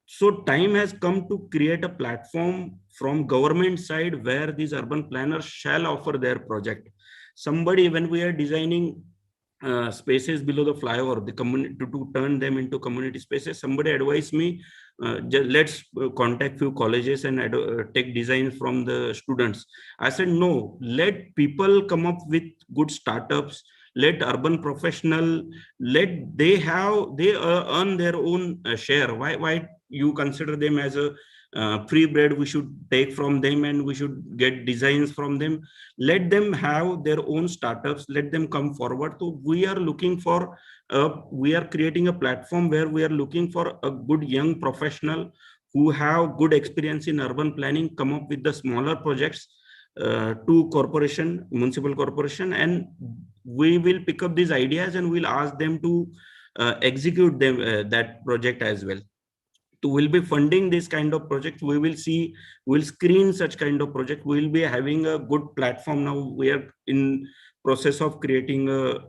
S8: So time has come to create a platform from government side where these urban planners shall offer their project. Somebody, when we are designing spaces below the flyover, the community to turn them into community spaces, somebody advised me, let's contact few colleges and take designs from the students. I said, no, let people come up with good startups, let urban professional, they earn their own share. Why you consider them as a free bread? We should take from them and we should get designs from them. Let them have their own startups, let them come forward. So we are looking for we are creating a platform where we are looking for a good young professional who have good experience in urban planning, come up with the smaller projects to corporation, municipal corporation, and we will pick up these ideas and we'll ask them to execute them that project as well. So we'll be funding this kind of project. We will see, we'll screen such kind of project. We'll be having a good platform. Now we are in process of creating a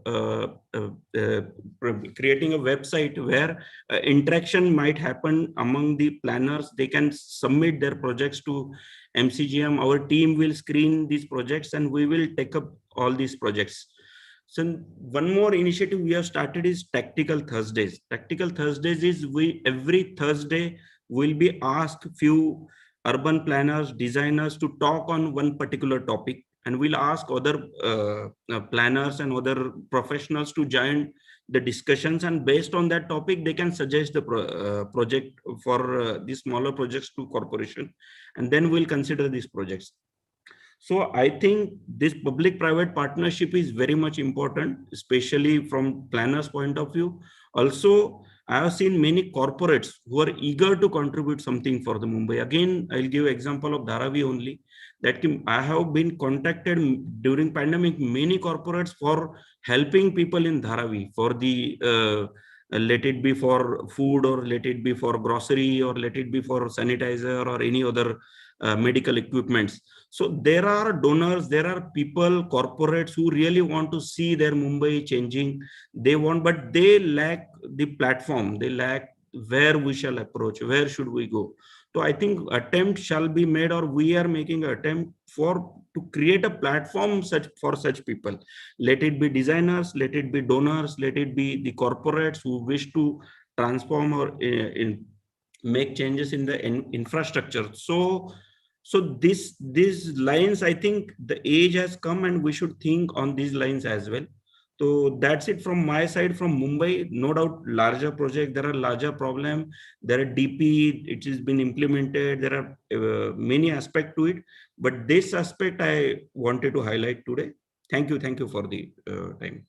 S8: website where interaction might happen among the planners. They can submit their projects to MCGM. Our team will screen these projects and we will take up all these projects. So one more initiative we have started is Tactical Thursdays. Tactical Thursdays is every Thursday will be asked few urban planners, designers to talk on one particular topic, and we'll ask other planners and other professionals to join the discussions, and based on that topic they can suggest the project for these smaller projects to corporation, and then we'll consider these projects. So I think this public-private partnership is very much important, especially from planners' point of view. Also, I have seen many corporates who are eager to contribute something for the Mumbai. Again, I'll give example of Dharavi only, that I have been contacted during pandemic, many corporates for helping people in Dharavi for the, let it be for food, or let it be for grocery, or let it be for sanitizer or any other medical equipments. So there are donors, there are people, corporates who really want to see their Mumbai changing. They want, but they lack the platform. They lack where we shall approach, where should we go. So I think attempt shall be made, or we are making an attempt to create a platform for such people. Let it be designers, let it be donors, let it be the corporates who wish to transform or make changes in the infrastructure. So these lines, I think the age has come and we should think on these lines as well. So that's it from my side from Mumbai. No doubt larger project, there are larger problem, there are DP, it has been implemented, there are many aspects to it, but this aspect I wanted to highlight today. Thank you for the time.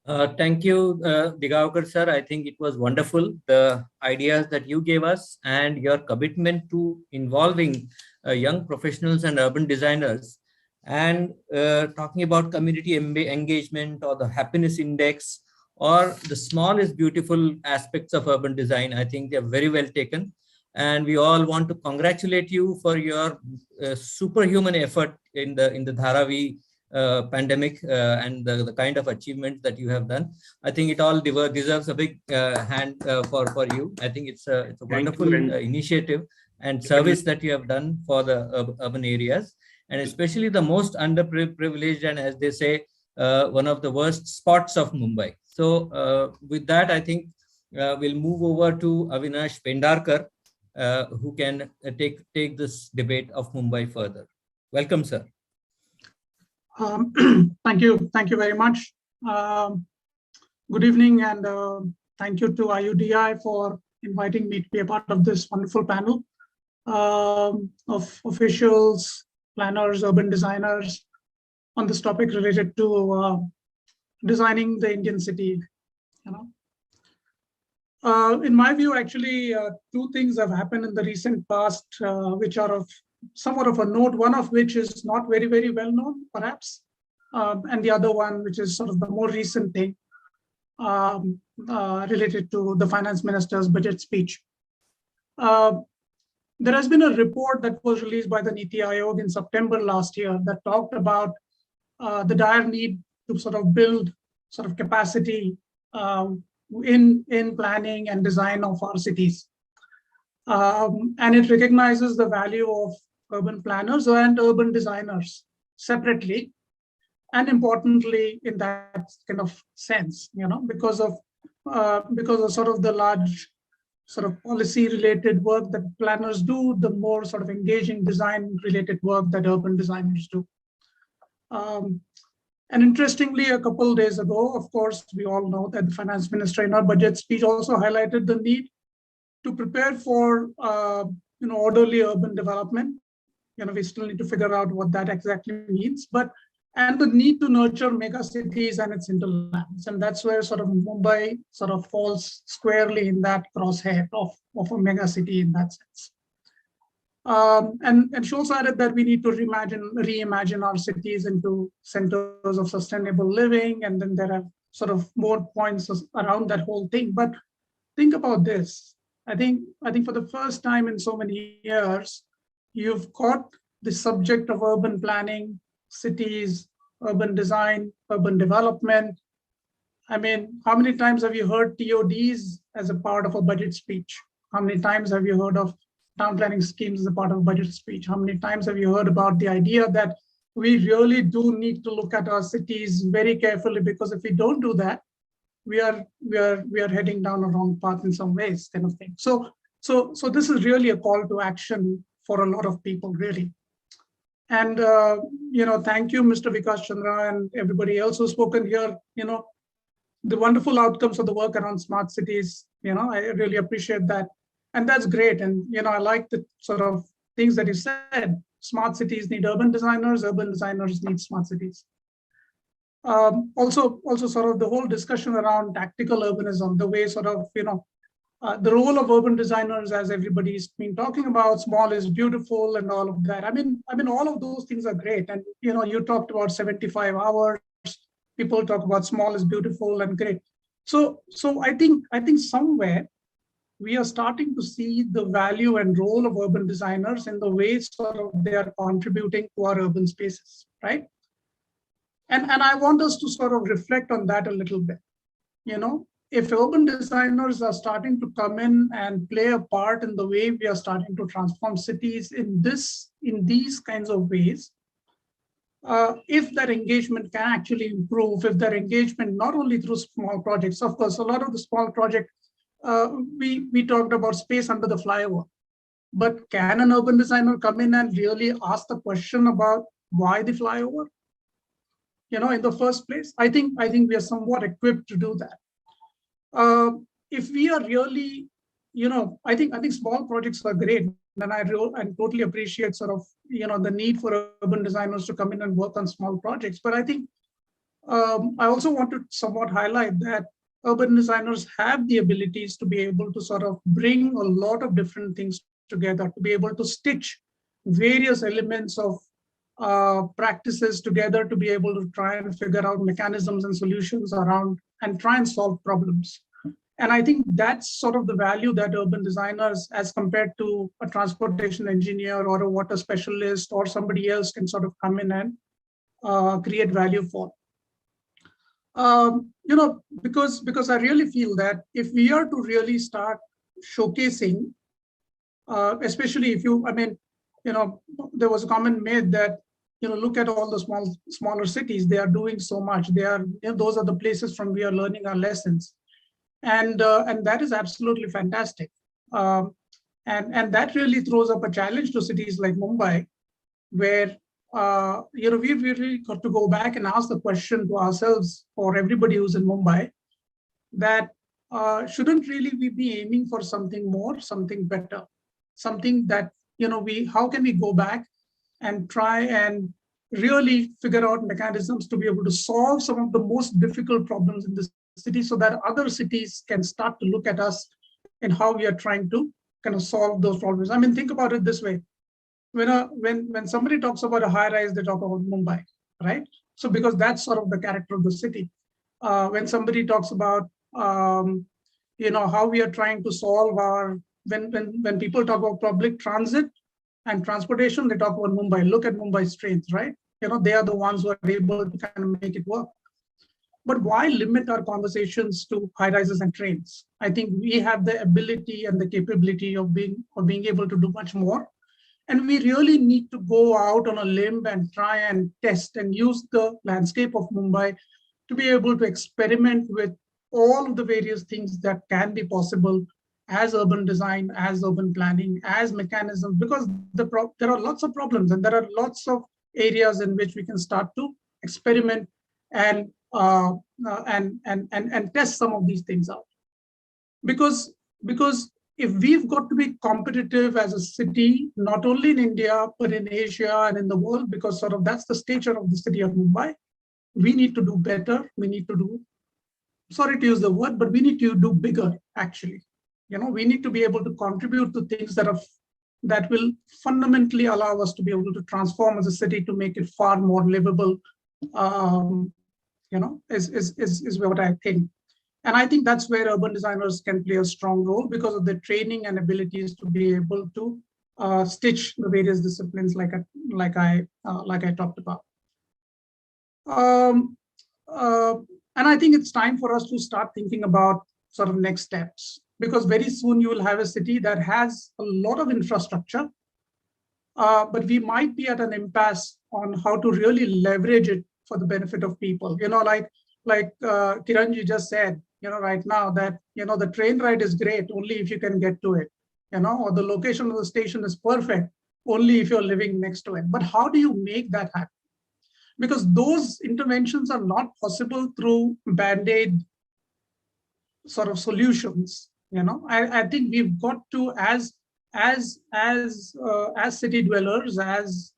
S10: Thank you, Digavkar sir. I think it was wonderful, the ideas that you gave us and your commitment to involving young professionals and urban designers, and talking about community engagement or the happiness index or the small is beautiful aspects of urban design. I think they're very well taken. And we all want to congratulate you for your superhuman effort in the Dharavi pandemic and the kind of achievements that you have done. I think it all deserves a big hand for you. I think it's a wonderful initiative and service that you have done for the urban areas, and especially the most underprivileged and, as they say, one of the worst spots of Mumbai. So with that, I think we'll move over to Avineesh Pandeytra, who can take this debate of Mumbai further. Welcome, sir.
S3: Thank you very much. Good evening, and thank you to IUDI for inviting me to be a part of this wonderful panel of officials, planners, urban designers on this topic related to designing the Indian city. In my view, actually, two things have happened in the recent past, which are of somewhat of a note, one of which is not very, very well known, perhaps, and the other one, which is sort of the more recent thing related to the finance minister's budget speech. There has been a report that was released by the Niti Aayog in September last year that talked about the dire need to sort of build sort of capacity in planning and design of our cities. And it recognizes the value of urban planners and urban designers separately, and importantly in that kind of sense, because of sort of the large sort of policy related work that planners do, the more sort of engaging design related work that urban designers do. And interestingly, a couple of days ago, of course, we all know that the finance minister in our budget speech also highlighted the need to prepare for orderly urban development. We still need to figure out what that exactly means, and the need to nurture mega cities and its hinterlands. And that's where sort of Mumbai sort of falls squarely in that crosshair of a mega city in that sense. And she also added that we need to reimagine our cities into centers of sustainable living. And then there are sort of more points around that whole thing. But think about this. I think for the first time in so many years, you've got the subject of urban planning, cities, urban design, urban development. I mean, how many times have you heard TODs as a part of a budget speech? How many times have you heard of town planning schemes as a part of a budget speech? How many times have you heard about the idea that we really do need to look at our cities very carefully, because if we don't do that, we are heading down a wrong path in some ways, kind of thing. So this is really a call to action for a lot of people, really. And thank you, Mr. Vikas Chandra, and everybody else who's spoken here. The wonderful outcomes of the work around smart cities. I really appreciate that. And that's great. And, I like the sort of things that you said. Smart cities need urban designers need smart cities. Also sort of the whole discussion around tactical urbanism, the way sort of, the role of urban designers, as everybody's been talking about, small is beautiful and all of that. I mean, all of those things are great. And, you talked about 75 hours, people talk about small is beautiful and great. So I think somewhere, we are starting to see the value and role of urban designers in the way sort of they are contributing to our urban spaces, right? And I want us to sort of reflect on that a little bit. If urban designers are starting to come in and play a part in the way we are starting to transform cities in these kinds of ways, if that engagement can actually improve, if that engagement not only through small projects, of course, a lot of the small projects, we talked about space under the flyover, but can an urban designer come in and really ask the question about why the flyover? In the first place, I think we are somewhat equipped to do that. If we are really, I think small projects are great, and I totally appreciate sort of the need for urban designers to come in and work on small projects. But I think I also want to somewhat highlight that urban designers have the abilities to be able to sort of bring a lot of different things together, to be able to stitch various elements of practices together, to be able to try and figure out mechanisms and solutions around and try and solve problems. And I think that's sort of the value that urban designers, as compared to a transportation engineer or a water specialist or somebody else, can sort of come in and create value for. Because I really feel that if we are to really start showcasing, especially if you, there was a comment made that, look at all the smaller cities, they are doing so much. They are, those are the places from we are learning our lessons. And that is absolutely fantastic. And that really throws up a challenge to cities like Mumbai, where we've really got to go back and ask the question to ourselves, or everybody who's in Mumbai, that shouldn't really we be aiming for something more, something better, something that, how can we go back and try and really figure out mechanisms to be able to solve some of the most difficult problems in this city, so that other cities can start to look at us and how we are trying to kind of solve those problems. I mean, think about it this way. When somebody talks about a high rise, they talk about Mumbai, right? So because that's sort of the character of the city. When somebody talks about how we are trying to solve our, when people talk about public transit and transportation, they talk about Mumbai. Look at Mumbai's trains, right? They are the ones who are able to kind of make it work. But why limit our conversations to high rises and trains? I think we have the ability and the capability of being able to do much more. And we really need to go out on a limb and try and test and use the landscape of Mumbai to be able to experiment with all of the various things that can be possible as urban design, as urban planning, as mechanisms, because there are lots of problems and there are lots of areas in which we can start to experiment and test some of these things out. Because if we've got to be competitive as a city, not only in India, but in Asia and in the world, because sort of that's the stature of the city of Mumbai, we need to do better. We need to do, sorry to use the word, but we need to do bigger, actually. We need to be able to contribute to things that will fundamentally allow us to be able to transform as a city to make it far more livable, is what I think. And I think that's where urban designers can play a strong role, because of their training and abilities to be able to stitch the various disciplines like I talked about. And I think it's time for us to start thinking about sort of next steps, because very soon you will have a city that has a lot of infrastructure, but we might be at an impasse on how to really leverage it for the benefit of people. Like Kiran, you just said, right now that, the train ride is great only if you can get to it, or the location of the station is perfect only if you're living next to it. But how do you make that happen? Because those interventions are not possible through Band-Aid sort of solutions. I think we've got to, as city dwellers, as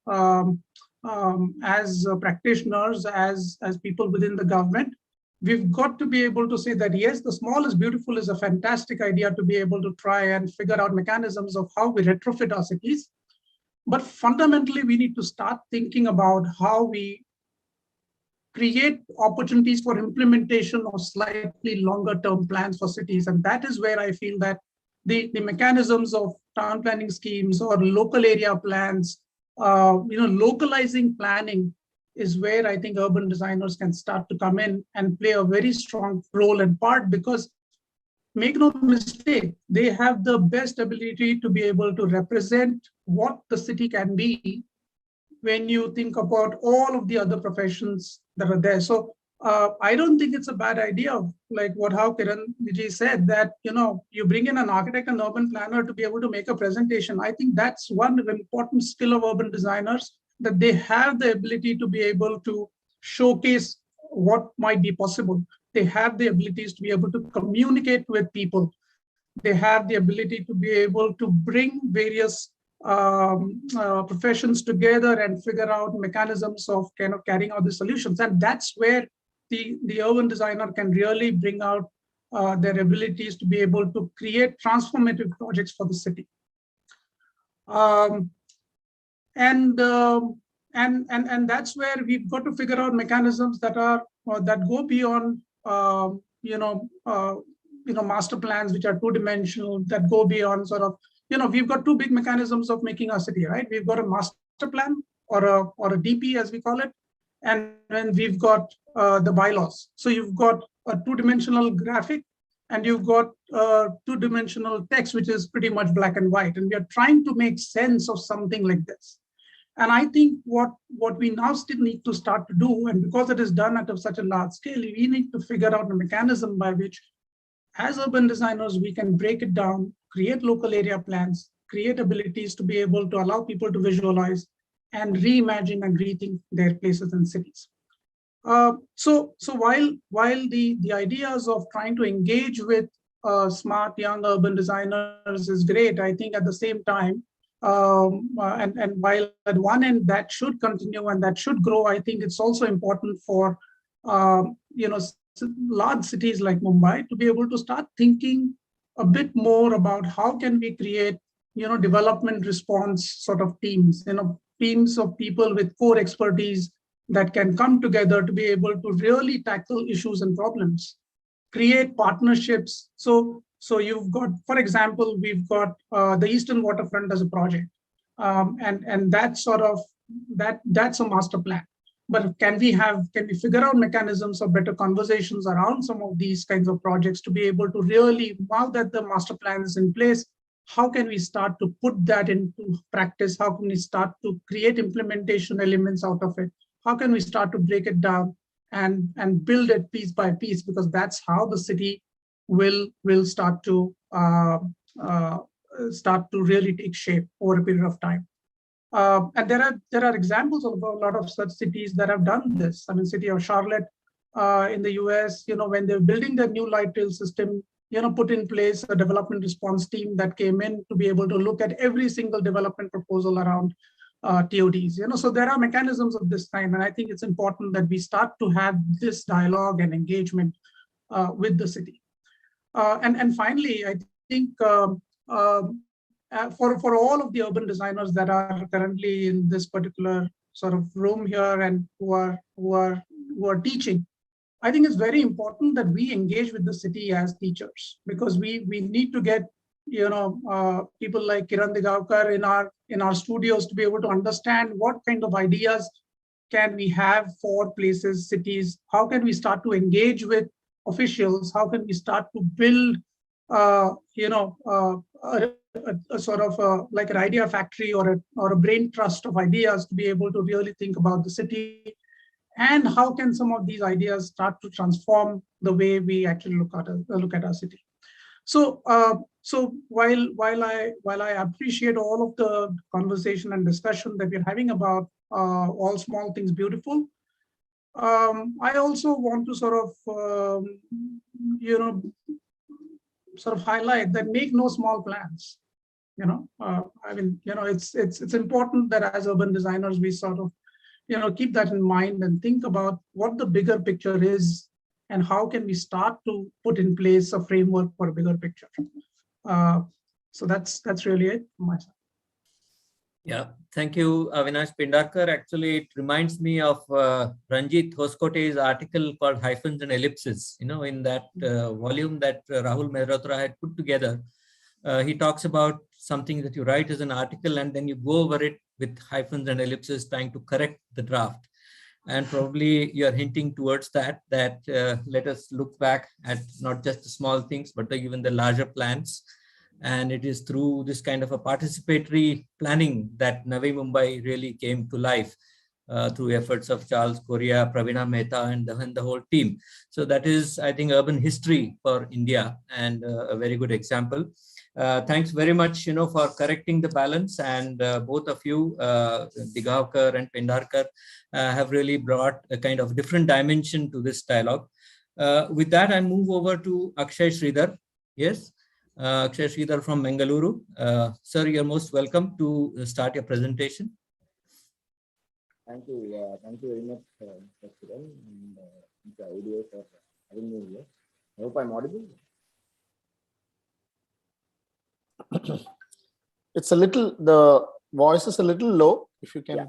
S3: practitioners, as people within the government, we've got to be able to say that, yes, the small is beautiful is a fantastic idea to be able to try and figure out mechanisms of how we retrofit our cities. But fundamentally, we need to start thinking about how we create opportunities for implementation of slightly longer term plans for cities. And that is where I feel that the mechanisms of town planning schemes or local area plans, localizing planning is where I think urban designers can start to come in and play a very strong role and part, because make no mistake, they have the best ability to be able to represent what the city can be when you think about all of the other professions that are there. So I don't think it's a bad idea, like how Kiran ji said, that you bring in an architect and urban planner to be able to make a presentation. I think that's one important skill of urban designers, that they have the ability to be able to showcase what might be possible. They have the abilities to be able to communicate with people. They have the ability to be able to bring various professions together and figure out mechanisms of kind of carrying out the solutions. And that's where the urban designer can really bring out their abilities to be able to create transformative projects for the city. And that's where we've got to figure out mechanisms that are that go beyond master plans which are two-dimensional, that go beyond sort of, we've got two big mechanisms of making our city, right? We've got a master plan or a DP as we call it, and then we've got the bylaws. So you've got a two-dimensional graphic and you've got two-dimensional text, which is pretty much black and white. And we are trying to make sense of something like this. And I think what we now still need to start to do, and because it is done at such a large scale, we need to figure out a mechanism by which, as urban designers, we can break it down, create local area plans, create abilities to be able to allow people to visualize and reimagine and rethink their places and cities. So while the ideas of trying to engage with smart young urban designers is great, I think at the same time, and while at one end that should continue and that should grow, I think it's also important for large cities like Mumbai to be able to start thinking a bit more about how can we create development response sort of teams, teams of people with core expertise that can come together to be able to really tackle issues and problems, create partnerships. So you've got, for example, we've got the Eastern Waterfront as a project, and that's sort of that's a master plan. But can we figure out mechanisms of better conversations around some of these kinds of projects to be able to really, now that the master plan is in place, how can we start to put that into practice? How can we start to create implementation elements out of it? How can we start to break it down and build it piece by piece? Because that's how the city will start to really take shape over a period of time. And there are examples of a lot of such cities that have done this. I mean, city of Charlotte in the US, when they're building their new light rail system, put in place a development response team that came in to be able to look at every single development proposal around TODs. So there are mechanisms of this kind, and I think it's important that we start to have this dialogue and engagement with the city. And finally, I think for all of the urban designers that are currently in this particular sort of room here and who are teaching, I think it's very important that we engage with the city as teachers, because we need to get people like Kiran Digavkar in our studios to be able to understand what kind of ideas can we have for places, cities. How can we start to engage with officials? How can we start to build a sort of like an idea factory or a brain trust of ideas to be able to really think about the city? And how can some of these ideas start to transform the way we actually look at our city? So while I appreciate all of the conversation and discussion that we're having about all small things beautiful, I also want to sort of highlight that make no small plans. It's important that as urban designers we sort of keep that in mind and think about what the bigger picture is and how can we start to put in place a framework for a bigger picture. So that's really it from my side.
S10: Yeah, thank you, Avineesh Pandeytra. Actually, it reminds me of Ranjit Hoskote's article called Hyphens and Ellipses. In that volume that Rahul Mehrotra had put together, he talks about something that you write as an article and then you go over it with hyphens and ellipses, trying to correct the draft. And probably you're hinting towards that let us look back at not just the small things, but even the larger plans. And it is through this kind of a participatory planning that Navi Mumbai really came to life through efforts of Charles Correa, Pravina Mehta, and the whole team. So that is, I think, urban history for India and a very good example. Thanks very much, for correcting the balance, and both of you, Digavkar and Pandeytra, have really brought a kind of different dimension to this dialogue. With that, I move over to Akshay Sridhar. Yes, Akshay Sridhar from Bengaluru. Sir, you're most welcome to start your presentation.
S12: Thank you very much, Mr. Kiran and Mr. IUDI for having me here. I hope I'm audible.
S2: It's a little, the voice is a little low, if you can.
S12: Yeah.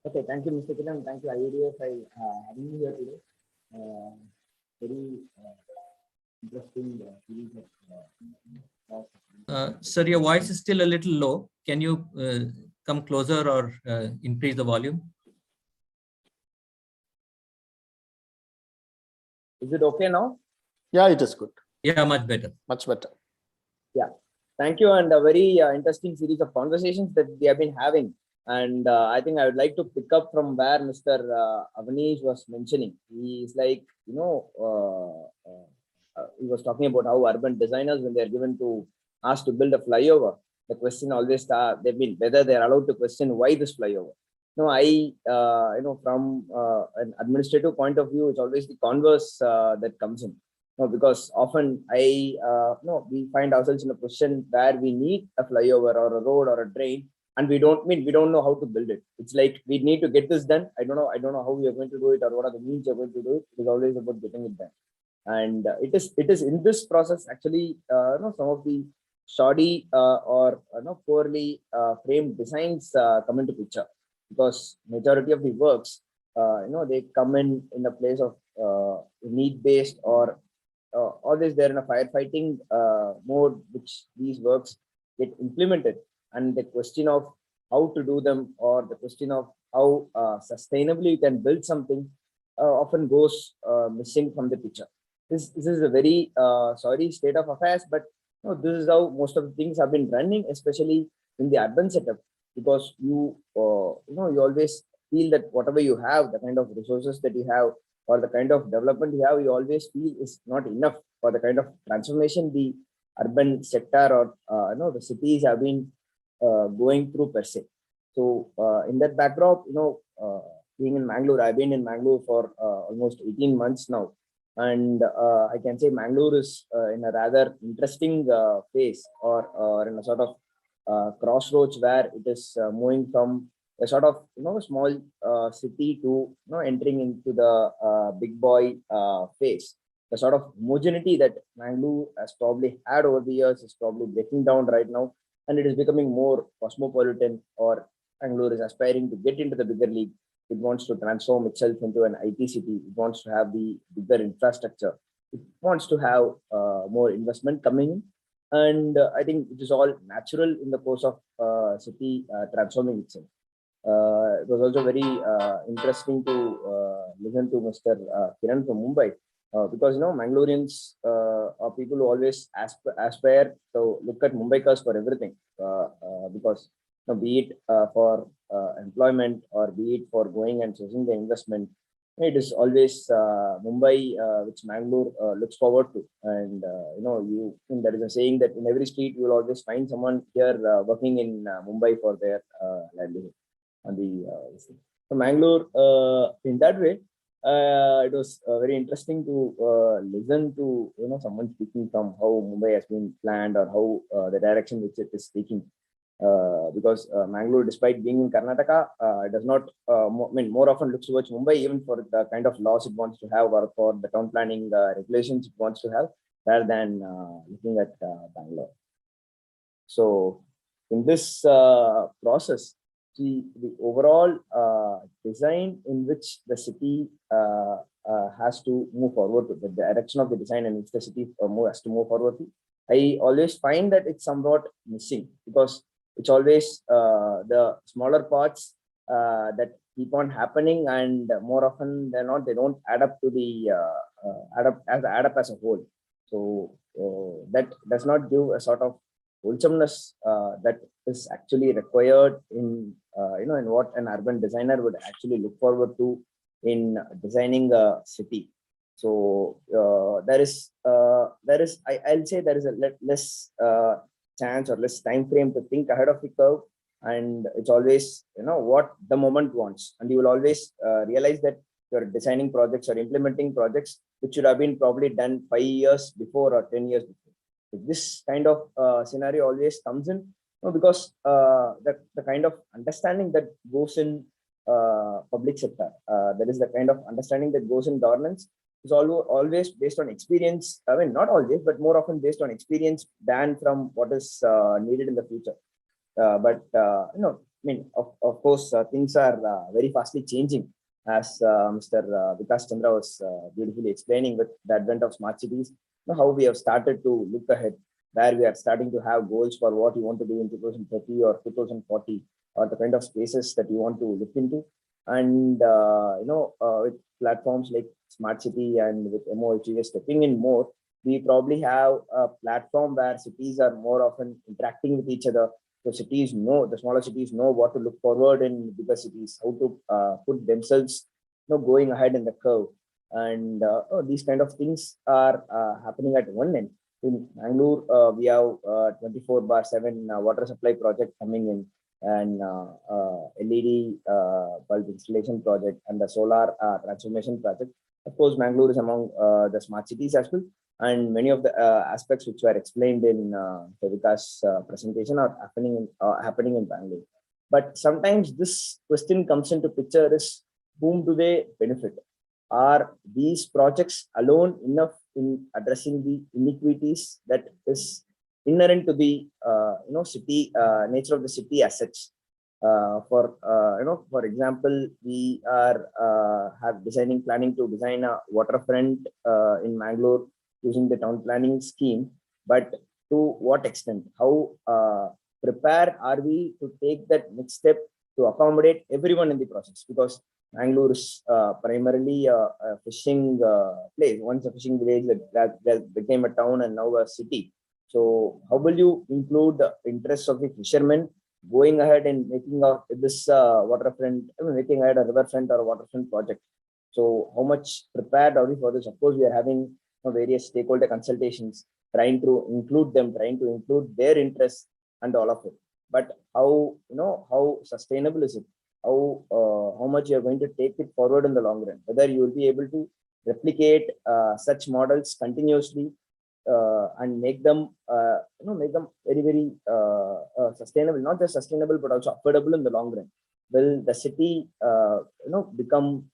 S12: Okay, thank you, Mr. Kiran. Thank you, IUDI, for having me here today. Very interesting series of
S10: sir, your voice is still a little low. Can you come closer or increase the volume?
S12: Is it okay now?
S2: Yeah, it is good.
S10: Yeah, much better.
S2: Much better.
S12: Yeah, thank you. And a very interesting series of conversations that we have been having. And I think I would like to pick up from where Mr. Avineesh was mentioning. He is like, he was talking about how urban designers, when they're given to asked to build a flyover, the question always they've been whether they're allowed to question why this flyover. No, from an administrative point of view, it's always the converse that comes in. No, because often we find ourselves in a position where we need a flyover or a road or a drain, and we don't know how to build it. It's like we need to get this done. I don't know how we are going to do it or what are the means you're going to do it. It is always about getting it done. And it is in this process actually some of the shoddy or poorly framed designs come into picture, because majority of the works they come in a place of need-based or always they're in a firefighting mode, which these works get implemented, and the question of how to do them or the question of how sustainably you can build something often goes missing from the picture. This is a very sorry state of affairs, but this is how most of the things have been running, especially in the urban setup, because you always feel that whatever you have, the kind of resources that you have or the kind of development you have, you always feel is not enough for the kind of transformation the urban sector or the cities have been going through per se. So in that backdrop, being in Mangalore, I've been in Mangalore for almost 18 months now. And I can say Mangalore is in a rather interesting phase or in a sort of crossroads where it is moving from a sort of small city to entering into the big boy phase. The sort of homogeneity that Mangalore has probably had over the years is probably breaking down right now, and it is becoming more cosmopolitan, or Mangalore is aspiring to get into the bigger league. It wants to transform itself into an IT city. It wants to have the bigger infrastructure. It wants to have more investment coming in. And I think it is all natural in the course of city transforming itself. It was also very interesting to listen to Mr. Kiran from Mumbai, because Mangaloreans are people who always aspire to look at Mumbaikars for everything, because be it for employment or be it for going and sourcing the investment, it is always Mumbai which Mangalore looks forward to. And there is a saying that in every street you will always find someone here working in Mumbai for their livelihood. On the so Mangalore in that way, it was very interesting to listen to someone speaking from how Mumbai has been planned or how the direction which it is taking. Because Mangalore, despite being in Karnataka, it does not, more often looks towards Mumbai, even for the kind of laws it wants to have or for the town planning regulations it wants to have, rather than looking at Bangalore. So in this process, the overall design in which the city has to move forward to, the direction of the design in which the city has to move forward to, I always find that it's somewhat missing, because it's always the smaller parts that keep on happening, and more often than not, they don't add up to the add up as a whole. So that does not give a sort of wholesomeness that is actually required in in what an urban designer would actually look forward to in designing a city. So I'll say there is a less chance or less time frame to think ahead of the curve, and it's always what the moment wants, and you will always realize that you're designing projects or implementing projects which should have been probably done 5 years before or 10 years before. If this kind of scenario always comes in, No, because the kind of understanding that goes in public sector, that is the kind of understanding that goes in governance, is always based on experience. I mean, not always, but more often based on experience than from what is needed in the future. But I mean, of course, things are very fastly changing, as Mr. Vikas Chandra was beautifully explaining with the advent of smart cities. How we have started to look ahead, where we are starting to have goals for what you want to do in 2030 or 2040, or the kind of spaces that you want to look into. And with platforms like Smart City and with MOHUS stepping in more, we probably have a platform where cities are more often interacting with each other. So cities know, the smaller cities know what to look forward in bigger cities, how to put themselves, going ahead in the curve. And these kind of things are happening at one end. In Bangalore, we have 24/7 water supply project coming in, and LED bulb installation project, and the solar transformation project. Of course, Bangalore is among the smart cities as well. And many of the aspects which were explained in the Vikas presentation are happening in Bangalore. But sometimes this question comes into picture: is whom do they benefit? Are these projects alone enough in addressing the inequities that is inherent to the city nature of the city assets? For example, we are planning to design a waterfront in Mangalore using the town planning scheme. But to what extent? How prepared are we to take that next step to accommodate everyone in the process? Because Bangalore is primarily a fishing place. Once a fishing village that became a town and now a city. So how will you include the interests of the fishermen going ahead and making this waterfront, making ahead a riverfront or a waterfront project? So how much prepared are we for this? Of course, we are having various stakeholder consultations, trying to include them, trying to include their interests and all of it. But how sustainable is it? How much you are going to take it forward in the long run? Whether you will be able to replicate such models continuously and make them very, very sustainable, not just sustainable but also affordable in the long run. Will the city become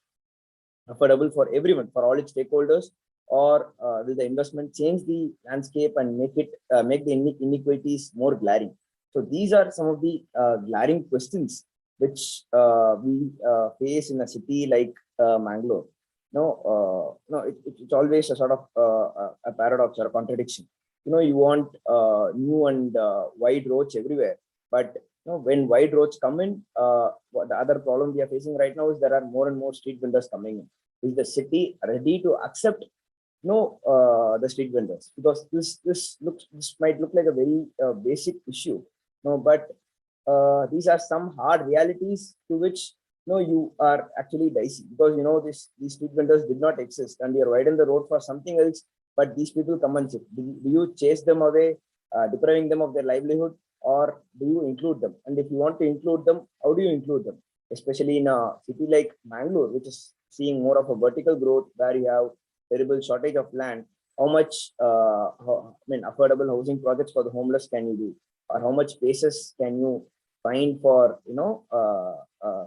S12: affordable for everyone, for all its stakeholders, or will the investment change the landscape and make the inequities more glaring? So these are some of the glaring questions which we face in a city like Mangalore. It's always a sort of a paradox or a contradiction. You want new and wide roads everywhere, but when wide roads come in, the other problem we are facing right now is there are more and more street vendors coming in. Is the city ready to accept the street vendors? Because this might look like a very basic issue, but these are some hard realities to which you are actually dicey, because these street vendors did not exist and you're widen the road for something else, but these people come and sit. Do you chase them away, depriving them of their livelihood, or do you include them? And if you want to include them, how do you include them? Especially in a city like Mangalore, which is seeing more of a vertical growth, where you have terrible shortage of land. How much affordable housing projects for the homeless can you do, or how much spaces can you find for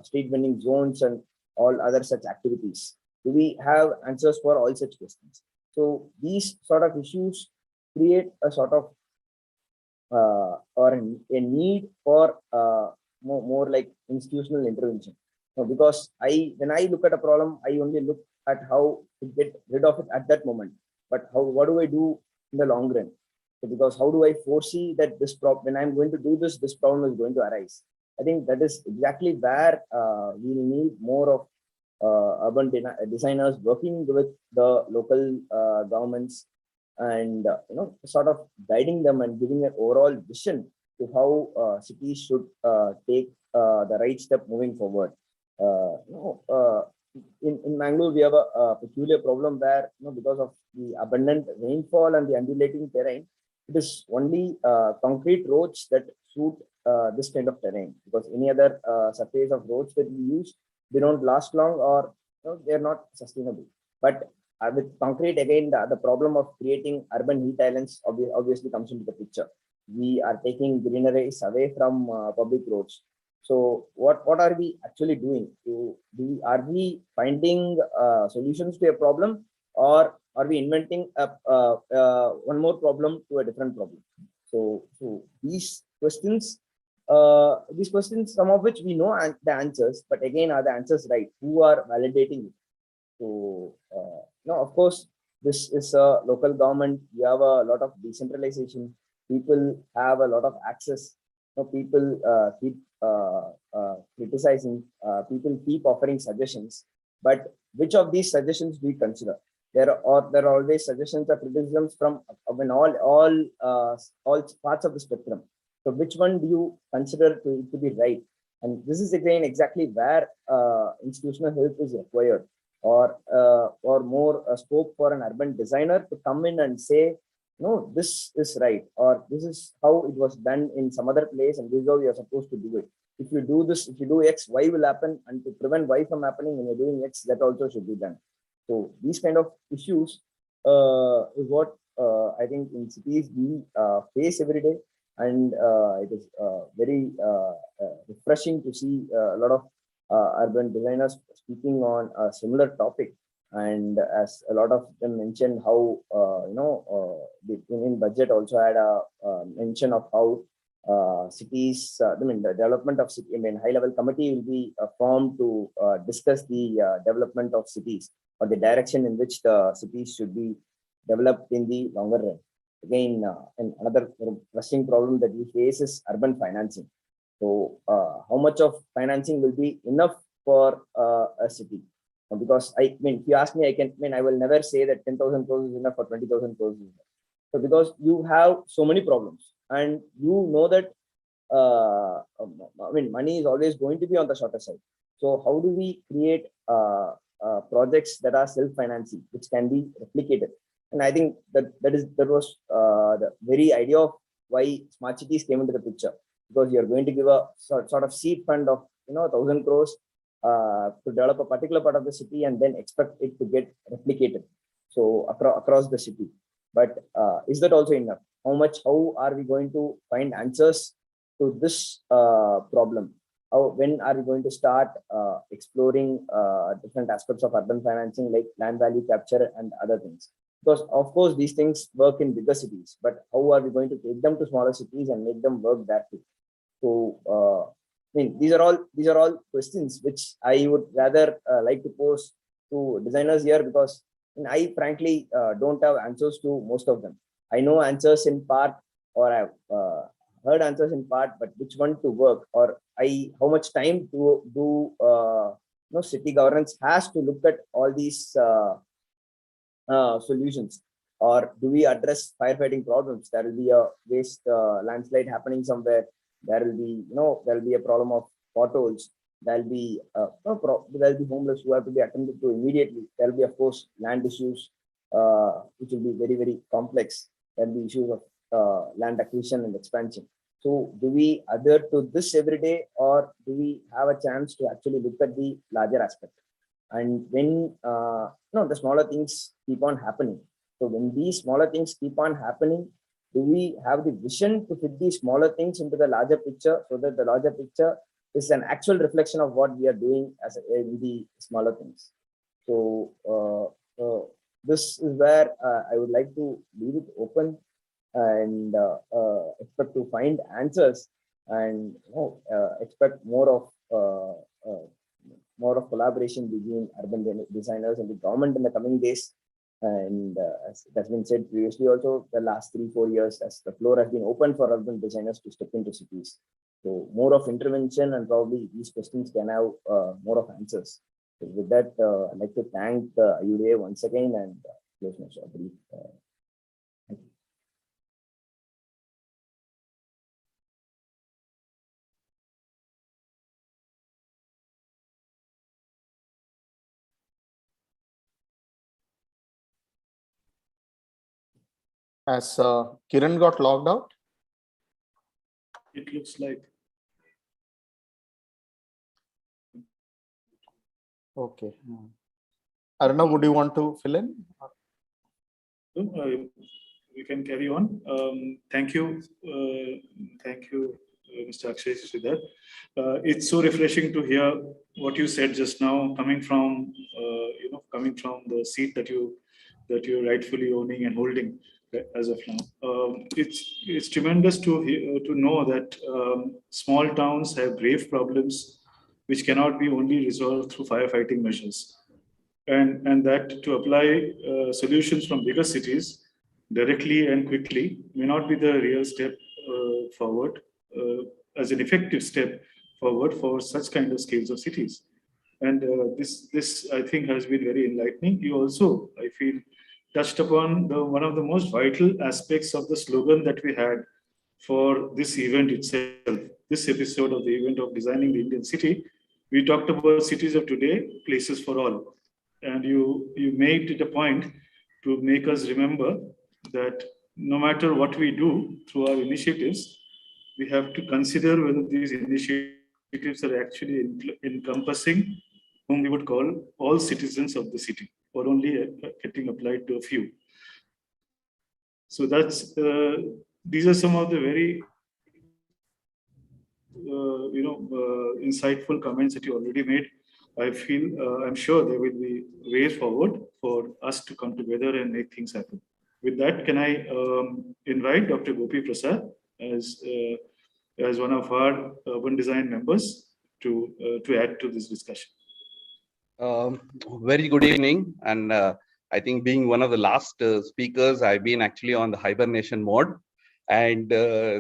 S12: street vending zones and all other such activities? Do we have answers for all such questions? So these sort of issues create a sort of or a need for more like institutional intervention. Because when I look at a problem, I only look at how to get rid of it at that moment. But what do I do in the long run? So because how do I foresee that this problem, when I'm going to do this problem is going to arise? I think that is exactly where we need more of urban designers working with the local governments and sort of guiding them and giving an overall vision to how cities should take the right step moving forward. In Mangalore, we have a peculiar problem where, because of the abundant rainfall and the undulating terrain, it is only concrete roads that suit this kind of terrain, because any other surface of roads that we use, they don't last long, or they're not sustainable. But with concrete, again, the problem of creating urban heat islands obviously comes into the picture. we are taking greeneries away from public roads. So what are we actually doing? Are we finding solutions to a problem, or are we inventing one more problem to a different problem? So these questions, some of which we know the answers, but again, are the answers right? Who are validating it? So of course, this is a local government. We have a lot of decentralization. People have a lot of access. People keep criticizing. People keep offering suggestions. But which of these suggestions do we consider? There are always suggestions or criticisms from all parts of the spectrum. So which one do you consider to be right? And this is again exactly where institutional help is required, or more scope for an urban designer to come in and say, no, this is right, or this is how it was done in some other place, and this is how you are supposed to do it. If you do this, if you do X, Y will happen, and to prevent Y from happening when you're doing X, that also should be done. So these kind of issues is what I think in cities we face every day, and it is very refreshing to see a lot of urban designers speaking on a similar topic. And as a lot of them mentioned, how the Union budget also had a mention of how cities, the development of city, high-level committee will be formed to discuss the development of cities, or the direction in which the cities should be developed in the longer run. Again, and another pressing problem that we face is urban financing. So how much of financing will be enough for a city? Because if you ask me, I will never say that 10,000 crores is enough or 20,000 crores is enough. So because you have so many problems, and you know that money is always going to be on the shorter side. So how do we create projects that are self-financing, which can be replicated? And I think that was the very idea of why smart cities came into the picture, because you're going to give a sort of seed fund of 1,000 crores to develop a particular part of the city, and then expect it to get replicated so across the city. But is that also enough? How are we going to find answers to this problem? When are we going to start exploring different aspects of urban financing, like land value capture and other things? Because of course these things work in bigger cities, but how are we going to take them to smaller cities and make them work that way? So these are all questions which I would rather like to pose to designers here, because I frankly don't have answers to most of them. I know answers in part, or I've heard answers in part, but which one to work, or how much time to do city governance has to look at all these solutions, or do we address firefighting problems? There will be a waste landslide happening somewhere. There will be a problem of potholes. There will be homeless who have to be attended to immediately. There will be, of course, land issues, which will be very, very complex. There will be issues of land acquisition and expansion. So do we adhere to this every day, or do we have a chance to actually look at the larger aspect? And when the smaller things keep on happening, so when these smaller things keep on happening, do we have the vision to fit these smaller things into the larger picture, so that the larger picture is an actual reflection of what we are doing in the smaller things? So this is where I would like to leave it open, and expect to find answers, and expect more of collaboration between urban designers and the government in the coming days. And as it has been said previously also, the last 3-4 years, as the floor has been open for urban designers to step into cities. So more of intervention, and probably these questions can have more of answers. So with that, I'd like to thank the IUDI once again, and close my short brief. Thank you.
S2: Has Kiran got logged out?
S6: It looks like.
S2: Okay. Aruna, would you want to fill in?
S6: we can carry on. Thank you, Mr. Akshay Sridhar. It's so refreshing to hear what you said just now, coming from the seat that you're rightfully owning and holding as of now. It's tremendous to know that small towns have grave problems which cannot be only resolved through firefighting measures, and that to apply solutions from bigger cities directly and quickly may not be the real step forward, as an effective step forward for such kind of scales of cities. And this I think has been very enlightening. You also, I feel, touched upon one of the most vital aspects of the slogan that we had for this event itself, this episode of the event of Designing the Indian City. We talked about cities of today, places for all. And you made it a point to make us remember that no matter what we do through our initiatives, we have to consider whether these initiatives are actually encompassing whom we would call all citizens of the city, or only getting applied to a few. So that's these are some of the very insightful comments that you already made. I feel I'm sure there will be ways forward for us to come together and make things happen. With that, can I invite Dr. Gopi Prasad as one of our urban design members to add to this discussion.
S4: Very good evening, and I think being one of the last speakers, I've been actually on the hibernation mode. And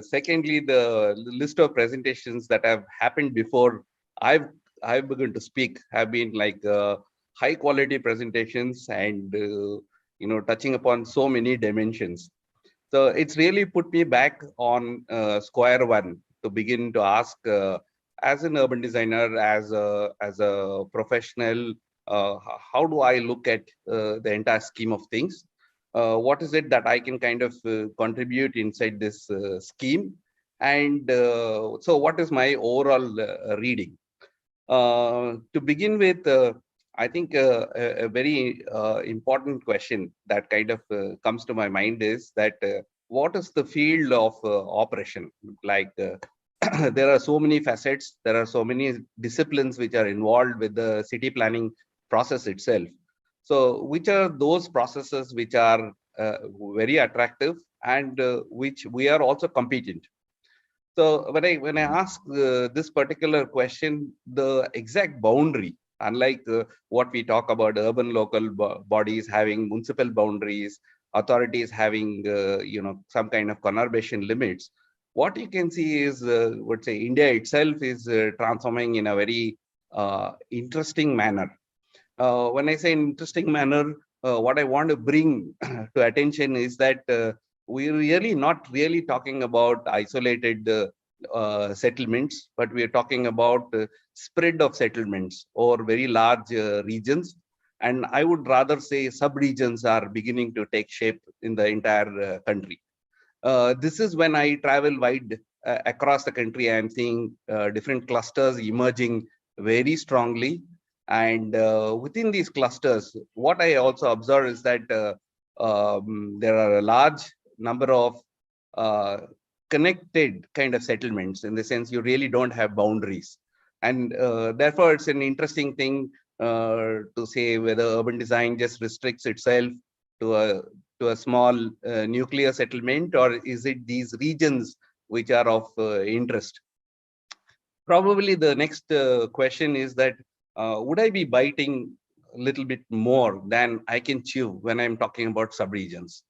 S4: secondly, the list of presentations that have happened before I've begun to speak have been like high quality presentations and touching upon so many dimensions. So it's really put me back on square one to begin to ask, as an urban designer, as a professional, how do I look at the entire scheme of things? What is it that I can kind of contribute inside this scheme? And so what is my overall reading? To begin with, I think a very important question that kind of comes to my mind is that what is the field of operation? Like there are so many facets, there are so many disciplines which are involved with the city planning process itself. So which are those processes which are very attractive and which we are also competent? So when I ask this particular question, the exact boundary, unlike what we talk about urban local bodies having municipal boundaries, authorities having some kind of conurbation limits, what you can see is, would say, India itself is transforming in a very interesting manner. When I say interesting manner, what I want to bring to attention is that we're really not really talking about isolated settlements, but we're talking about spread of settlements over very large regions. And I would rather say sub-regions are beginning to take shape in the entire country. This is when I travel wide across the country, I'm seeing different clusters emerging very strongly. And within these clusters, what I also observe is that there are a large number of connected kind of settlements, in the sense you really don't have boundaries. And therefore, it's an interesting thing to say whether urban design just restricts itself to a small nuclear settlement, or is it these regions which are of interest? Probably the next question is that would I be biting a little bit more than I can chew when I'm talking about subregions?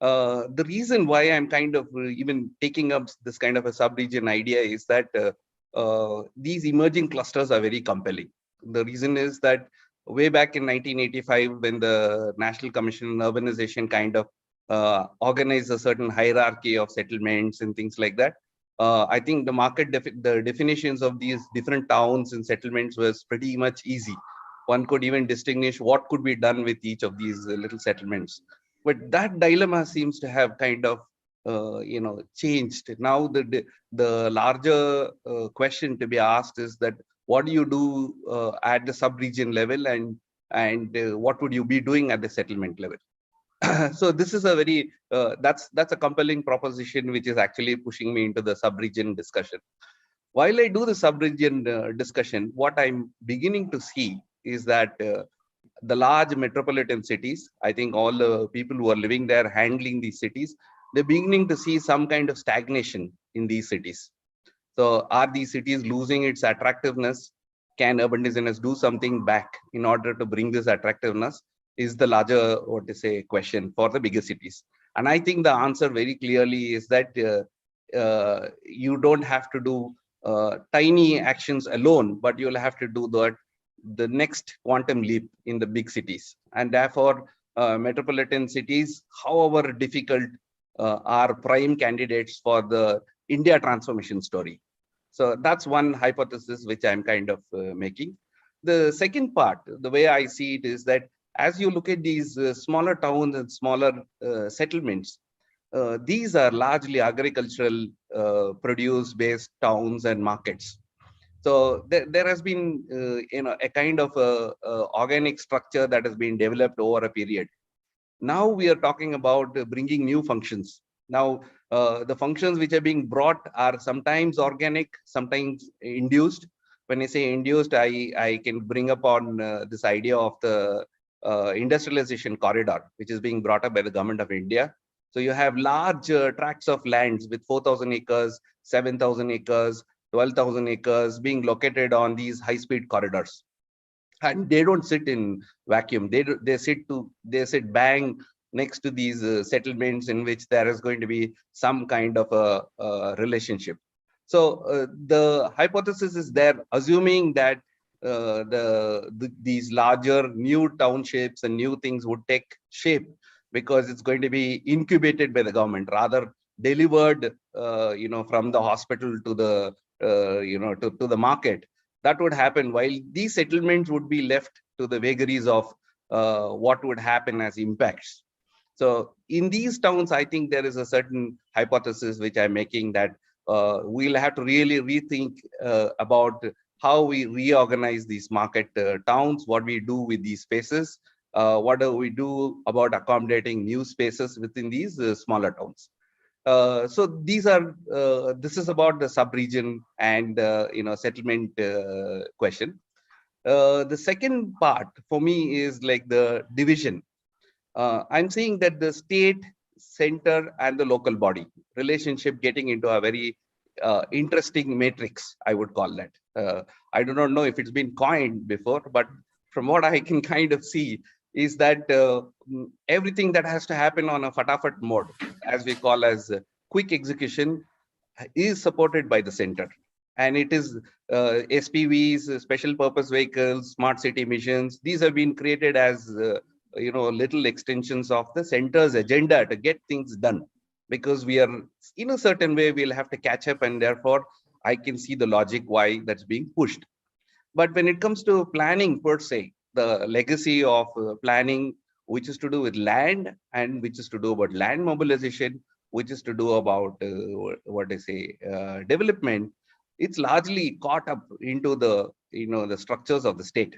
S4: The reason why I'm kind of even taking up this kind of a sub-region idea is that these emerging clusters are very compelling. The reason is that way back in 1985, when the National Commission on Urbanization kind of organized a certain hierarchy of settlements and things like that, I think the definitions of these different towns and settlements was pretty much easy. One could even distinguish what could be done with each of these little settlements. But that dilemma seems to have kind of changed. Now the larger question to be asked is that what do you do at the sub-region level, and what would you be doing at the settlement level? So this is a very, that's a compelling proposition, which is actually pushing me into the sub-region discussion. While I do the sub-region discussion, what I'm beginning to see is that the large metropolitan cities, I think all the people who are living there, handling these cities, they're beginning to see some kind of stagnation in these cities. So are these cities losing its attractiveness? Can urban designers do something back in order to bring this attractiveness? Is the larger, what to say, question for the bigger cities. And I think the answer very clearly is that you don't have to do tiny actions alone, but you'll have to do the next quantum leap in the big cities. And therefore, metropolitan cities, however difficult, are prime candidates for the India transformation story. So that's one hypothesis which I'm kind of making. The second part, the way I see it, is that as you look at these smaller towns and smaller settlements, these are largely agricultural produce-based towns and markets. So there has been a kind of organic structure that has been developed over a period. Now we are talking about bringing new functions. Now the functions which are being brought are sometimes organic, sometimes induced. When I say induced, I can bring up on this idea of the industrialization corridor, which is being brought up by the government of India. So you have large tracts of lands with 4,000 acres, 7,000 acres, 12,000 acres being located on these high-speed corridors. And they don't sit in vacuum. They sit bang next to these settlements in which there is going to be some kind of a relationship. So the hypothesis is there, assuming that these larger new townships and new things would take shape, because it's going to be incubated by the government, rather delivered from the hospital to the to the market. That would happen, while these settlements would be left to the vagaries of what would happen as impacts. So in these towns, I think there is a certain hypothesis which I'm making, that we'll have to really rethink about how we reorganize these market towns, what we do with these spaces, what do we do about accommodating new spaces within these smaller towns. So these are this is about the sub-region and settlement question. The second part for me is like the division. I'm seeing that the state, center, and the local body relationship getting into a very interesting matrix, I would call that. I do not know if it's been coined before, but from what I can kind of see is that everything that has to happen on a fatafat mode, as we call as quick execution, is supported by the center. And it is SPVs, special purpose vehicles, smart city missions. These have been created as little extensions of the center's agenda to get things done, because we are in a certain way we'll have to catch up, and therefore I can see the logic why that's being pushed. But when it comes to planning per se, the legacy of planning, which is to do with land and which is to do about land mobilization, which is to do about development, it's largely caught up into the the structures of the state.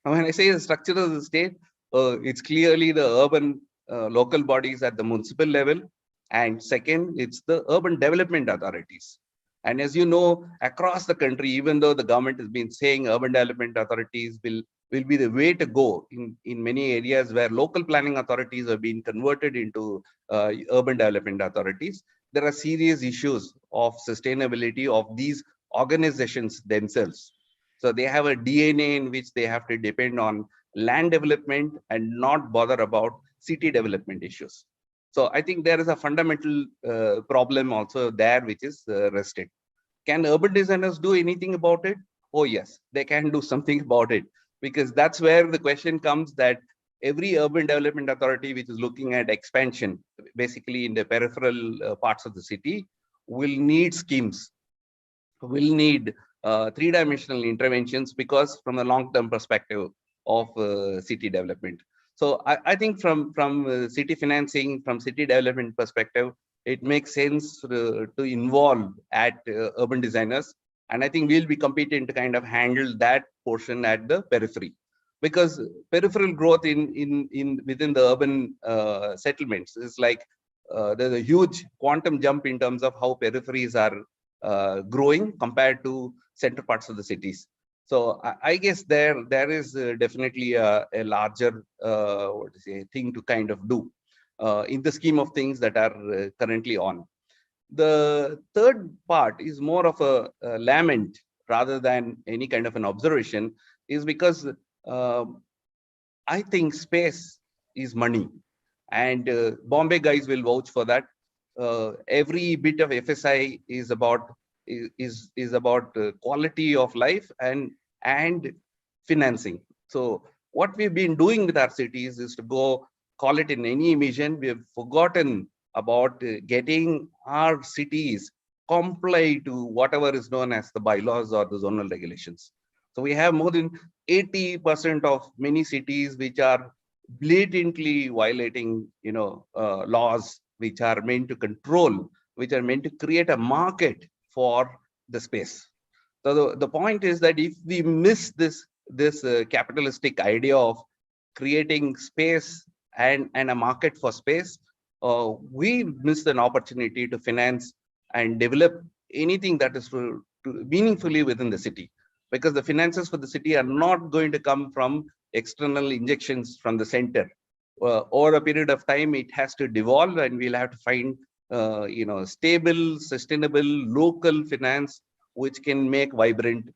S4: And when I say the structure of the state, it's clearly the urban local bodies at the municipal level, and second, it's the urban development authorities. And as you know, across the country, even though the government has been saying urban development authorities will be the way to go in many areas where local planning authorities have been converted into urban development authorities, there are serious issues of sustainability of these organizations themselves. So they have a DNA in which they have to depend on land development and not bother about city development issues. So I think there is a fundamental problem also there, which is rested. Can urban designers do anything about it? Oh yes, they can do something about it, because that's where the question comes, that every urban development authority which is looking at expansion, basically in the peripheral parts of the city, will need schemes, will need three-dimensional interventions, because from a long-term perspective of city development. So I think from city financing, from city development perspective, it makes sense to involve at urban designers. And I think we'll be competent to kind of handle that portion at the periphery. because peripheral growth within the urban settlements is like there's a huge quantum jump in terms of how peripheries are growing compared to center parts of the cities. So I guess there is definitely a larger thing to kind of do in the scheme of things that are currently on. The third part is more of a lament rather than any kind of an observation, is because I think space is money, and Bombay guys will vouch for that. Every bit of FSI is about quality of life and financing. So what we've been doing with our cities is to go call it in any mission. We have forgotten about getting our cities comply to whatever is known as the bylaws or the zonal regulations. So we have more than 80% of many cities which are blatantly violating, laws which are meant to control, which are meant to create a market for the space. So the point is that if we miss this capitalistic idea of creating space and a market for space, we miss an opportunity to finance and develop anything that is meaningfully within the city, because the finances for the city are not going to come from external injections from the center. Over a period of time, it has to devolve, and we'll have to find stable, sustainable, local finance which can make vibrant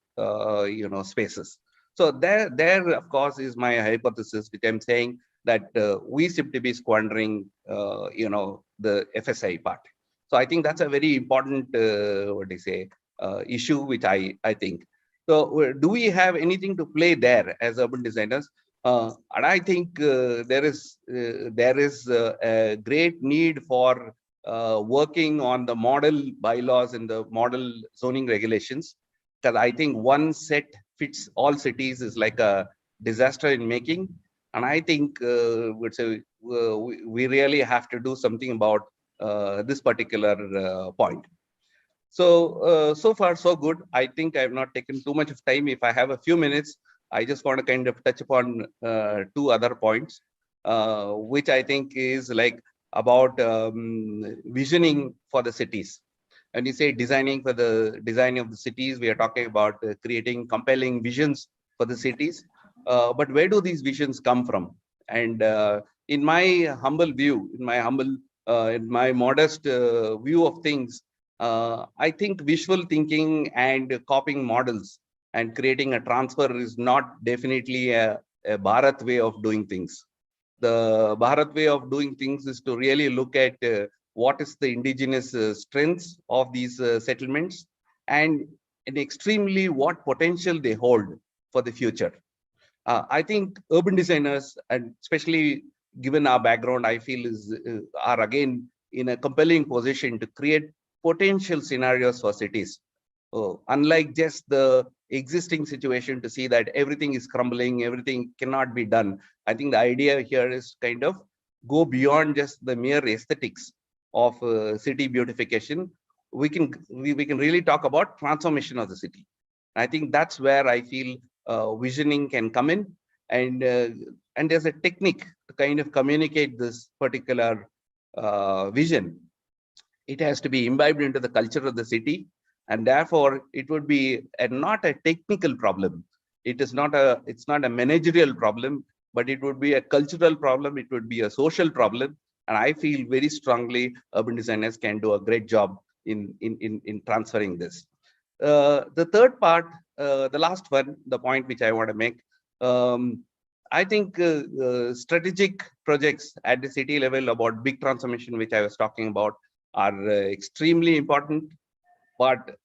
S4: spaces. So there of course is my hypothesis, which I'm saying that we seem to be squandering the FSI part. So I think that's a very important issue, which I think. So do we have anything to play there as urban designers? And I think there is a great need for working on the model bylaws and the model zoning regulations, because I think one set fits all cities is like a disaster in making. And I think we really have to do something about this particular point. So, so far, so good. I think I have not taken too much of time. If I have a few minutes, I just want to kind of touch upon two other points, which I think is like about visioning for the cities. And you say designing for the design of the cities, we are talking about creating compelling visions for the cities. But where do these visions come from? And in my humble view, in my modest view of things, I think visual thinking and copying models and creating a transfer is not definitely a Bharat way of doing things. The Bharat way of doing things is to really look at what is the indigenous strengths of these settlements and extremely what potential they hold for the future. I think urban designers, and especially given our background, I feel are again in a compelling position to create potential scenarios for cities. Unlike just the existing situation to see that everything is crumbling, everything cannot be done. I think the idea here is kind of go beyond just the mere aesthetics of city beautification. We can really talk about transformation of the city. I think that's where I feel visioning can come in, and there's a technique to kind of communicate this particular vision. It has to be imbibed into the culture of the city, and therefore it would be not a technical problem. It's not a managerial problem, but it would be a cultural problem. It would be a social problem, and I feel very strongly urban designers can do a great job in transferring this. The third part, the last one, the point which I want to make, I think strategic projects at the city level about big transformation, which I was talking about, are extremely important. But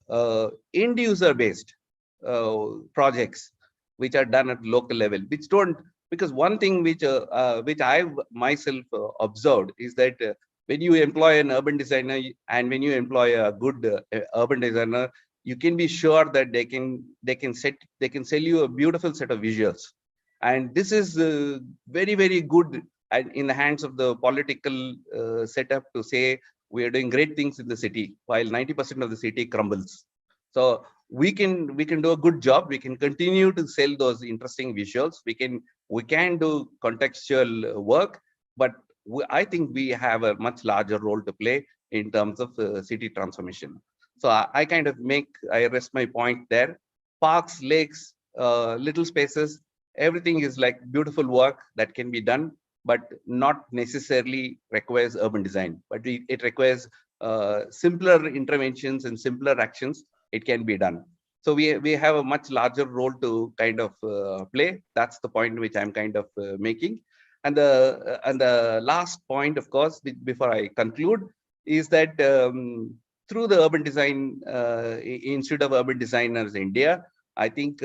S4: end user based projects which are done at local level, which don't, because one thing which I myself observed is that when you employ an urban designer and when you employ a good urban designer, you can be sure that they can sell you a beautiful set of visuals. And this is very, very good in the hands of the political setup to say we are doing great things in the city while 90% of the city crumbles. So we can do a good job. We can continue to sell those interesting visuals. We can do contextual work, but I think we have a much larger role to play in terms of city transformation. So I rest my point there. Parks, lakes, little spaces, everything is like beautiful work that can be done, but not necessarily requires urban design. But it requires simpler interventions and simpler actions. It can be done. So we have a much larger role to kind of play. That's the point which I'm kind of making. And the last point, of course, before I conclude, is that through the Urban Design Institute of Urban Designers India, I think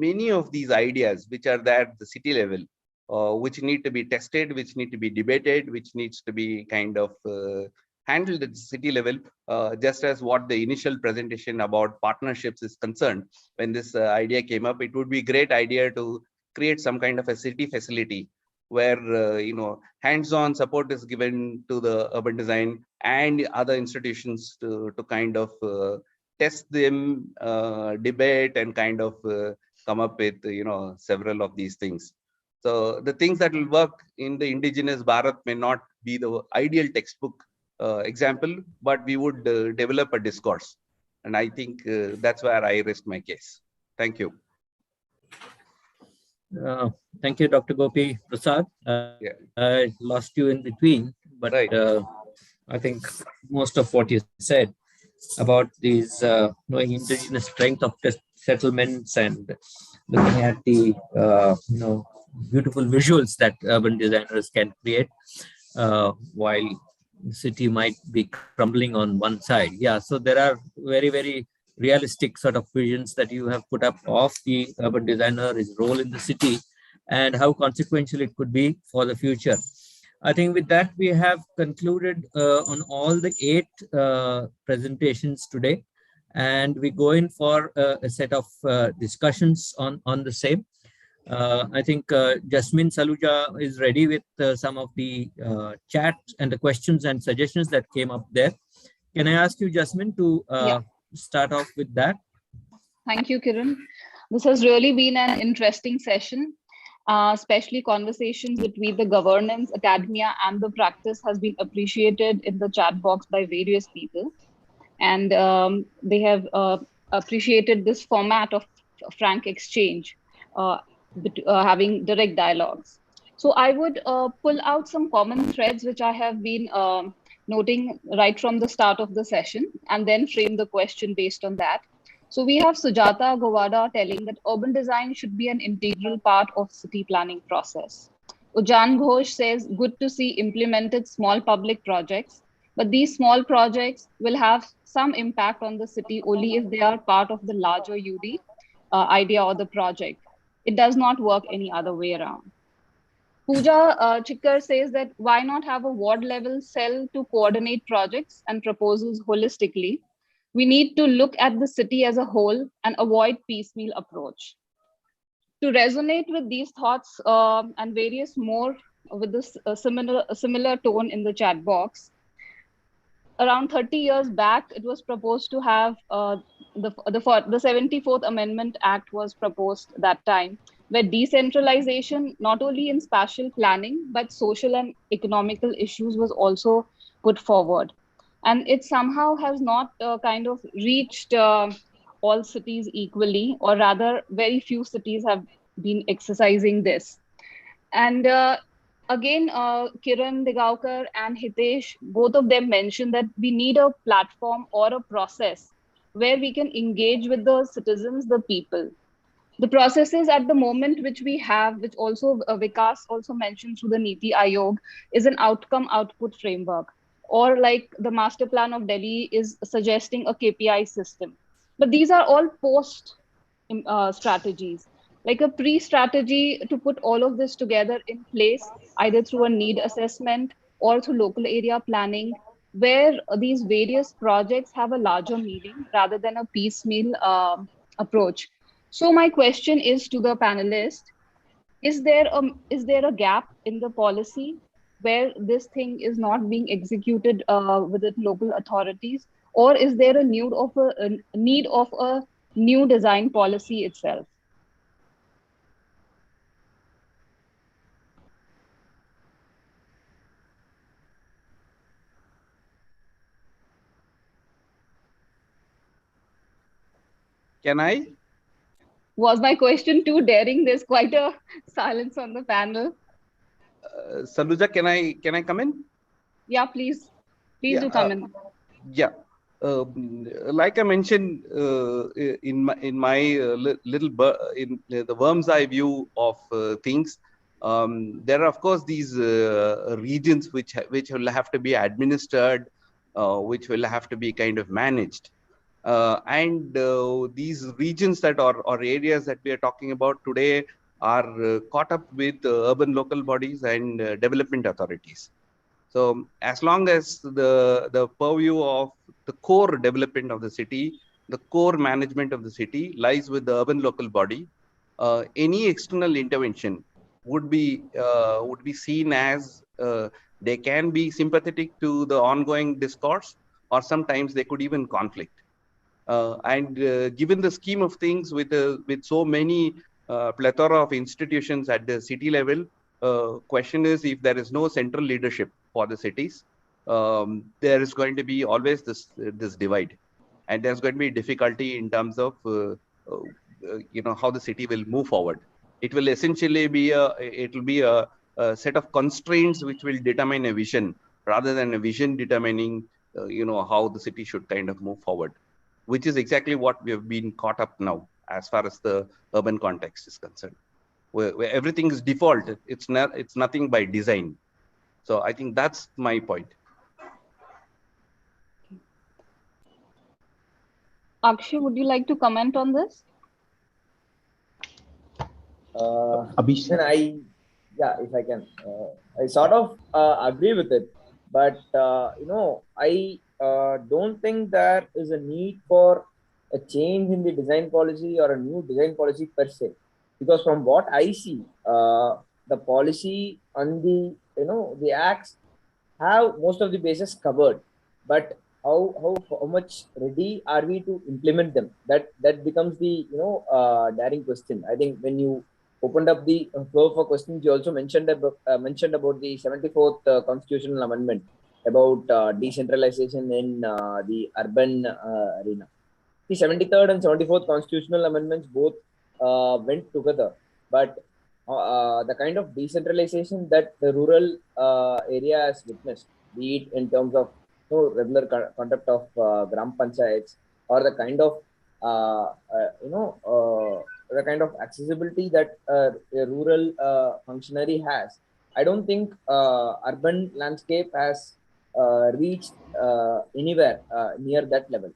S4: many of these ideas which are there at the city level, which need to be tested, which need to be debated, which needs to be kind of handled at the city level, just as what the initial presentation about partnerships is concerned. When this idea came up, it would be a great idea to create some kind of a city facility where hands-on support is given to the urban design and other institutions to kind of test them, debate, and kind of come up with several of these things. So the things that will work in the indigenous Bharat may not be the ideal textbook example, but we would develop a discourse. And I think that's where I rest my case. Thank you.
S10: Thank you, Dr. Gopi Prasad. I lost you in between, but right. I think most of what you said about these knowing indigenous strength of settlements and looking at the beautiful visuals that urban designers can create while the city might be crumbling on one side. Yeah, so there are very, very realistic sort of visions that you have put up of the urban designer, his role in the city, and how consequential it could be for the future. I think with that, we have concluded on all the 8 presentations today, and we go in for a set of discussions on the same. I think Jasmine Saluja is ready with some of the chat and the questions and suggestions that came up there. Can I ask you, Jasmine, to start off with that?
S1: Thank you, Kiran. This has really been an interesting session. Especially conversations between the governance, academia, and the practice has been appreciated in the chat box by various people. And they have appreciated this format of frank exchange, having direct dialogues. So I would pull out some common threads, which I have been noting right from the start of the session, and then frame the question based on that. So we have Sujata Govada telling that urban design should be an integral part of city planning process. Ujan Ghosh says, good to see implemented small public projects, but these small projects will have some impact on the city only if they are part of the larger UD idea or the project. It does not work any other way around. Pooja Chikkar says that why not have a ward level cell to coordinate projects and proposals holistically? We need to look at the city as a whole and avoid piecemeal approach. To resonate with these thoughts and various more with this similar tone in the chat box, around 30 years back, it was proposed to have the 74th Amendment Act was proposed that time, where decentralization, not only in spatial planning, but social and economical issues was also put forward. And it somehow has not kind of reached all cities equally, or rather very few cities have been exercising this. And again, Kiran Digaukar and Hitesh, both of them mentioned that we need a platform or a process where we can engage with the citizens, the people. The processes at the moment which we have, which also Vikas also mentioned through the Niti Aayog, is an outcome-output framework. Or like the master plan of Delhi is suggesting a KPI system. But these are all post strategies, like a pre-strategy to put all of this together in place, either through a need assessment or through local area planning, where these various projects have a larger meaning rather than a piecemeal approach. So my question is to the panelists, is there a gap in the policy where this thing is not being executed with the local authorities, or is there a need of a new design policy itself?
S4: Can I?
S1: Was my question too daring? There's quite a silence on the panel.
S4: Saluja, can I come in?
S1: Yeah, please do come in.
S4: Yeah. Like I mentioned in my in the worm's eye view of things, there are of course these regions which will have to be administered, which will have to be kind of managed, and these regions that are or areas that we are talking about today are caught up with urban local bodies and development authorities. So as long as the purview of the core development of the city, the core management of the city lies with the urban local body, any external intervention would be seen as they can be sympathetic to the ongoing discourse, or sometimes they could even conflict. And given the scheme of things, with so many plethora of institutions at the city level, question is, if there is no central leadership for the cities, there is going to be always this divide, and there's going to be difficulty in terms of how the city will move forward. It will essentially be a set of constraints which will determine a vision, rather than a vision determining how the city should kind of move forward, which is exactly what we have been caught up now as far as the urban context is concerned, where everything is default. It's nothing by design. So I think that's my point.
S1: Akshay, would you like to comment on this?
S12: Abhishek? Yeah, if I can, I sort of agree with it, but I don't think there is a need for a change in the design policy or a new design policy per se, because from what I see, the policy and the acts have most of the bases covered, but how much ready are we to implement them? That becomes the daring question. I think when you opened up the floor for questions, you also mentioned about the 74th constitutional amendment about decentralization in the urban arena. The 73rd and 74th constitutional amendments both went together, but the kind of decentralization that the rural area has witnessed, be it in terms of regular conduct of gram panchayats, or the kind of the kind of accessibility that a rural functionary has, I don't think urban landscape has reached anywhere near that level.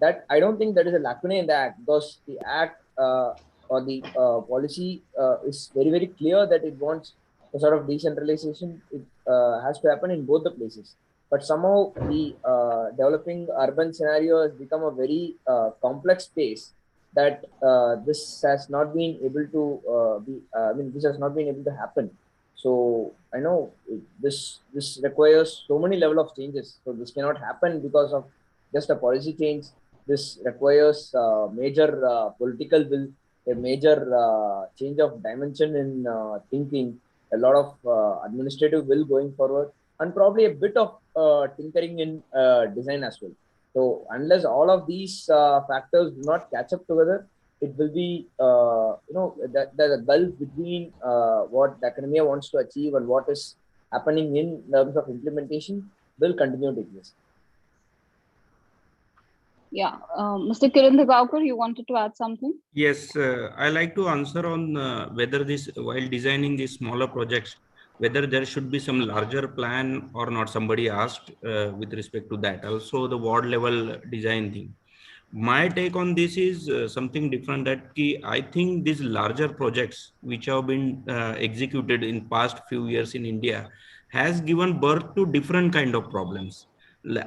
S12: That I don't think that is a lacuna in the act, because the act or the policy is very clear that it wants a sort of decentralization. It has to happen in both the places. But somehow the developing urban scenario has become a very complex space that this has not been able to this has not been able to happen. So I know this requires so many level of changes. So this cannot happen because of just a policy change. This requires major political will, a major change of dimension in thinking, a lot of administrative will going forward, and probably a bit of tinkering in design as well. So unless all of these factors do not catch up together, it will be there's a gulf between what the academia wants to achieve and what is happening in terms of implementation will continue to exist.
S1: Yeah, Mr. Kiran Kalamdani, you wanted to add something?
S8: Yes, I like to answer on whether this, while designing these smaller projects, whether there should be some larger plan or not. Somebody asked with respect to that. Also, the ward level design thing. My take on this is something different, that I think these larger projects which have been executed in past few years in India has given birth to different kind of problems.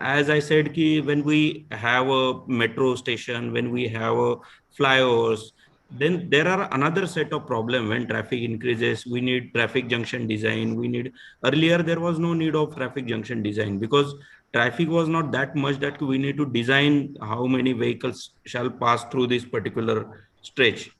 S8: As I said, when we have a metro station, when we have a flyovers, then there are another set of problem. When traffic increases, we need traffic junction design. Earlier there was no need of traffic junction design, because traffic was not that much that we need to design how many vehicles shall pass through this particular stretch.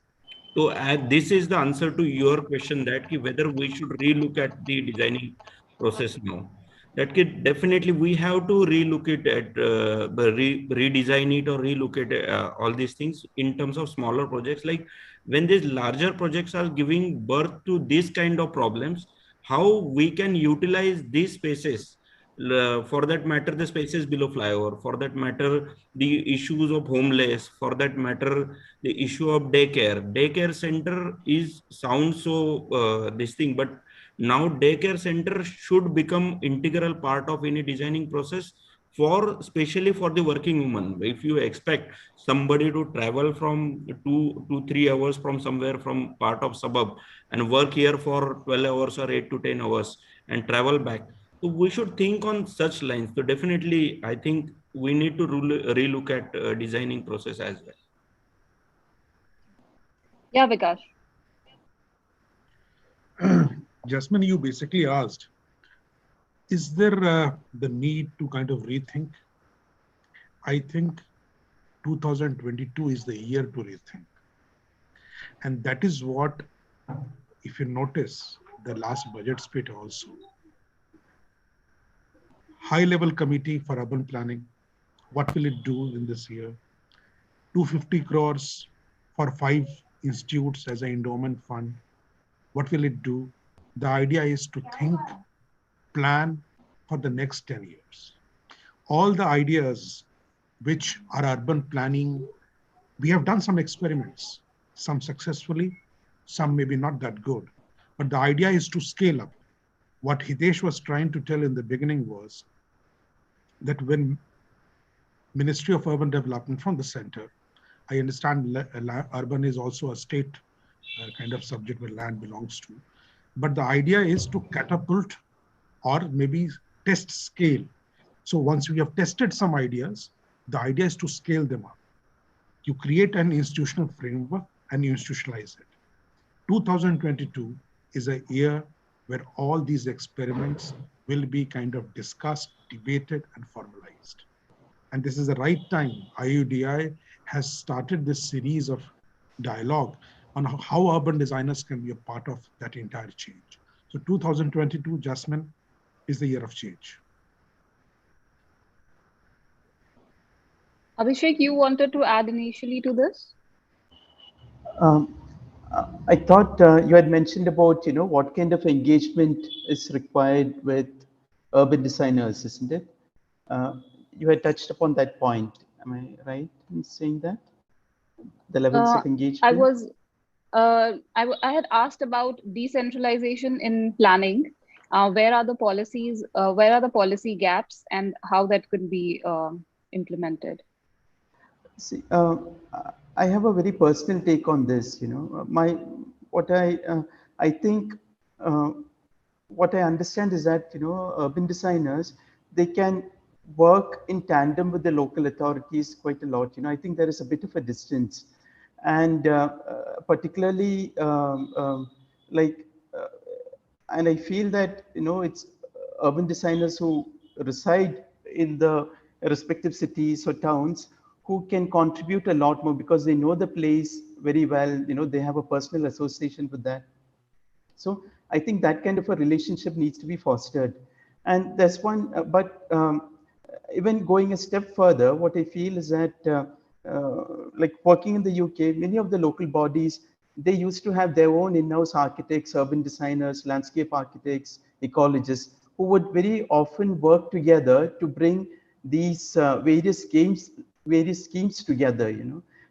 S8: So this is the answer to your question that whether we should relook at the designing process now. That definitely we have to relook it at redesign it or relook at all these things in terms of smaller projects. Like when these larger projects are giving birth to this kind of problems, how we can utilize these spaces. For that matter, the spaces below flyover, for that matter, the issues of homeless, for that matter, the issue of daycare center is sounds so this thing, but now daycare center should become integral part of any designing process, for especially for the working woman. If you expect somebody to travel from 2 to 3 hours from somewhere from part of suburb and work here for 12 hours or 8 to 10 hours and travel back, so we should think on such lines. So definitely I think we need to relook at designing process as well.
S1: Yeah, Vikash.
S5: Jasmine, you basically asked, is there the need to kind of rethink? I think 2022 is the year to rethink. And that is what, if you notice, the last budget split also. High-level committee for urban planning, what will it do in this year? 250 crores for 5 institutes as an endowment fund. What will it do? The idea is to think, plan for the next 10 years. All the ideas which are urban planning, we have done some experiments, some successfully, some maybe not that good. But the idea is to scale up. What Hitesh was trying to tell in the beginning was that when Ministry of Urban Development from the center, I understand urban is also a state kind of subject where land belongs to. But the idea is to catapult or maybe test scale. So once we have tested some ideas, the idea is to scale them up. You create an institutional framework and you institutionalize it. 2022 is a year where all these experiments will be kind of discussed, debated, and formalized. And this is the right time. IUDI has started this series of dialogue on how urban designers can be a part of that entire change. So 2022, Jasmine, is the year of change.
S1: Abhishek, you wanted to add initially to this?
S9: I thought you had mentioned about, what kind of engagement is required with urban designers, isn't it? You had touched upon that point. Am I right in saying that? The levels of engagement?
S1: I had asked about decentralization in planning. Where are the policies? Where are the policy gaps, and how that could be implemented?
S9: See, I have a very personal take on this. I think what I understand is that urban designers, they can work in tandem with the local authorities quite a lot. I think there is a bit of a distance, and particularly and I feel that it's urban designers who reside in the respective cities or towns who can contribute a lot more because they know the place very well. They have a personal association with that. So I think that kind of a relationship needs to be fostered. And there's one, but even going a step further, what I feel is that like working in the UK, many of the local bodies, they used to have their own in-house architects, urban designers, landscape architects, ecologists, who would very often work together to bring these various schemes together,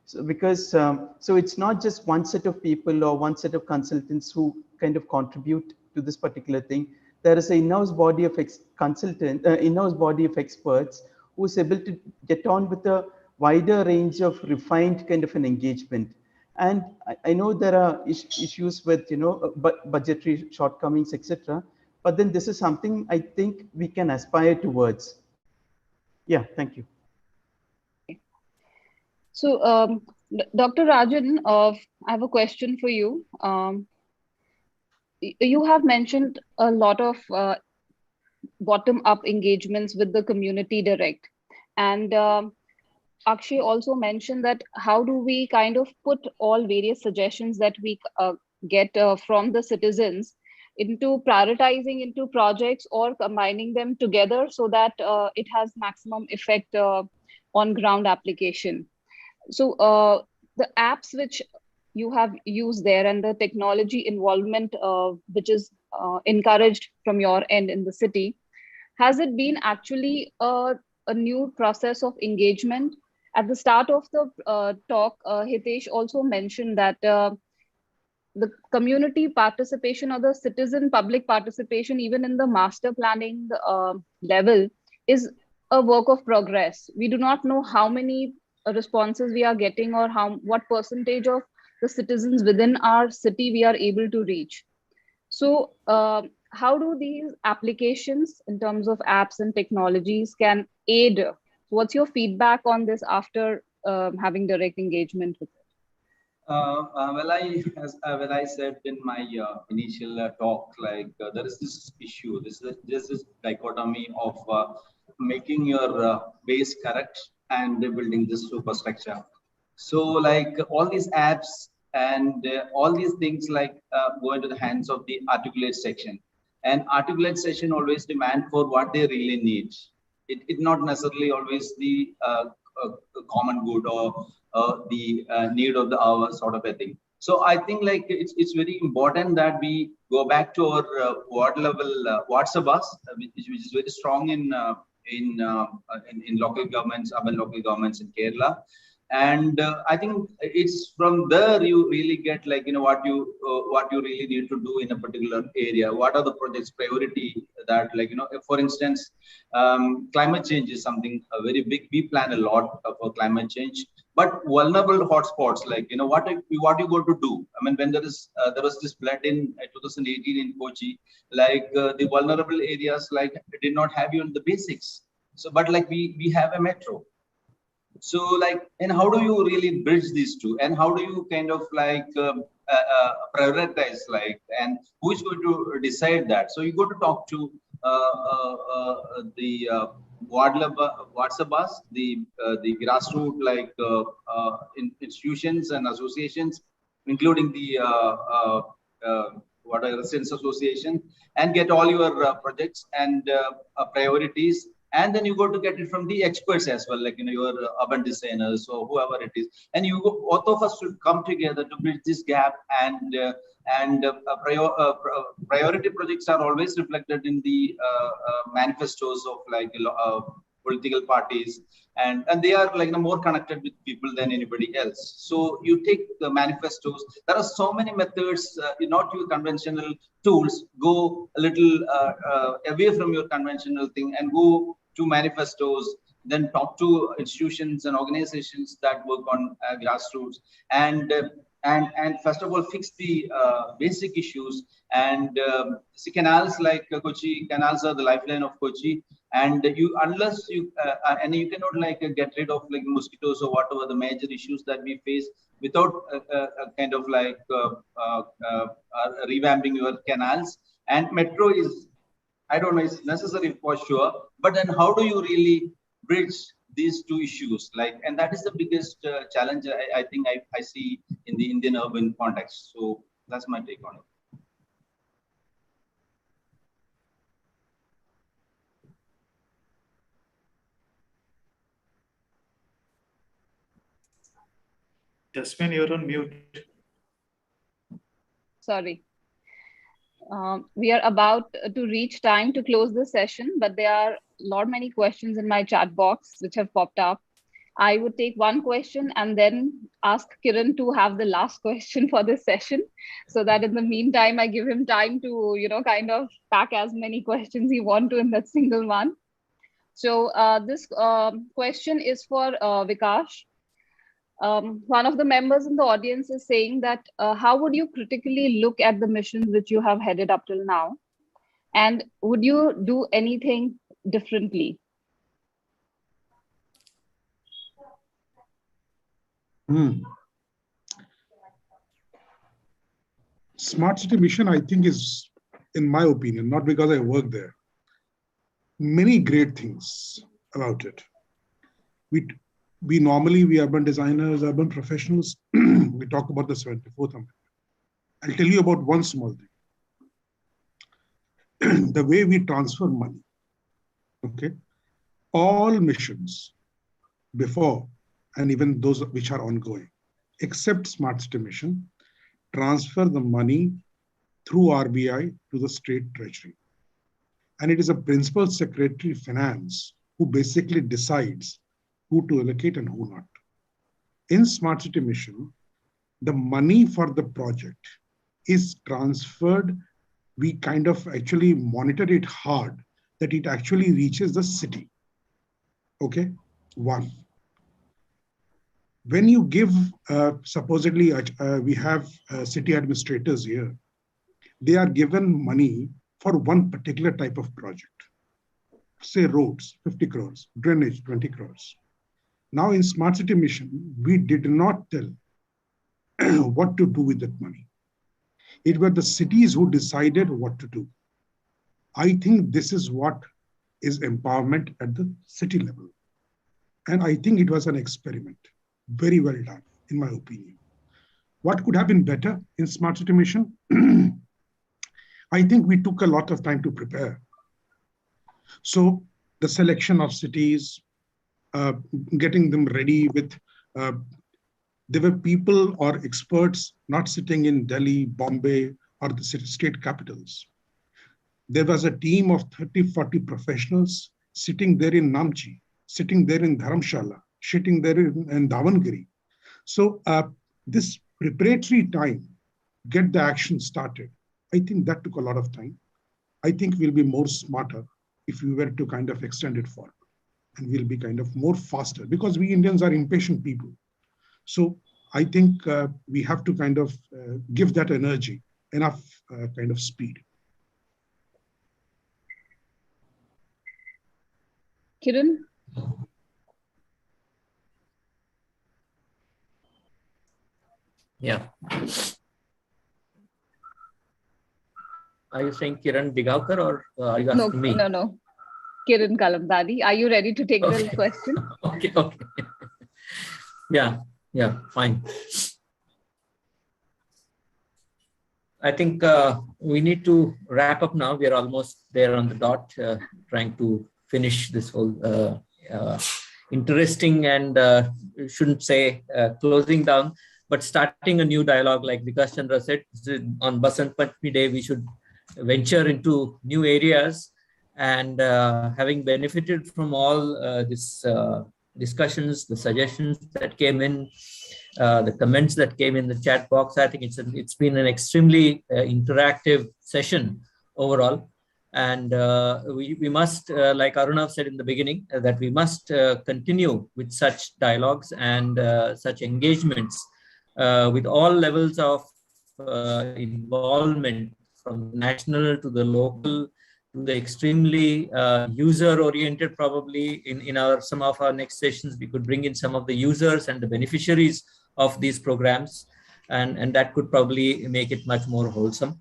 S9: So because, so it's not just one set of people or one set of consultants who kind of contribute to this particular thing. There is an in-house body of in-house body of experts who is able to get on with a wider range of refined kind of an engagement. And I know there are issues with, budgetary shortcomings, etc. But then this is something I think we can aspire towards. Yeah, thank you.
S1: So, Dr. Rajan, I have a question for you. You have mentioned a lot of bottom-up engagements with the community direct. And Akshay also mentioned that how do we kind of put all various suggestions that we get from the citizens into prioritizing into projects or combining them together so that it has maximum effect on ground application. So the apps which you have used there and the technology involvement which is encouraged from your end in the city, has it been actually a new process of engagement? At the start of the talk, Hitesh also mentioned that the community participation or the citizen public participation, even in the master planning level, is a work of progress. We do not know how many responses we are getting or what percentage of the citizens within our city we are able to reach. So how do these applications in terms of apps and technologies can aid? What's your feedback on this after having direct engagement with it?
S11: Well, when I said in my initial talk, like there is this issue, there's this dichotomy of making your base correct and building this superstructure. So like all these apps and all these things like go into the hands of the articulate section, and articulate section always demand for what they really need. It not necessarily always the common good or the need of the hour sort of a thing. So I think like it's very important that we go back to our ward level WhatsApp us, which is very strong in local governments, urban local governments in Kerala. And I think it's from there you really get like, you know, what you really need to do in a particular area. What are the projects priority that, like, you know, if, for instance, climate change is something very big. We plan a lot for climate change, but vulnerable hotspots, like, you know, what you going to do? I mean, when there was this flood in 2018 in Kochi, like the vulnerable areas, like did not have even the basics. So, but like we have a metro. So like, and how do you really bridge these two, and how do you kind of like prioritize, like, and who is going to decide that? So you go to talk to the WhatsApp us, the grassroots like institutions and associations, including the residents association, and get all your projects and priorities. And then you go to get it from the experts as well, like, you know, your urban designers or whoever it is. And you go, both of us should come together to bridge this gap. And priority projects are always reflected in the manifestos of like political parties, and they are like more connected with people than anybody else. So you take the manifestos. There are so many methods. You not use conventional tools. Go a little away from your conventional thing and go to manifestos. Then talk to institutions and organizations that work on grassroots, and first of all fix the basic issues. And see, canals like Kochi, canals are the lifeline of Kochi. And unless you and you cannot like get rid of like mosquitoes or whatever the major issues that we face without kind of like revamping your canals. And metro is, I don't know, it's necessary for sure, but then how do you really bridge these two issues? Like, and that is the biggest challenge I think I see in the Indian urban context. So that's my take on it.
S6: Jasmine, you're on mute.
S1: Sorry. We are about to reach time to close this session, but there are many questions in my chat box which have popped up. I would take one question and then ask Kiran to have the last question for this session, so that in the meantime, I give him time to, you know, kind of pack as many questions he wants to in that single one. So this question is for Vikash. One of the members in the audience is saying that how would you critically look at the missions which you have headed up till now? And would you do anything differently?
S5: Smart City mission, I think, is, in my opinion, not because I work there, many great things about it. We normally, we urban designers, urban professionals, we talk about the 74th Amendment. I'll tell you about one small thing. The way we transfer money, okay? All missions before, and even those which are ongoing, except Smart City Mission, transfer the money through RBI to the state treasury. And it is a principal secretary finance who basically decides who to allocate and who not. In Smart City Mission, the money for the project is transferred. We kind of actually monitor it hard that it actually reaches the city. Okay, one. When you give, supposedly we have city administrators here, they are given money for one particular type of project. Say roads, 50 crores, drainage, 20 crores. Now in Smart City Mission, we did not tell what to do with that money. It were the cities who decided what to do. I think this is what is empowerment at the city level. And I think it was an experiment. Very well done, in my opinion. What could have been better in Smart City Mission? I think we took a lot of time to prepare. So the selection of cities, getting them ready with, there were people or experts not sitting in Delhi, Bombay, or the state capitals. There was a team of 30, 40 professionals sitting there in Namchi, sitting there in Dharamshala, sitting there in Davangere. So this preparatory time, get the action started, I think that took a lot of time. I think we'll be more smarter if we were to kind of extend it forward. And we'll be kind of more faster because we Indians are impatient people. So I think we have to kind of give that energy enough kind of speed.
S1: Kiran?
S10: Yeah. Are you saying Kiran Digaukar or are you asking me?
S1: No. Kiran Kalamdani. Are you ready to take the question?
S10: Okay. Yeah, fine. I think we need to wrap up now. We are almost there on the dot, trying to finish this whole interesting and shouldn't say closing down, but starting a new dialogue. Like Vikas Chandra said, on Basant Panchami Day, we should venture into new areas. And having benefited from all these discussions, the suggestions that came in, the comments that came in the chat box, I think it's been an extremely interactive session overall. And we must, like Arunav said in the beginning, that we must continue with such dialogues and such engagements with all levels of involvement, from national to the local, to the extremely user-oriented. Probably in some of our next sessions, we could bring in some of the users and the beneficiaries of these programs, and that could probably make it much more wholesome.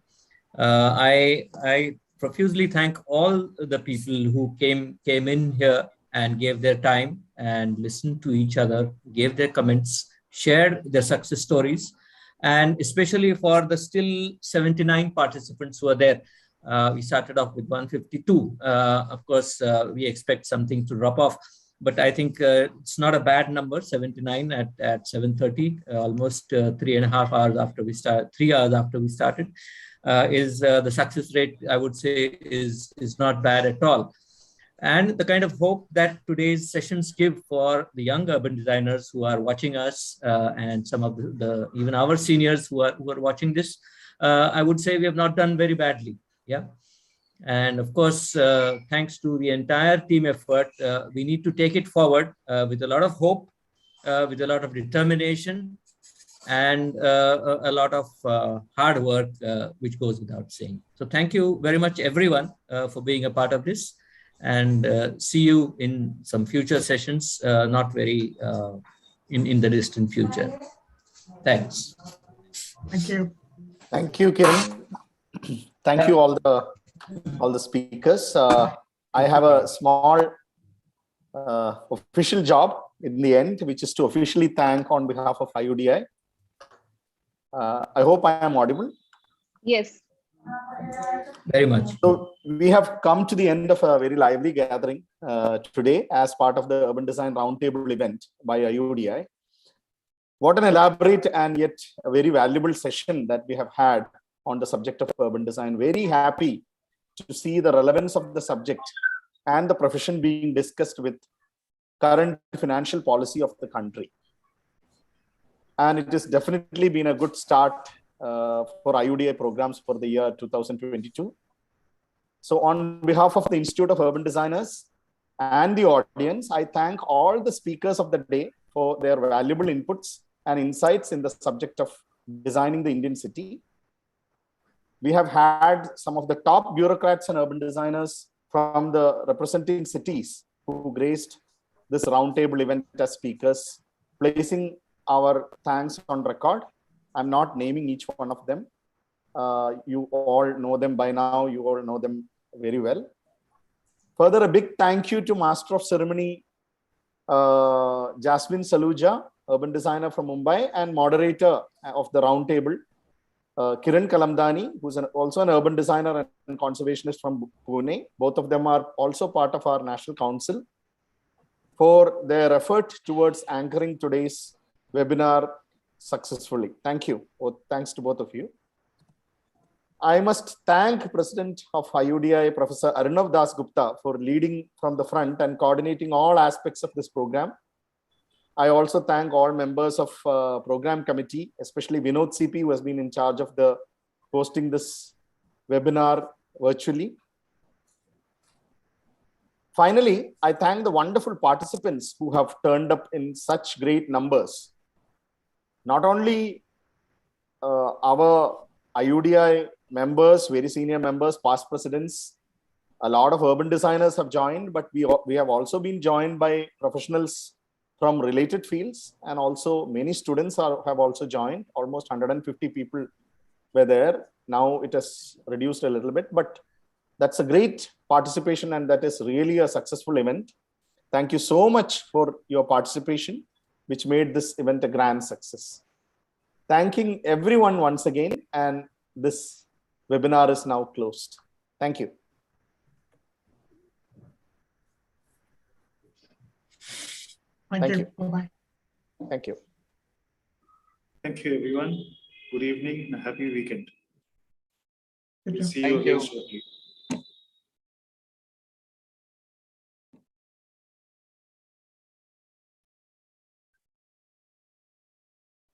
S10: I profusely thank all the people who came in here and gave their time and listened to each other, gave their comments, shared their success stories, and especially for the still 79 participants who are there. We started off with 152. Of course, we expect something to drop off, but I think it's not a bad number. 79 at 7:30, almost 3.5 hours after we start. 3 hours after we started, is the success rate, I would say, is not bad at all. And the kind of hope that today's sessions give for the young urban designers who are watching us, and some of the even our seniors who are watching this, I would say we have not done very badly. Yeah. And of course, thanks to the entire team effort, we need to take it forward with a lot of hope, with a lot of determination, and a lot of hard work, which goes without saying. So thank you very much, everyone, for being a part of this, and see you in some future sessions, not very in the distant future. Thanks.
S3: Thank you.
S2: Thank you, Kiran. Thank you all the speakers. I have a small official job in the end, which is to officially thank on behalf of IUDI. I hope I am audible.
S1: Yes.
S10: Very much.
S2: So we have come to the end of a very lively gathering today as part of the Urban Design Roundtable event by IUDI. What an elaborate and yet a very valuable session that we have had on the subject of urban design. Very happy to see the relevance of the subject and the profession being discussed with current financial policy of the country. And it has definitely been a good start for IUDI programs for the year 2022. So on behalf of the Institute of Urban Designers and the audience, I thank all the speakers of the day for their valuable inputs and insights in the subject of designing the Indian city. We have had some of the top bureaucrats and urban designers from the representing cities who graced this roundtable event as speakers, placing our thanks on record. I'm not naming each one of them. You all know them by now. You all know them very well. Further, a big thank you to Master of Ceremony, Jasmine Saluja, urban designer from Mumbai, and moderator of the roundtable, Kiran Kalamdani, who's also an urban designer and conservationist from Pune. Both of them are also part of our National Council, for their effort towards anchoring today's webinar successfully. Thank you. Thanks to both of you. I must thank President of IUDI, Professor Arnav Das Gupta, for leading from the front and coordinating all aspects of this program. I also thank all members of program committee, especially Vinod CP, who has been in charge of the hosting this webinar virtually. Finally, I thank the wonderful participants who have turned up in such great numbers. Not only our IUDI members, very senior members, past presidents, a lot of urban designers have joined, but we have also been joined by professionals from related fields, and also many students have also joined. Almost 150 people were there. Now it has reduced a little bit, but that's a great participation, and that is really a successful event. Thank you so much for your participation, which made this event a grand success. Thanking everyone once again, and this webinar is now closed. Thank you.
S3: Thank you. Bye-bye.
S2: Thank you.
S6: Thank you, everyone. Good evening and a happy weekend. We'll see you
S4: Thank
S6: again
S4: you.
S6: shortly.